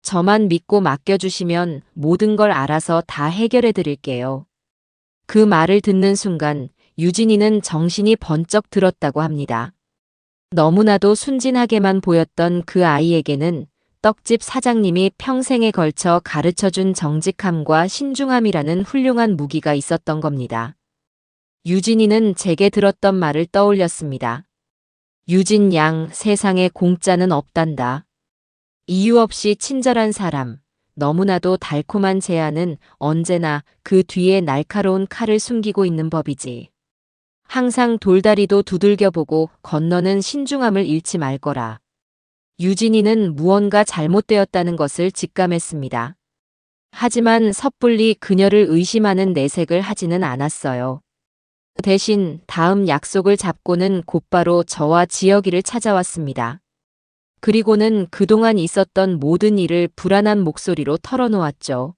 저만 믿고 맡겨주시면 모든 걸 알아서 다 해결해 드릴게요. 그 말을 듣는 순간 유진이는 정신이 번쩍 들었다고 합니다. 너무나도 순진하게만 보였던 그 아이에게는 떡집 사장님이 평생에 걸쳐 가르쳐준 정직함과 신중함이라는 훌륭한 무기가 있었던 겁니다. 유진이는 제게 들었던 말을 떠올렸습니다. 유진 양, 세상에 공짜는 없단다. 이유 없이 친절한 사람, 너무나도 달콤한 제안은 언제나 그 뒤에 날카로운 칼을 숨기고 있는 법이지. 항상 돌다리도 두들겨보고 건너는 신중함을 잃지 말거라. 유진이는 무언가 잘못되었다는 것을 직감했습니다. 하지만 섣불리 그녀를 의심하는 내색을 하지는 않았어요. 대신 다음 약속을 잡고는 곧바로 저와 지혁이를 찾아왔습니다. 그리고는 그동안 있었던 모든 일을 불안한 목소리로 털어놓았죠.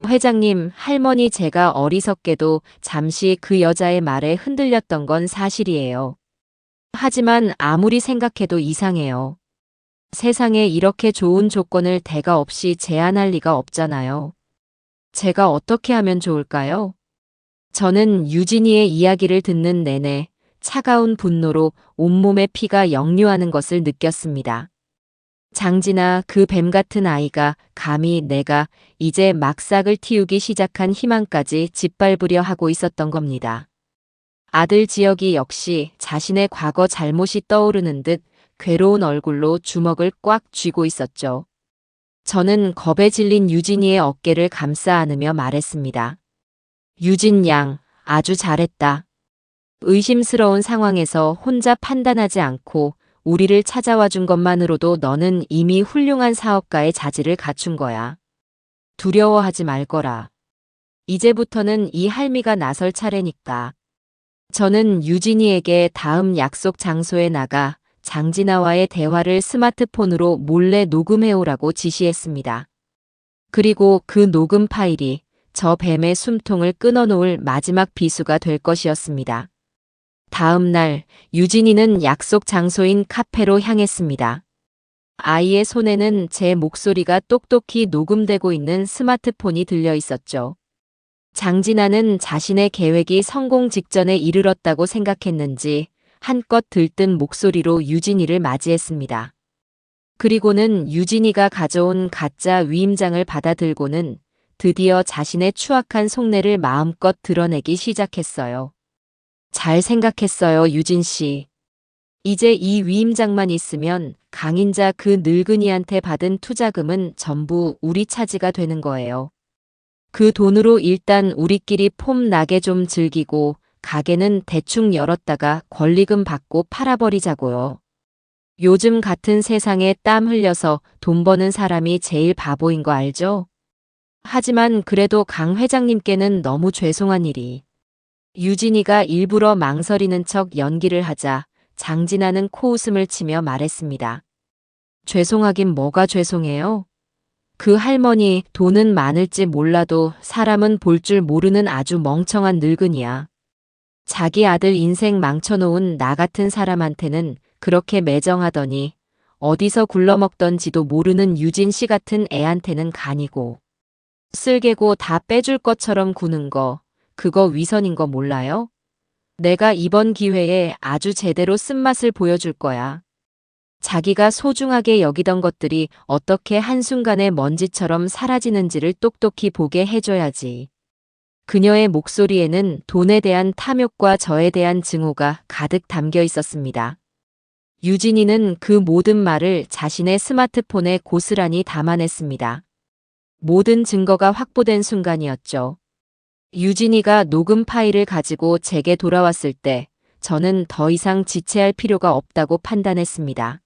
회장님, 할머니 제가 어리석게도 잠시 그 여자의 말에 흔들렸던 건 사실이에요. 하지만 아무리 생각해도 이상해요. 세상에 이렇게 좋은 조건을 대가 없이 제안할 리가 없잖아요. 제가 어떻게 하면 좋을까요? 저는 유진이의 이야기를 듣는 내내 차가운 분노로 온몸의 피가 역류하는 것을 느꼈습니다. 장진아, 그 뱀 같은 아이가 감히 내가 이제 막 싹을 틔우기 시작한 희망까지 짓밟으려 하고 있었던 겁니다. 아들 지혁이 역시 자신의 과거 잘못이 떠오르는 듯 괴로운 얼굴로 주먹을 꽉 쥐고 있었죠. 저는 겁에 질린 유진이의 어깨를 감싸 안으며 말했습니다. 유진 양, 아주 잘했다. 의심스러운 상황에서 혼자 판단하지 않고 우리를 찾아와 준 것만으로도 너는 이미 훌륭한 사업가의 자질을 갖춘 거야. 두려워하지 말거라. 이제부터는 이 할미가 나설 차례니까. 저는 유진이에게 다음 약속 장소에 나가 장진아와의 대화를 스마트폰으로 몰래 녹음해오라고 지시했습니다. 그리고 그 녹음 파일이 저 뱀의 숨통을 끊어놓을 마지막 비수가 될 것이었습니다. 다음 날 유진이는 약속 장소인 카페로 향했습니다. 아이의 손에는 제 목소리가 똑똑히 녹음되고 있는 스마트폰이 들려 있었죠. 장진아는 자신의 계획이 성공 직전에 이르렀다고 생각했는지 한껏 들뜬 목소리로 유진이를 맞이했습니다. 그리고는 유진이가 가져온 가짜 위임장을 받아들고는 드디어 자신의 추악한 속내를 마음껏 드러내기 시작했어요. 잘 생각했어요, 유진 씨. 이제 이 위임장만 있으면 강인자 그 늙은이한테 받은 투자금은 전부 우리 차지가 되는 거예요. 그 돈으로 일단 우리끼리 폼 나게 좀 즐기고 가게는 대충 열었다가 권리금 받고 팔아버리자고요. 요즘 같은 세상에 땀 흘려서 돈 버는 사람이 제일 바보인 거 알죠? 하지만 그래도 강 회장님께는 너무 죄송한 일이. 유진이가 일부러 망설이는 척 연기를 하자 장진아는 코웃음을 치며 말했습니다. 죄송하긴 뭐가 죄송해요? 그 할머니 돈은 많을지 몰라도 사람은 볼 줄 모르는 아주 멍청한 늙은이야. 자기 아들 인생 망쳐놓은 나 같은 사람한테는 그렇게 매정하더니 어디서 굴러먹던지도 모르는 유진 씨 같은 애한테는 간이고 쓸개고 다 빼줄 것처럼 구는 거 그거 위선인 거 몰라요? 내가 이번 기회에 아주 제대로 쓴맛을 보여줄 거야. 자기가 소중하게 여기던 것들이 어떻게 한순간에 먼지처럼 사라지는지를 똑똑히 보게 해줘야지. 그녀의 목소리에는 돈에 대한 탐욕과 저에 대한 증오가 가득 담겨 있었습니다. 유진이는 그 모든 말을 자신의 스마트폰에 고스란히 담아냈습니다. 모든 증거가 확보된 순간이었죠. 유진이가 녹음 파일을 가지고 제게 돌아왔을 때 저는 더 이상 지체할 필요가 없다고 판단했습니다.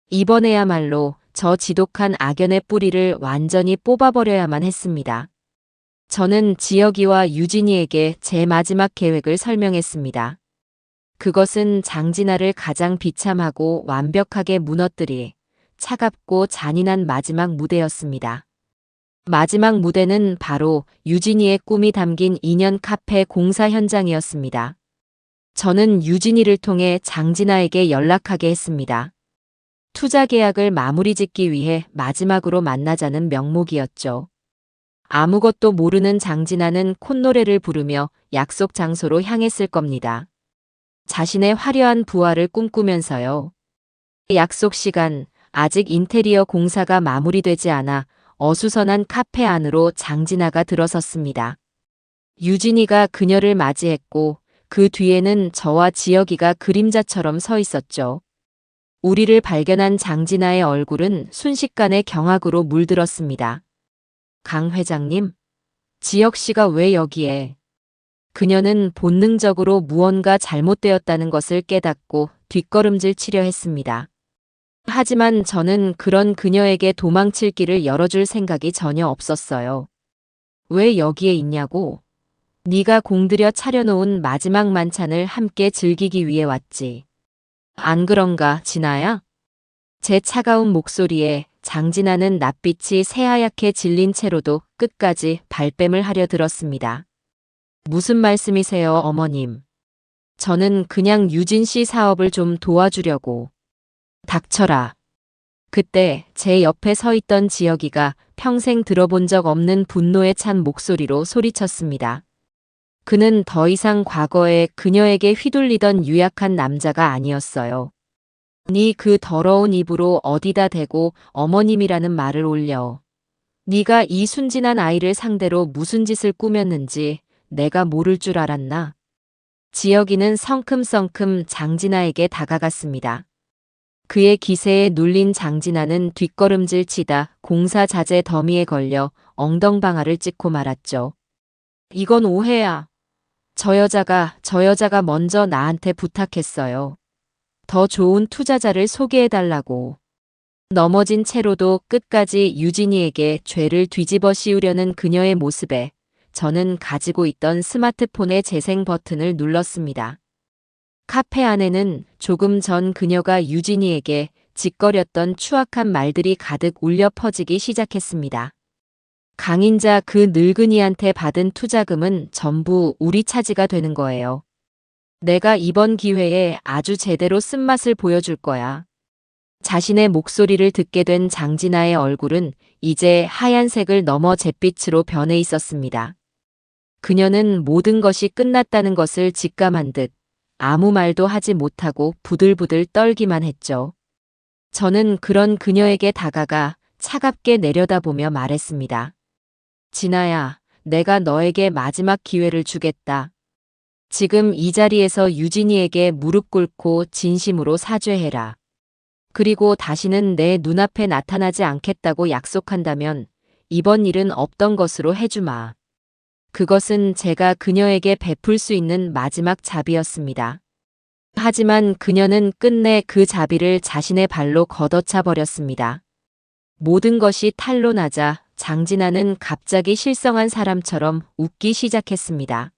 이번에야말로 저 지독한 악연의 뿌리를 완전히 뽑아버려야만 했습니다. 저는 지혁이와 유진이에게 제 마지막 계획을 설명했습니다. 그것은 장진아를 가장 비참하고 완벽하게 무너뜨리 차갑고 잔인한 마지막 무대였습니다. 마지막 무대는 바로 유진이의 꿈이 담긴 2년 카페 공사 현장이었습니다. 저는 유진이를 통해 장진아에게 연락하게 했습니다. 투자 계약을 마무리 짓기 위해 마지막으로 만나자는 명목이었죠. 아무것도 모르는 장진아는 콧노래를 부르며 약속 장소로 향했을 겁니다. 자신의 화려한 부활을 꿈꾸면서요. 약속 시간, 아직 인테리어 공사가 마무리되지 않아 어수선한 카페 안으로 장진아가 들어섰습니다. 유진이가 그녀를 맞이했고 그 뒤에는 저와 지혁이가 그림자처럼 서 있었죠. 우리를 발견한 장진아의 얼굴은 순식간에 경악으로 물들었습니다. 강 회장님, 지혁 씨가 왜 여기에? 그녀는 본능적으로 무언가 잘못되었다는 것을 깨닫고 뒷걸음질 치려 했습니다. 하지만 저는 그런 그녀에게 도망칠 길을 열어줄 생각이 전혀 없었어요. 왜 여기에 있냐고? 네가 공들여 차려놓은 마지막 만찬을 함께 즐기기 위해 왔지. 안 그런가, 진아야? 제 차가운 목소리에 장진아는 낯빛이 새하얗게 질린 채로도 끝까지 발뺌을 하려 들었습니다. 무슨 말씀이세요, 어머님? 저는 그냥 유진 씨 사업을 좀 도와주려고. 닥쳐라. 그때 제 옆에 서 있던 지혁이가 평생 들어본 적 없는 분노에 찬 목소리로 소리쳤습니다. 그는 더 이상 과거에 그녀에게 휘둘리던 유약한 남자가 아니었어요. 네 그 더러운 입으로 어디다 대고 어머님이라는 말을 올려. 네가 이 순진한 아이를 상대로 무슨 짓을 꾸몄는지 내가 모를 줄 알았나? 지혁이는 성큼성큼 장진아에게 다가갔습니다. 그의 기세에 눌린 장진아는 뒷걸음질 치다 공사 자재 더미에 걸려 엉덩방아를 찍고 말았죠. 이건 오해야. 저 여자가 먼저 나한테 부탁했어요. 더 좋은 투자자를 소개해달라고. 넘어진 채로도 끝까지 유진이에게 죄를 뒤집어 씌우려는 그녀의 모습에 저는 가지고 있던 스마트폰의 재생 버튼을 눌렀습니다. 카페 안에는 조금 전 그녀가 유진이에게 짓거렸던 추악한 말들이 가득 울려 퍼지기 시작했습니다. 강인자 그 늙은이한테 받은 투자금은 전부 우리 차지가 되는 거예요. 내가 이번 기회에 아주 제대로 쓴맛을 보여줄 거야. 자신의 목소리를 듣게 된 장진아의 얼굴은 이제 하얀색을 넘어 잿빛으로 변해 있었습니다. 그녀는 모든 것이 끝났다는 것을 직감한 듯 아무 말도 하지 못하고 부들부들 떨기만 했죠. 저는 그런 그녀에게 다가가 차갑게 내려다보며 말했습니다. 진아야, 내가 너에게 마지막 기회를 주겠다. 지금 이 자리에서 유진이에게 무릎 꿇고 진심으로 사죄해라. 그리고 다시는 내 눈앞에 나타나지 않겠다고 약속한다면 이번 일은 없던 것으로 해주마. 그것은 제가 그녀에게 베풀 수 있는 마지막 자비였습니다. 하지만 그녀는 끝내 그 자비를 자신의 발로 걷어차 버렸습니다. 모든 것이 탄로나자 장진아는 갑자기 실성한 사람처럼 웃기 시작했습니다.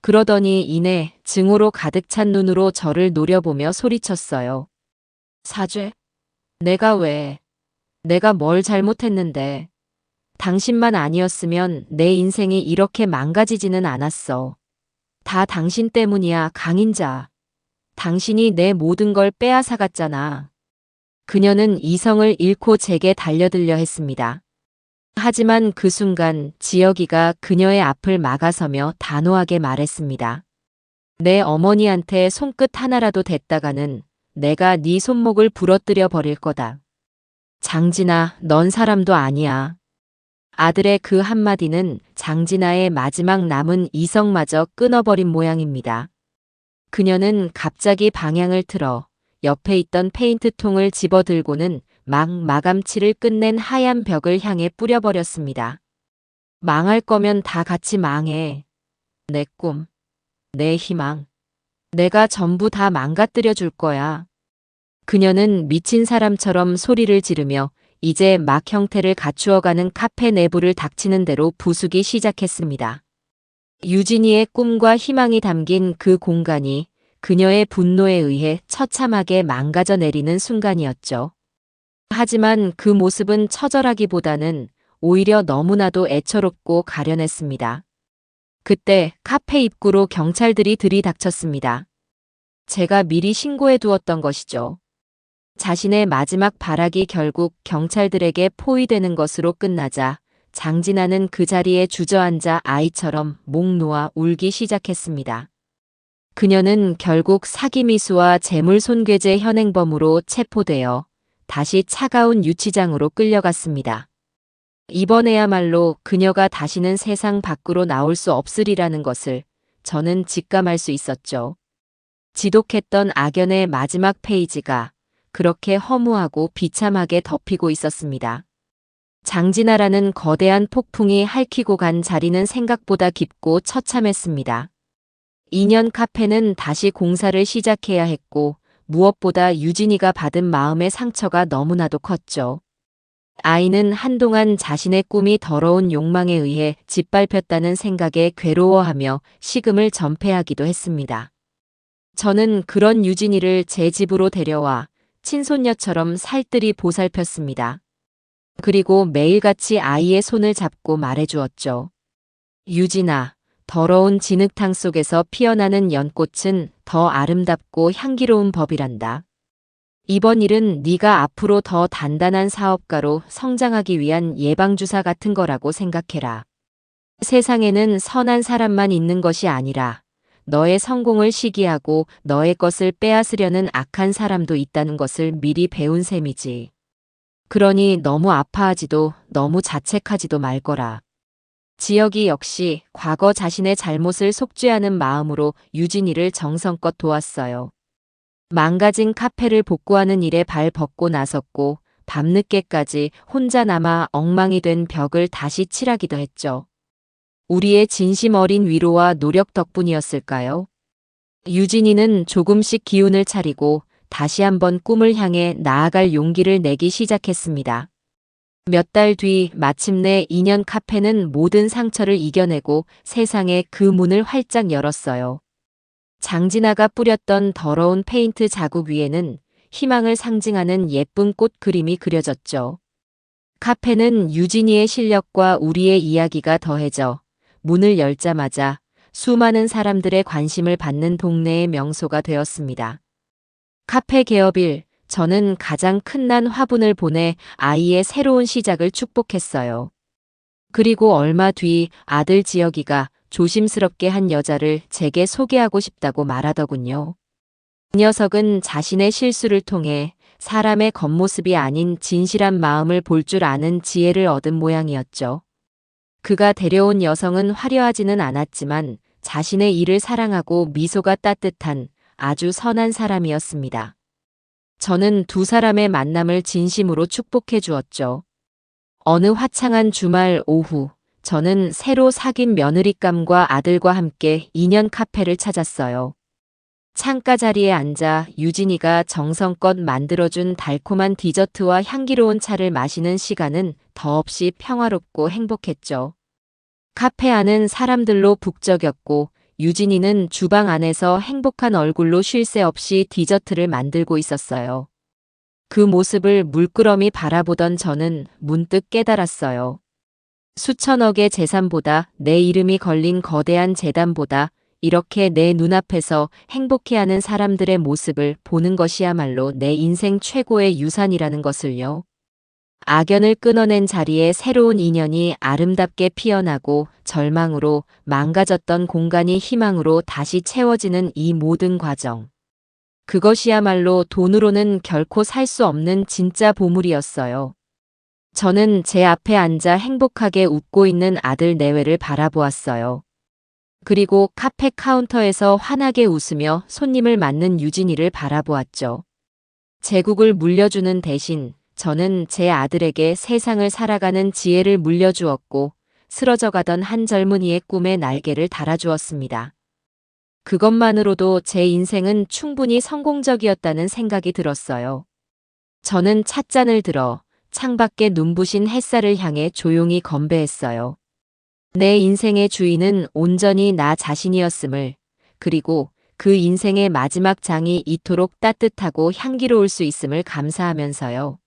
그러더니 이내 증오로 가득 찬 눈으로 저를 노려보며 소리쳤어요. 사죄? 내가 왜? 내가 뭘 잘못했는데? 당신만 아니었으면 내 인생이 이렇게 망가지지는 않았어. 다 당신 때문이야, 강인자. 당신이 내 모든 걸 빼앗아갔잖아. 그녀는 이성을 잃고 제게 달려들려 했습니다. 하지만 그 순간 지혁이가 그녀의 앞을 막아서며 단호하게 말했습니다. 내 어머니한테 손끝 하나라도 댔다가는 내가 네 손목을 부러뜨려 버릴 거다. 장진아, 넌 사람도 아니야. 아들의 그 한마디는 장진아의 마지막 남은 이성마저 끊어버린 모양입니다. 그녀는 갑자기 방향을 틀어 옆에 있던 페인트통을 집어들고는 막 마감칠을 끝낸 하얀 벽을 향해 뿌려버렸습니다. 망할 거면 다 같이 망해. 내 꿈, 내 희망, 내가 전부 다 망가뜨려 줄 거야. 그녀는 미친 사람처럼 소리를 지르며 이제 막 형태를 갖추어가는 카페 내부를 닥치는 대로 부수기 시작했습니다. 유진이의 꿈과 희망이 담긴 그 공간이 그녀의 분노에 의해 처참하게 망가져 내리는 순간이었죠. 하지만 그 모습은 처절하기보다는 오히려 너무나도 애처롭고 가련했습니다. 그때 카페 입구로 경찰들이 들이닥쳤습니다. 제가 미리 신고해 두었던 것이죠. 자신의 마지막 발악이 결국 경찰들에게 포위되는 것으로 끝나자 장진아는 그 자리에 주저앉아 아이처럼 목 놓아 울기 시작했습니다. 그녀는 결국 사기미수와 재물손괴죄 현행범으로 체포되어 다시 차가운 유치장으로 끌려갔습니다. 이번에야말로 그녀가 다시는 세상 밖으로 나올 수 없으리라는 것을 저는 직감할 수 있었죠. 지독했던 악연의 마지막 페이지가 그렇게 허무하고 비참하게 덮이고 있었습니다. 장진아라는 거대한 폭풍이 핥히고 간 자리는 생각보다 깊고 처참했습니다. 2년 카페는 다시 공사를 시작해야 했고 무엇보다 유진이가 받은 마음의 상처가 너무나도 컸죠. 아이는 한동안 자신의 꿈이 더러운 욕망에 의해 짓밟혔다는 생각에 괴로워하며 식음을 전폐하기도 했습니다. 저는 그런 유진이를 제 집으로 데려와 친손녀처럼 살뜰히 보살폈습니다. 그리고 매일같이 아이의 손을 잡고 말해주었죠. 유진아, 더러운 진흙탕 속에서 피어나는 연꽃은 더 아름답고 향기로운 법이란다. 이번 일은 네가 앞으로 더 단단한 사업가로 성장하기 위한 예방주사 같은 거라고 생각해라. 세상에는 선한 사람만 있는 것이 아니라 너의 성공을 시기하고 너의 것을 빼앗으려는 악한 사람도 있다는 것을 미리 배운 셈이지. 그러니 너무 아파하지도 너무 자책하지도 말거라. 지혁이 역시 과거 자신의 잘못을 속죄하는 마음으로 유진이를 정성껏 도왔어요. 망가진 카페를 복구하는 일에 발 벗고 나섰고 밤늦게까지 혼자 남아 엉망이 된 벽을 다시 칠하기도 했죠. 우리의 진심 어린 위로와 노력 덕분이었을까요? 유진이는 조금씩 기운을 차리고 다시 한번 꿈을 향해 나아갈 용기를 내기 시작했습니다. 몇 달 뒤 마침내 2년 카페는 모든 상처를 이겨내고 세상에 그 문을 활짝 열었어요. 장진아가 뿌렸던 더러운 페인트 자국 위에는 희망을 상징하는 예쁜 꽃 그림이 그려졌죠. 카페는 유진이의 실력과 우리의 이야기가 더해져 문을 열자마자 수많은 사람들의 관심을 받는 동네의 명소가 되었습니다. 카페 개업일, 저는 가장 큰 난 화분을 보내 아이의 새로운 시작을 축복했어요. 그리고 얼마 뒤 아들 지혁이가 조심스럽게 한 여자를 제게 소개하고 싶다고 말하더군요. 그 녀석은 자신의 실수를 통해 사람의 겉모습이 아닌 진실한 마음을 볼 줄 아는 지혜를 얻은 모양이었죠. 그가 데려온 여성은 화려하지는 않았지만 자신의 일을 사랑하고 미소가 따뜻한 아주 선한 사람이었습니다. 저는 두 사람의 만남을 진심으로 축복해 주었죠. 어느 화창한 주말 오후, 저는 새로 사귄 며느리감과 아들과 함께 2년 카페를 찾았어요. 창가 자리에 앉아 유진이가 정성껏 만들어준 달콤한 디저트와 향기로운 차를 마시는 시간은 더없이 평화롭고 행복했죠. 카페 안은 사람들로 북적였고 유진이는 주방 안에서 행복한 얼굴로 쉴 새 없이 디저트를 만들고 있었어요. 그 모습을 물끄러미 바라보던 저는 문득 깨달았어요. 수천억의 재산보다 내 이름이 걸린 거대한 재단보다 이렇게 내 눈앞에서 행복해하는 사람들의 모습을 보는 것이야말로 내 인생 최고의 유산이라는 것을요. 악연을 끊어낸 자리에 새로운 인연이 아름답게 피어나고 절망으로 망가졌던 공간이 희망으로 다시 채워지는 이 모든 과정. 그것이야말로 돈으로는 결코 살 수 없는 진짜 보물이었어요. 저는 제 앞에 앉아 행복하게 웃고 있는 아들 내외를 바라보았어요. 그리고 카페 카운터에서 환하게 웃으며 손님을 맞는 유진이를 바라보았죠. 제국을 물려주는 대신 저는 제 아들에게 세상을 살아가는 지혜를 물려주었고 쓰러져가던 한 젊은이의 꿈에 날개를 달아주었습니다. 그것만으로도 제 인생은 충분히 성공적이었다는 생각이 들었어요. 저는 찻잔을 들어 창밖에 눈부신 햇살을 향해 조용히 건배했어요. 내 인생의 주인은 온전히 나 자신이었음을, 그리고 그 인생의 마지막 장이 이토록 따뜻하고 향기로울 수 있음을 감사하면서요.